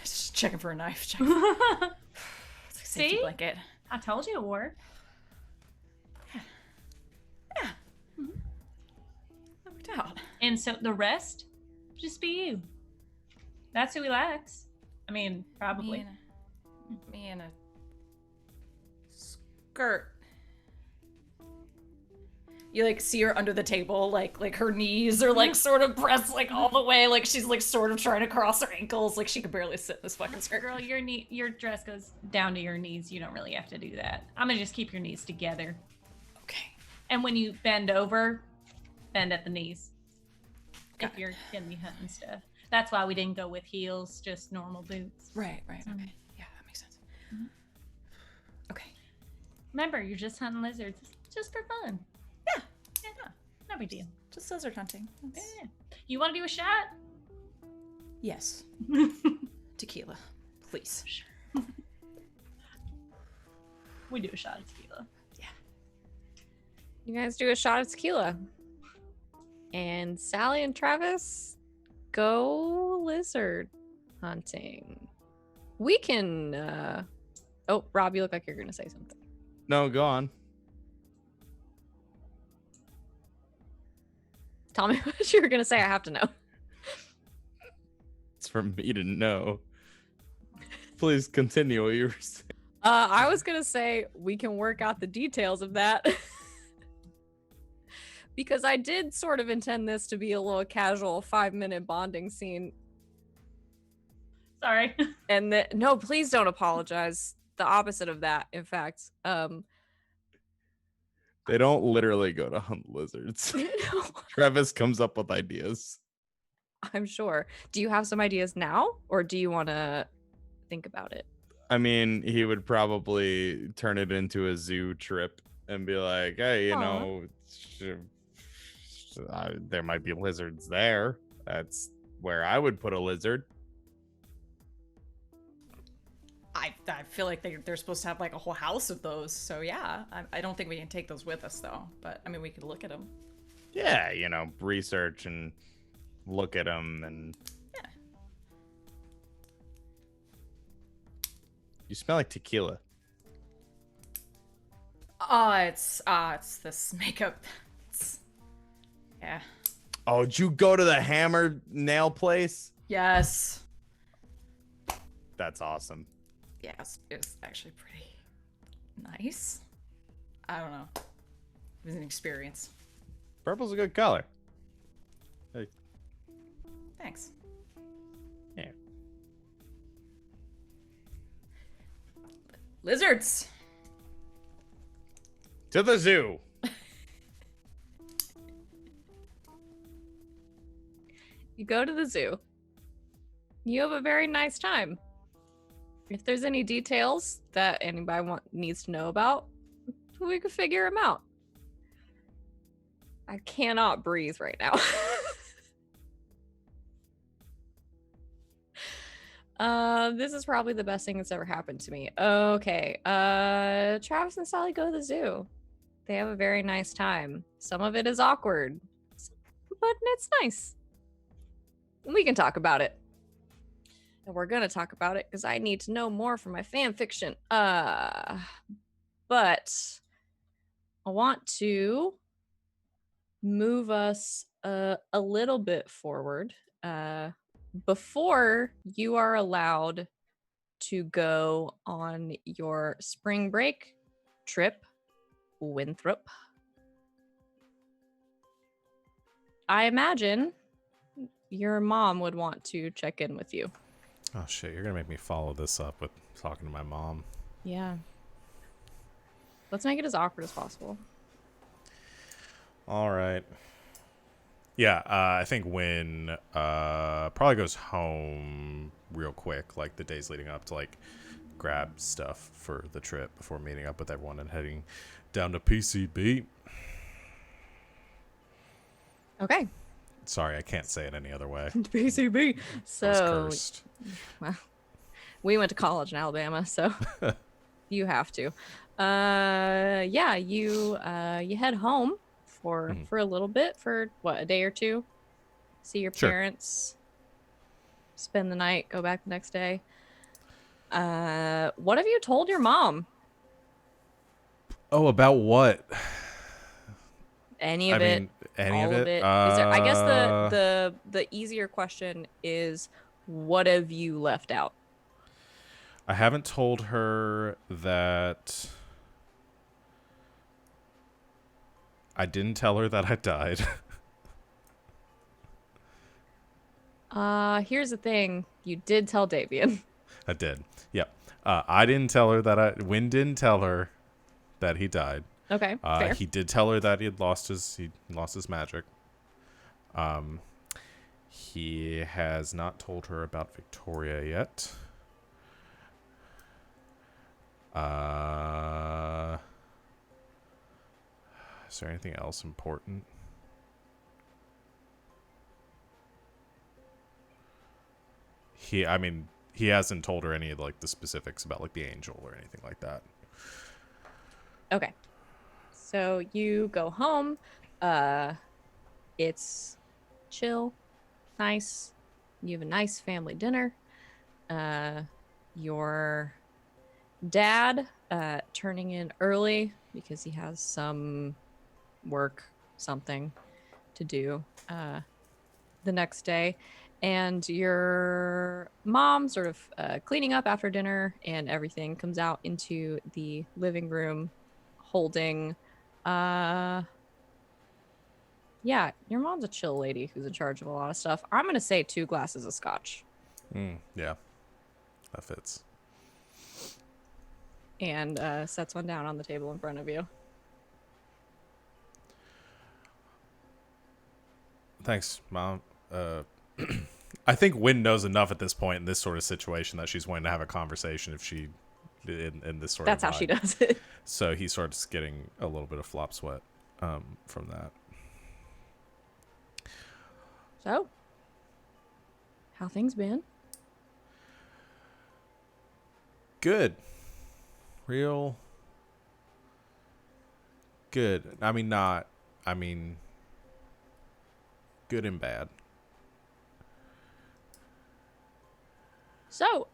Just checking for a knife. Checking. It's like a safety See? blanket. I told you it worked. Yeah. That worked out. And so the rest, just be you. That's who he likes. I mean, probably. Me in a skirt. You like see her under the table, like her knees are like sort of pressed like all the way, like she's like sort of trying to cross her ankles, like she could barely sit in this fucking skirt. Girl, your dress goes down to your knees. You don't really have to do that. I'm gonna just keep your knees together. Okay. And when you bend over, bend at the knees. Got If you're gonna be hunting stuff. That's why we didn't go with heels, just normal boots. Right. Okay. Yeah, that makes sense. Mhm. Okay. Remember, you're just hunting lizards, just for fun. Yeah. No big deal. Just lizard hunting. Yeah. You want to do a shot? Yes. Tequila, please. Sure. We do a shot of tequila. You guys do a shot of tequila. And Sally and Travis go lizard hunting. We can oh, Rob, you look like you're gonna say something. No, go on. Tell me what you were gonna say. I have to know. It's for me to know. Please continue what you were saying. I was gonna say we can work out the details of that. Because I did sort of intend this to be a little casual 5-minute bonding scene. Sorry. And no, please don't apologize. The opposite of that, in fact. They don't literally go to hunt lizards. No, Travis comes up with ideas. I'm sure. Do you have some ideas now, or do you want to think about it? I mean, he would probably turn it into a zoo trip and be like, hey, you know, there might be lizards there. That's where I would put a lizard. I feel like they're supposed to have like a whole house of those. So yeah, I don't think we can take those with us though. But I mean, we could look at them. Yeah, you know, research and look at them and... Yeah. You smell like tequila. Oh, it's this makeup. Yeah. Oh, did you go to the hammer nail place? Yes. That's awesome. Yes, it was actually pretty nice. I don't know. It was an experience. Purple's a good color. Hey. Thanks. Yeah. Lizards. To the zoo. You go to the zoo. You have a very nice time. If there's any details that anybody needs to know about, we could figure them out. I cannot breathe right now. This is probably the best thing that's ever happened to me. Okay. Travis and Sally go to the zoo. They have a very nice time. Some of it is awkward, but it's nice. We can talk about it. And we're gonna talk about it because I need to know more for my fan fiction. But I want to move us a little bit forward. Before you are allowed to go on your spring break trip, Winthrop, I imagine your mom would want to check in with you. Oh shit, you're gonna make me follow this up with talking to my mom. Yeah. Let's make it as awkward as possible. All right. Yeah, I think Win probably goes home real quick, like the days leading up to like grab stuff for the trip before meeting up with everyone and heading down to PCB. Okay. Sorry, I can't say it any other way. PCB. I was So cursed. well, we went to college in Alabama, so you have to. Yeah, you head home for a little bit, for what, a day or two? See your Sure. parents, spend the night, go back the next day. What have you told your mom? Oh, about what? Any of I it? mean, any all of it? Is there, I guess the easier question is, what have you left out? I haven't told her that. I didn't tell her that I died. Here's the thing. You did tell Davian. I did. Yep. I didn't tell her that Wynn didn't tell her that he died. Okay, fair. He did tell her that he lost his magic. He has not told her about Victoria yet. Is there anything else important? He hasn't told her any of like the specifics about like the angel or anything like that. Okay. So you go home. It's chill, nice. You have a nice family dinner. Your dad turning in early because he has some work, something to do the next day. And your mom sort of cleaning up after dinner and everything comes out into the living room holding yeah, your mom's a chill lady who's in charge of a lot of stuff. I'm gonna say 2 glasses of scotch. Yeah, that fits. And sets one down on the table in front of you. Thanks, Mom. I think Wynn knows enough at this point in this sort of situation that she's wanting to have a conversation if she in this sort That's of how she vibe. does it. So he starts getting a little bit of flop sweat from that. So, how things been? Good. Real good. Good and bad. So,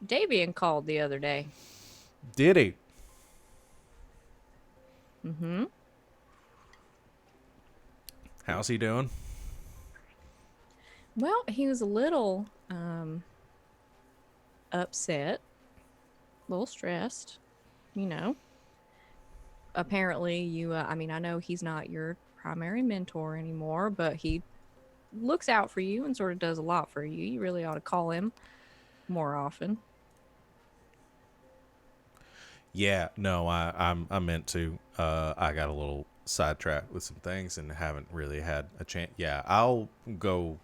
Davian called the other day. Did he? Mm-hmm. How's he doing? Well, he was a little upset, a little stressed, you know. Apparently, I know he's not your primary mentor anymore, but he looks out for you and sort of does a lot for you. You really ought to call him more often. Yeah, no, I meant to. I got a little sidetracked with some things and haven't really had a chance. Yeah, I'll go.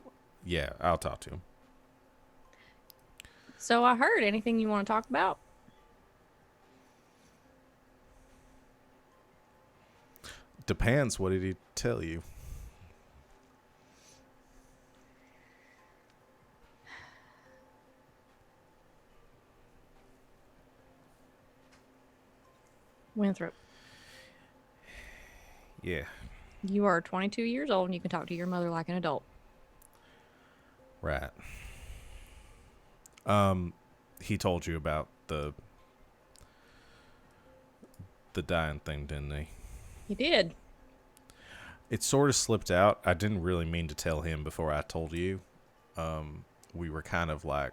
Yeah, I'll talk to him. So I heard, anything you want to talk about? Depends. What did he tell you? Winthrop, Yeah, you are 22 years old and you can talk to your mother like an adult. right. He told you about the dying thing, didn't he? He did. It sort of slipped out. I didn't really mean to tell him before I told you. We were kind of like,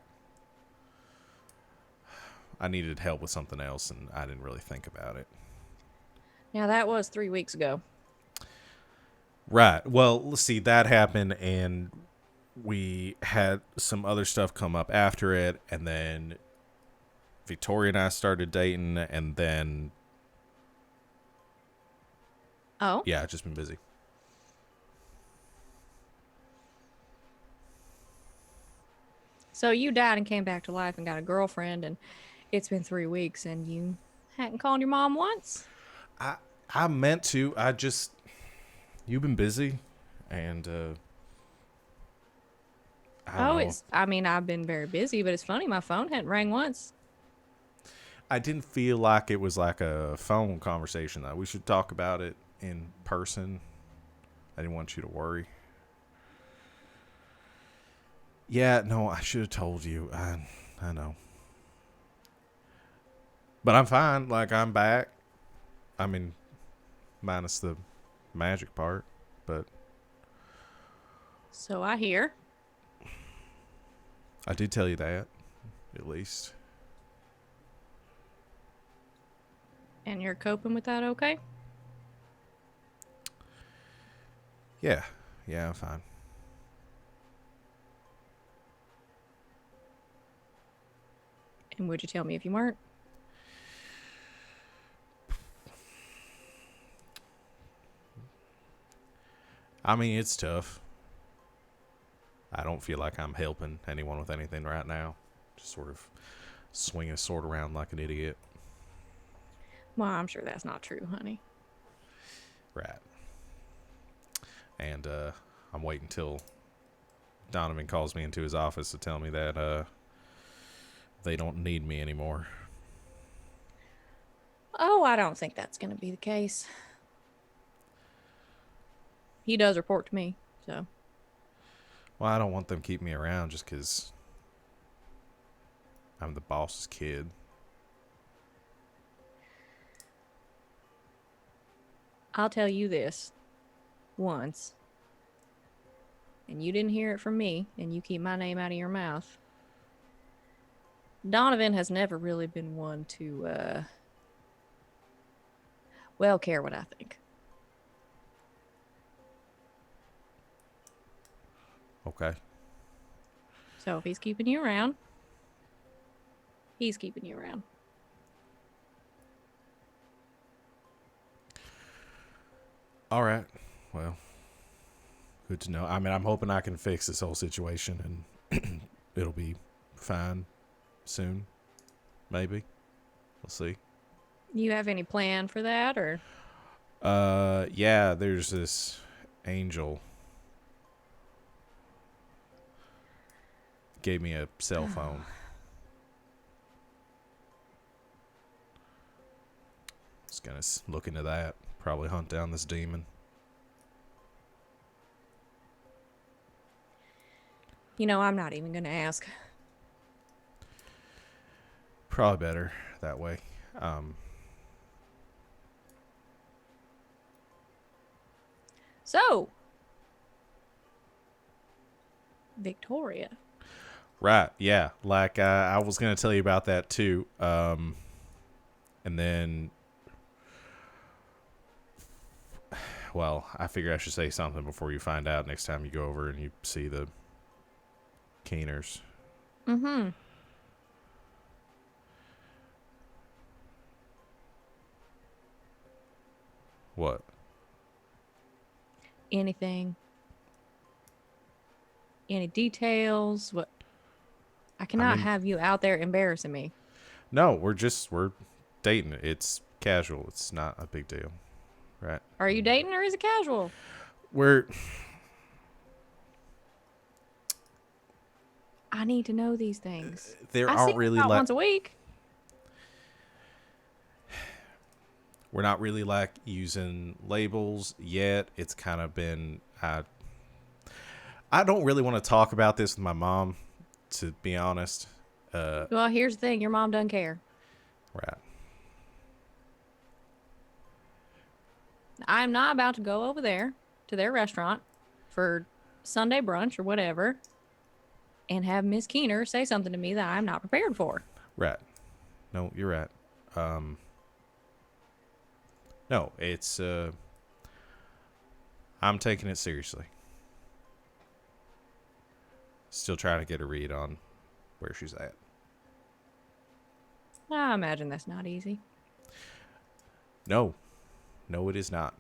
I needed help with something else, and I didn't really think about it. Now, that was 3 weeks ago. Right. Well, let's see, that happened, and we had some other stuff come up after it, and then Victoria and I started dating, and then... Oh? Yeah, I've just been busy. So you died and came back to life and got a girlfriend, and it's been 3 weeks, and you hadn't called your mom once? I meant to. You've been busy, and I don't know. I've been very busy, but it's funny, my phone hadn't rang once. I didn't feel like it was like a phone conversation, though. We should talk about it in person. I didn't want you to worry. Yeah, no, I should have told you. I know. But I'm fine. Like, I'm back. Minus the magic part, but... So I hear. I did tell you that, at least. And you're coping with that okay? Yeah, I'm fine. And would you tell me if you weren't? It's tough. I don't feel like I'm helping anyone with anything right now. Just sort of swinging a sword around like an idiot. Well, I'm sure that's not true, honey. Right. And I'm waiting till Donovan calls me into his office to tell me that they don't need me anymore. Oh, I don't think that's going to be the case. He does report to me, so. Well, I don't want them to keep me around just because I'm the boss's kid. I'll tell you this once, and you didn't hear it from me, and you keep my name out of your mouth. Donovan has never really been one to, care what I think. Okay. So if he's keeping you around, he's keeping you around. All right. Well, good to know. I mean, I'm hoping I can fix this whole situation and it'll be fine soon. Maybe. We'll see. You have any plan for that, or? Yeah, there's this angel. Gave me a cell phone. Just gonna look into that. Probably hunt down this demon. I'm not even going to ask. Probably better that way. So, Victoria. Right, yeah. Like, I was going to tell you about that, too. And then... Well, I figure I should say something before you find out next time you go over and you see the Keeners. Mm-hmm. What? Anything? Any details? What? I cannot have you out there embarrassing me. No, we're dating. It's casual. It's not a big deal. Right? Are you dating or is it casual? I need to know these things. There I aren't see really about like once a week. we're not really like using labels yet. It's kind of been I don't really want to talk about this with my mom, to be honest. Well, here's the thing. Your mom doesn't care. Right. I'm not about to go over there to their restaurant for Sunday brunch or whatever and have Miss Keener say something to me that I'm not prepared for. Right. No, you're right. No, it's I'm taking it seriously. Still trying to get a read on where she's at. I imagine that's not easy. No, it is not.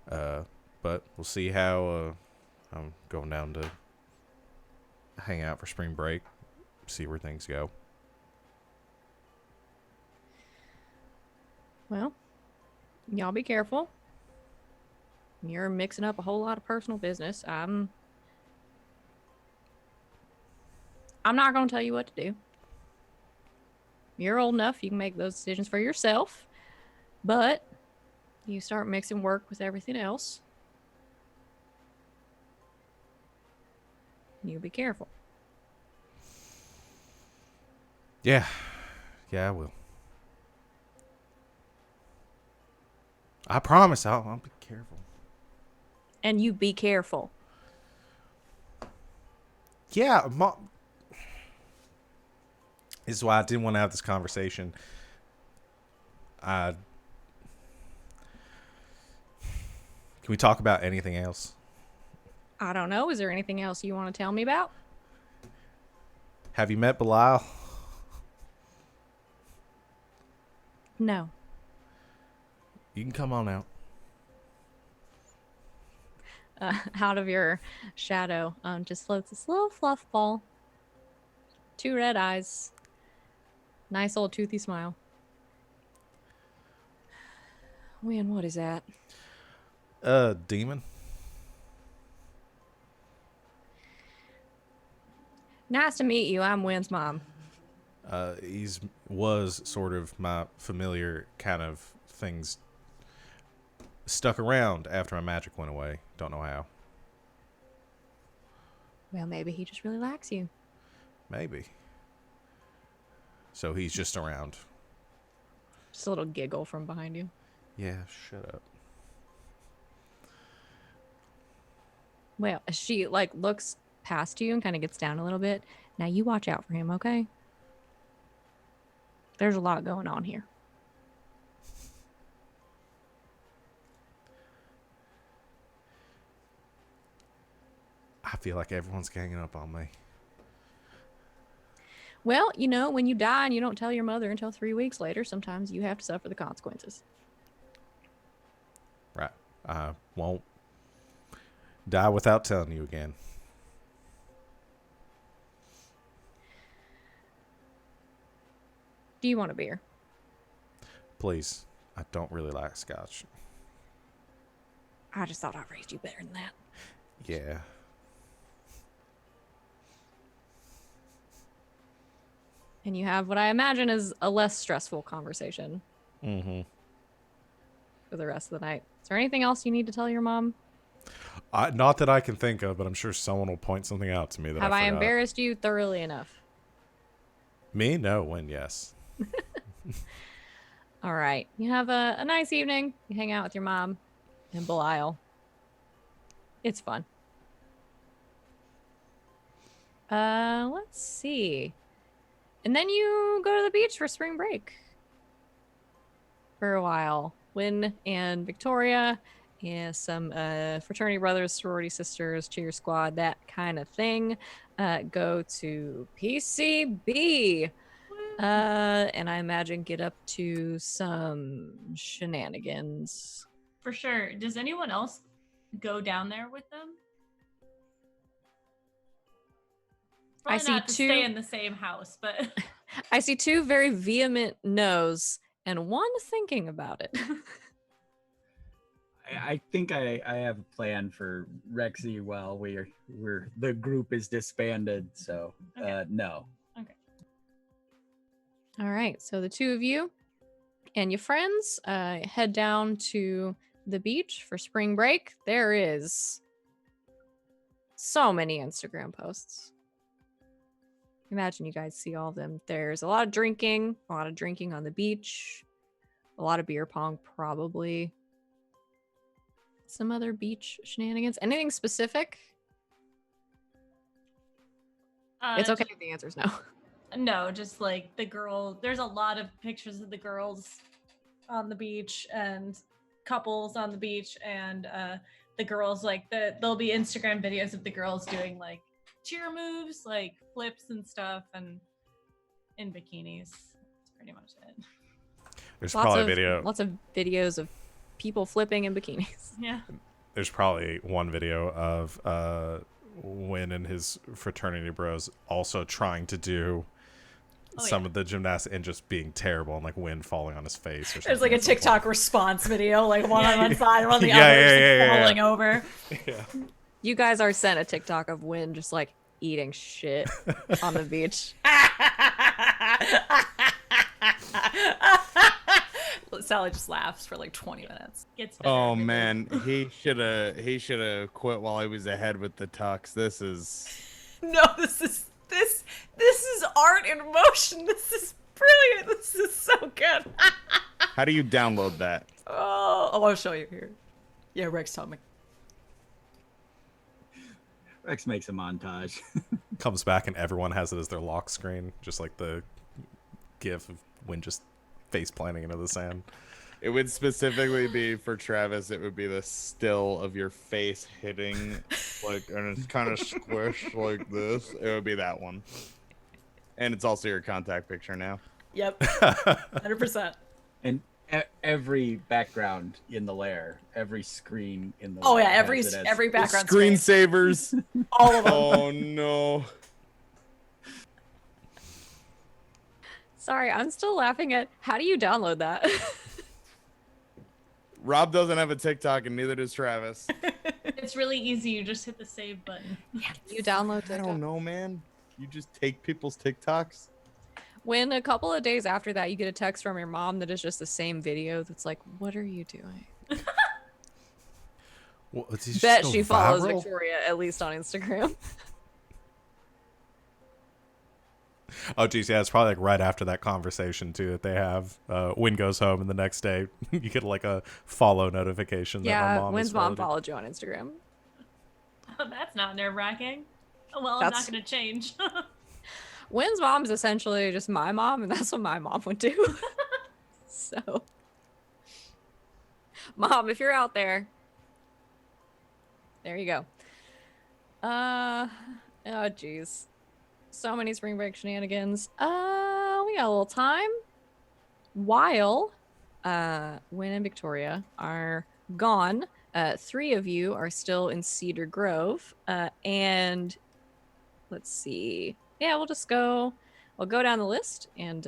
But we'll see how I'm going down to hang out for spring break, see where things go. Well, y'all be careful. You're mixing up a whole lot of personal business. I'm not going to tell you what to do. You're old enough, you can make those decisions for yourself. But you start mixing work with everything else. You be careful. Yeah, I will. I promise I'll be careful. And you be careful. Yeah, Mom. This is why I didn't want to have this conversation. Can we talk about anything else? I don't know. Is there anything else you want to tell me about? Have you met Belial? No. You can come on out. out of your shadow just floats this little fluff ball. 2 red eyes. Nice old toothy smile. Win, what is that? Demon. Nice to meet you. I'm Win's mom. Was sort of my familiar kind of things stuck around after my magic went away. Don't know how. Well, maybe he just really likes you. Maybe. So he's just around. Just a little giggle from behind you. Yeah, shut up. Well, she like looks past you and kind of gets down a little bit. Now you watch out for him, okay? There's a lot going on here. I feel like everyone's ganging up on me. Well, you know, when you die and you don't tell your mother until 3 weeks later, sometimes you have to suffer the consequences. Right. I won't die without telling you again. Do you want a beer? Please. I don't really like scotch. I just thought I raised you better than that. Yeah. And you have what I imagine is a less stressful conversation Mm-hmm. for the rest of the night. Is there anything else you need to tell your mom? Not that I can think of, but I'm sure someone will point something out to me that Have I I forgot. embarrassed you thoroughly enough? Me? No. When? Yes. All right. You have a nice evening. You hang out with your mom in Belial. It's fun. Let's see. And then you go to the beach for spring break. For a while. Wynn and Victoria and some fraternity brothers, sorority sisters, cheer squad, that kind of thing. Go to PCB. And I imagine get up to some shenanigans. For sure. Does anyone else go down there with them? Probably see not to two- stay in the same house, but I see 2 very vehement no's and 1 thinking about it. I think I have a plan for Rexy while we're the group is disbanded. So Okay. no. All right, so the 2 of you and your friends head down to the beach for spring break. There is so many Instagram posts. Imagine you guys see all of them. There's a lot of drinking on the beach, a lot of beer pong, probably. Some other beach shenanigans. Anything specific? It's okay if the answer is no. No, just like the girl. There's a lot of pictures of the girls on the beach and couples on the beach, and the girls like there'll be Instagram videos of the girls doing like cheer moves, like flips and stuff, and in bikinis. That's pretty much it. There's probably a video. Lots of videos of people flipping in bikinis. Yeah. There's probably one video of Wynn and his fraternity bros also trying to do some of the gymnastics and just being terrible, and like Wynn falling on his face or something. There's like a TikTok response video, like one on one side, one on the Yeah, other, yeah, just yeah. falling over. Yeah. You guys are sent a TikTok of Wynn just like eating shit on the beach. Sally just laughs for like 20 minutes. Gets better Oh every day. man, he should have quit while he was ahead with the tux. This is No, this is art in motion. This is brilliant. This is so good. how do you download that? I'll show you here. Yeah, Rex taught me. Rex makes a montage. Comes back and everyone has it as their lock screen, just like the gif of Wynn just face planting into the sand. It would specifically be for Travis. It would be the still of your face hitting, like, and it's kind of squished like this. It would be that one, and it's also your contact picture now. Yep. 100%. And every background in the lair, every screen in the Oh lair yeah, every has it as every background screen. Screensavers. All of them. Oh no. Sorry, I'm still laughing at how do you download that? Rob doesn't have a TikTok and neither does Travis. It's really easy. You just hit the save button. You download I TikTok. don't know, man. You just take people's TikToks. When a couple of days after that, you get a text from your mom that is just the same video that's like, what are you doing? What, did he Bet just she go follows viral? Victoria, at least on Instagram. Oh, geez, yeah, it's probably like right after that conversation too that they have. Win goes home, and the next day you get like a follow notification that my Yeah, mom Wynn's has mom followed you. followed you on Instagram. Oh, that's not nerve-wracking. Oh, well, I'm That's- not going to change. Wynn's mom is essentially just my mom, and that's what my mom would do. So, Mom, if you're out there, there you go. Oh, jeez. So many spring break shenanigans. We got a little time. While Wynn and Victoria are gone, 3 of you are still in Cedar Grove. And let's see. Yeah, we'll go down the list and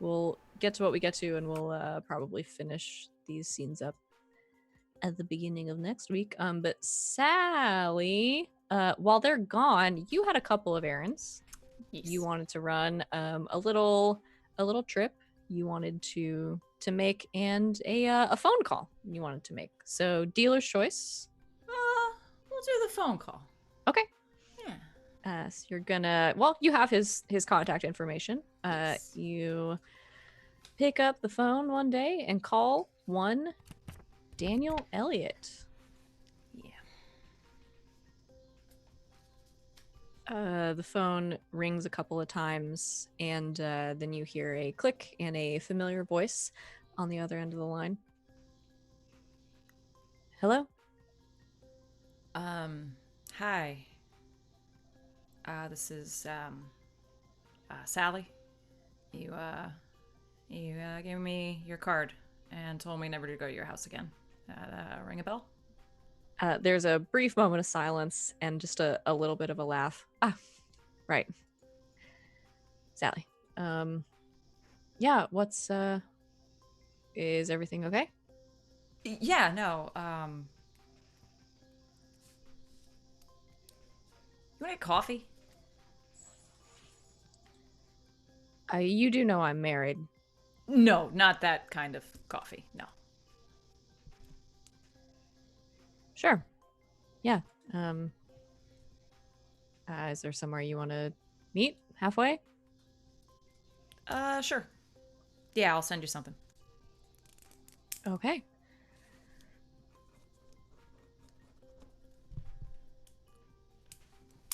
we'll get to what we get to, and we'll probably finish these scenes up at the beginning of next week. But Sally, while they're gone, you had a couple of errands. You wanted to run a little trip you wanted to make, and a phone call you wanted to make. So dealer's choice. We'll do the phone call. Okay. Yeah. So you're gonna, well, you have his contact information. Yes. You pick up the phone one day and call one Daniel Elliott. Yeah. The phone rings a couple of times, and then you hear a click and a familiar voice on the other end of the line. Hello? Hi. This is Sally. You gave me your card and told me never to go to your house again. Ring a bell? There's a brief moment of silence and just a little bit of a laugh. Ah, right. Sally. Yeah, what's, is everything okay? Yeah, no, you want a coffee? You do know I'm married. No, not that kind of coffee, no. Sure. Yeah. Is there somewhere you want to meet halfway? Sure. Yeah, I'll send you something. Okay.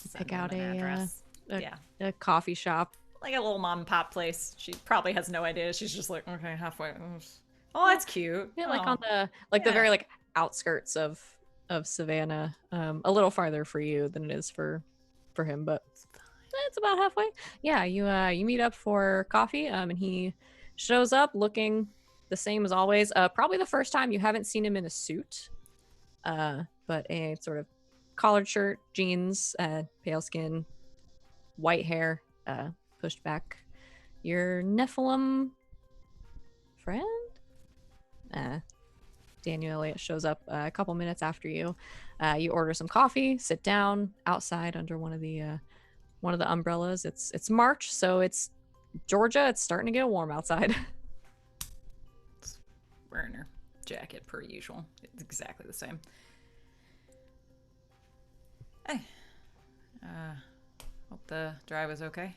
Send Pick out them an a, address. a- Yeah. a coffee shop. Like a little mom and pop place. She probably has no idea. She's just like, okay, halfway. Oh, that's cute. Yeah, like Oh. on the the Yeah. very like outskirts of Savannah. A little farther for you than it is for him, but it's about halfway. Yeah, you meet up for coffee, and he shows up looking the same as always. Probably the first time you haven't seen him in a suit. But a sort of collared shirt, jeans, pale skin, white hair, pushed back. Your Nephilim friend? Daniel Elliott shows up a couple minutes after you. You order some coffee, sit down outside under one of the umbrellas. It's March, so it's Georgia. It's starting to get warm outside. Wearing her jacket per usual. It's exactly the same. Hey. Hope the drive was okay.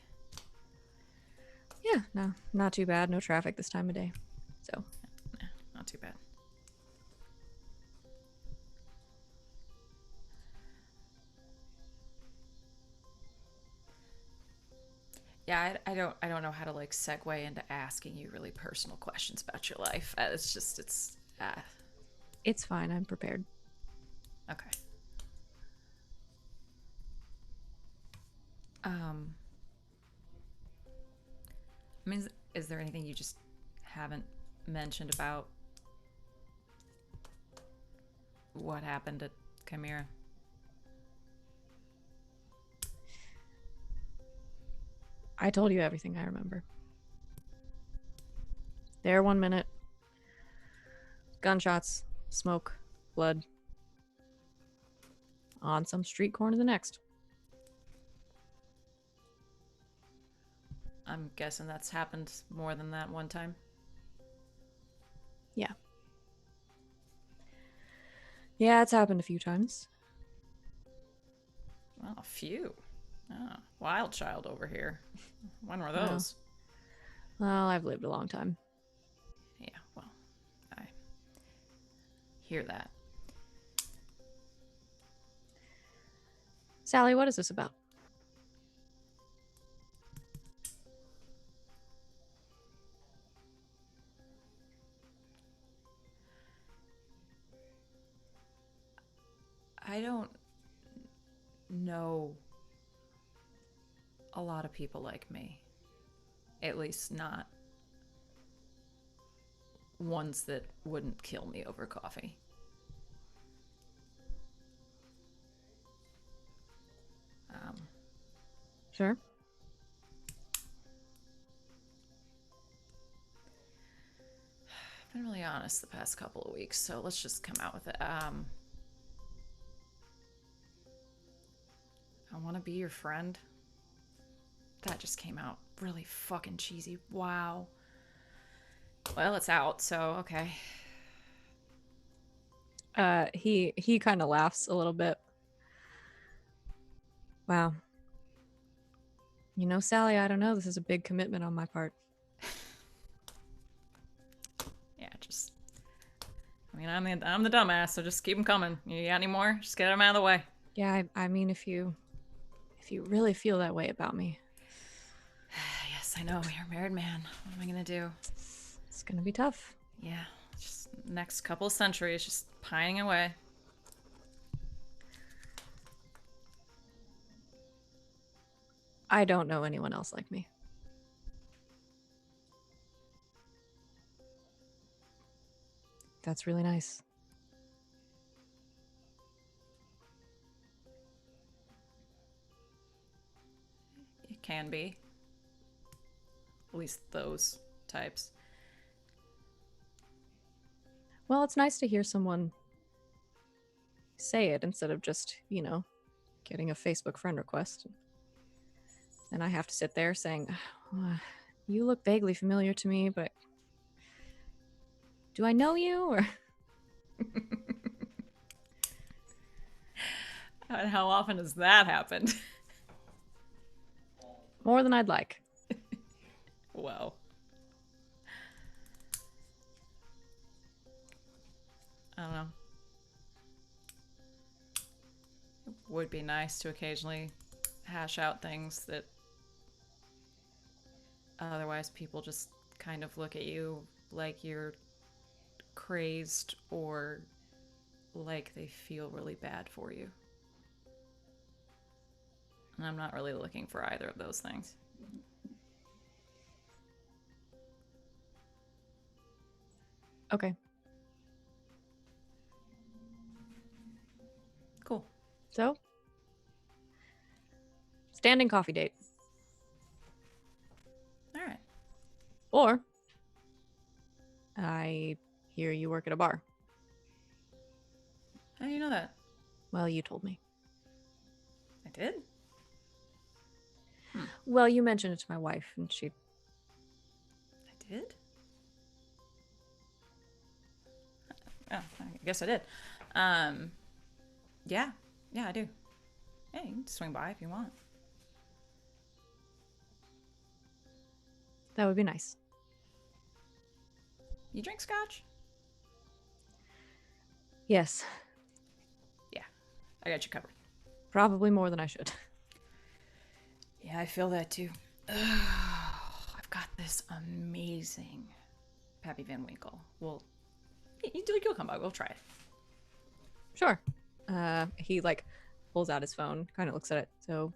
Yeah, no, not too bad. No traffic this time of day. So, Not too bad. Yeah, I don't know how to like segue into asking you really personal questions about your life. It's it's fine. I'm prepared. okay. I mean, is there anything you just haven't mentioned about what happened at Chimera. I told you everything I remember. There 1 minute. Gunshots, smoke, blood. On some street corner the next. I'm guessing that's happened more than that one time. Yeah. Yeah, it's happened a few times. Well, a few. Oh, wild child over here. When were Wow. those? Well, I've lived a long time. Yeah, well, I hear that. Sally, what is this about? I don't know a lot of people like me. At least not ones that wouldn't kill me over coffee. Sure. I've been really honest the past couple of weeks, so let's just come out with it. I want to be your friend. That just came out really fucking cheesy. Wow. Well, it's out, so okay. He kind of laughs a little bit. Wow. You know, Sally, I don't know. This is a big commitment on my part. Yeah, just. I mean, I'm the dumbass, so just keep them coming. You got any more? Just get them out of the way. Yeah, I mean, if you really feel that way about me, Yes, I know. You're a married man. What am I gonna do? it's gonna be tough. Yeah, just next couple of centuries, just pining away. I don't know anyone else like me. That's really nice. It can be. At least those types. Well, it's nice to hear someone say it instead of just, you know, getting a Facebook friend request. And I have to sit there saying, you look vaguely familiar to me, but do I know you? Or And how often has that happened? more than I'd like. Wow. I don't know. It would be nice to occasionally hash out things that otherwise people just kind of look at you like you're crazed or like they feel really bad for you. And I'm not really looking for either of those things. Okay. Cool. So, standing coffee date. All right. Or I hear you work at a bar. How do you know that? Well, you told me. I did? Well, you mentioned it to my wife, and she. I did? Oh, I guess I did. Yeah. Yeah, I do. Yeah, you can swing by if you want. That would be nice. You drink scotch? Yes, Yeah. I got you covered. probably more than I should. Yeah, I feel that too. I've got this amazing Pappy Van Winkle. Well, you'll come by. We'll try it. Sure. He like pulls out his phone, kind of looks at it. So,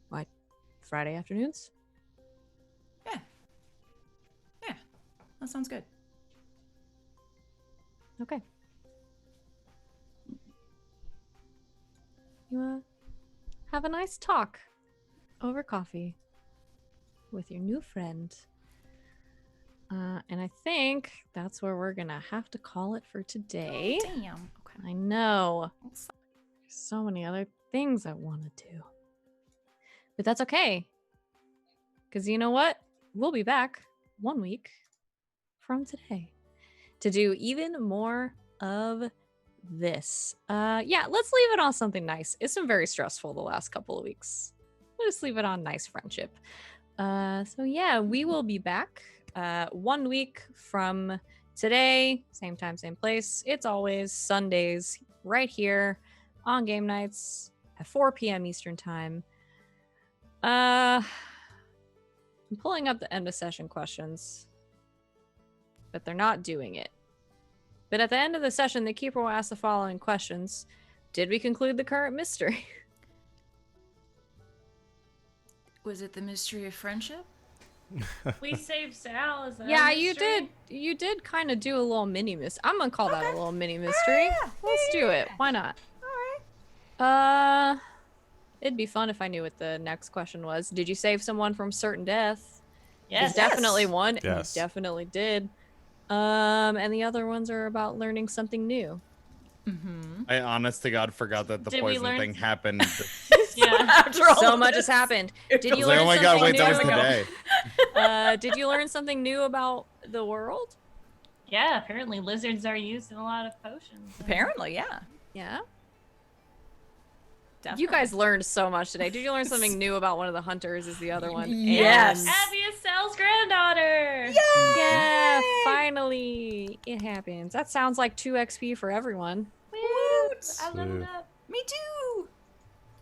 why, Friday afternoons? Yeah. Yeah. That sounds good. Okay. You have a nice talk over coffee with your new friend. And I think that's where we're gonna have to call it for today. Damn. Okay. I know. There's so many other things I want to do. But that's okay. Because you know what? We'll be back 1 week from today to do even more of this. Yeah, let's leave it on something nice. It's been very stressful the last couple of weeks. Let's just leave it on nice friendship. So yeah, we will be back 1 week from today, same time, same place. It's always Sundays right here on Game Nights at 4 p.m. Eastern Time. I'm pulling up the end of session questions, but they're not doing it. But at the end of the session, the keeper will ask the following questions. Did we conclude the current mystery? Was it the mystery of friendship? We saved Sal. Is that a Yeah, mystery? you did kind of do a little mini mystery. I'm gonna call that a little mini mystery. Let's do it. Why not? It'd be fun if I knew what the next question was. Did you save someone from certain death? Yes. There's definitely one. And Yes. you definitely did. And the other ones are about learning something new. Mm-hmm. I honest to God forgot that the Did we poison learn- thing happened. Yeah. After all So of much this. has happened. Did I you was like, learn oh my something God, wait, new? that was today. Did you learn something new about the world? Yeah, apparently lizards are used in a lot of potions. Apparently, yeah. Yeah. Definitely. You guys learned so much today. Did you learn something new about one of the hunters? Is the other one? Yes. And- Abby is Sal's granddaughter. Yeah, finally it happens. That sounds like 2 XP for everyone. Woot! I leveled Sweet. up. Me too.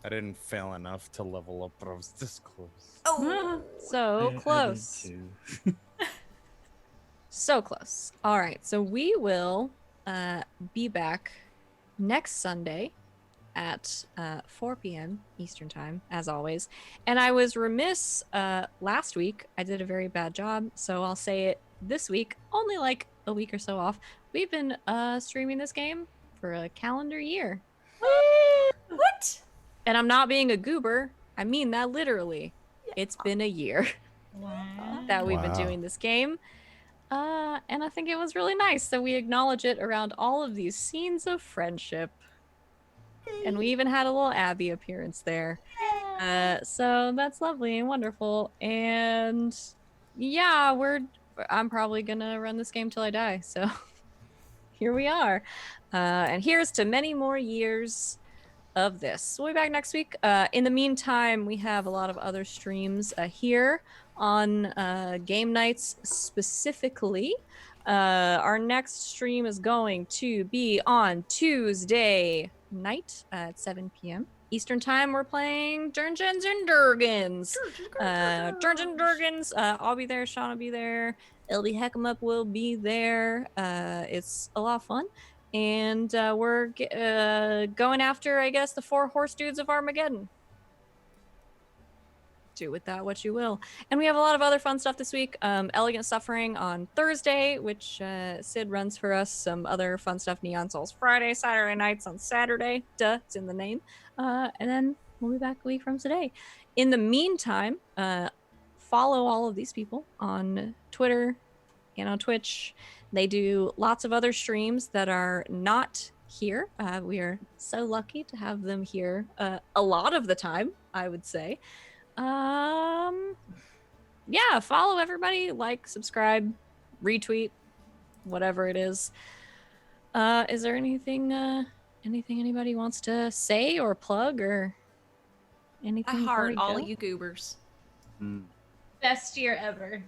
I didn't fail enough to level up, but I was this close. Oh. So close. So close. All right, so we will be back next Sunday at 4 p.m. Eastern Time, as always. And I was remiss last week. I did a very bad job, so I'll say it this week, only like a week or so off. We've been streaming this game for a calendar year. What? And I'm not being a goober. I mean that literally. It's been a year Wow. that we've been Wow. doing this game. And I think it was really nice that we acknowledge it around all of these scenes of friendship. And we even had a little Abby appearance there. So that's lovely and wonderful. And yeah, I'm probably gonna run this game till I die. So here we are. And here's to many more years of this. We'll be back next week. In the meantime, we have a lot of other streams here on Game Nights specifically. Our next stream is going to be on Tuesday night at 7 p.m. Eastern Time. We're playing Dungeons and Dragons. Dungeons and Dragons. I'll be there. Sean will be there. LD Heckamup will be there. It's a lot of fun. And we're going after, I guess, the 4 horse dudes of Armageddon. Do with that what you will. And we have a lot of other fun stuff this week. Elegant Suffering on Thursday, which Sid runs for us. Some other fun stuff. Neon Souls Friday, Saturday nights on Saturday. Duh, it's in the name. And then we'll be back a week from today. In the meantime, follow all of these people on Twitter and on Twitch. They do lots of other streams that are not here. We are so lucky to have them here a lot of the time, I would say. Yeah, follow everybody, like, subscribe, retweet, whatever it is. Is there anything anybody wants to say or plug or anything? I before heart we all go? you goobers. Best year ever.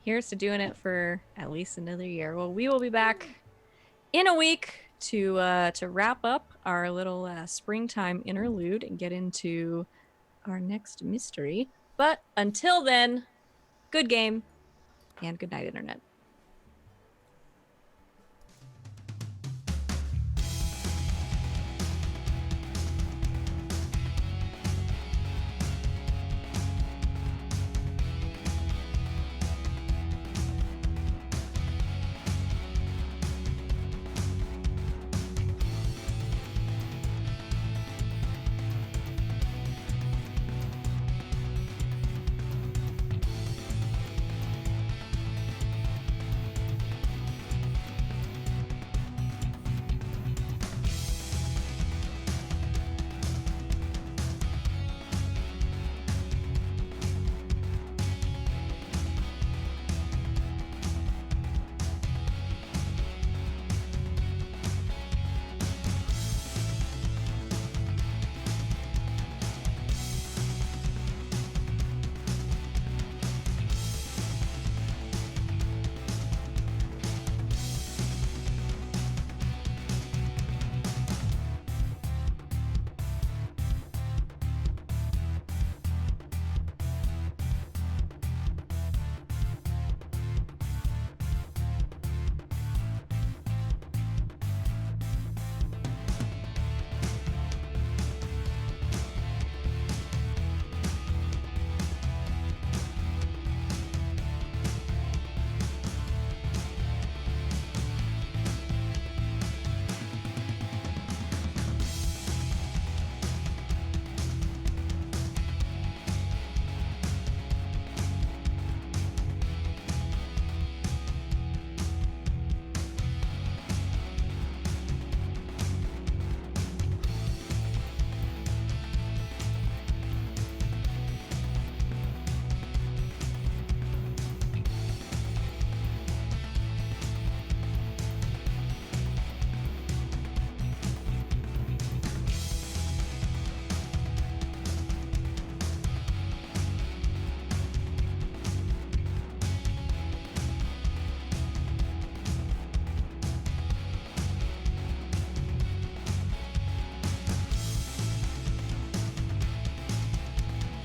Here's to doing it for at least another year. Well, we will be back in a week to wrap up our little springtime interlude and get into our next mystery. But until then, good game and good night, Internet.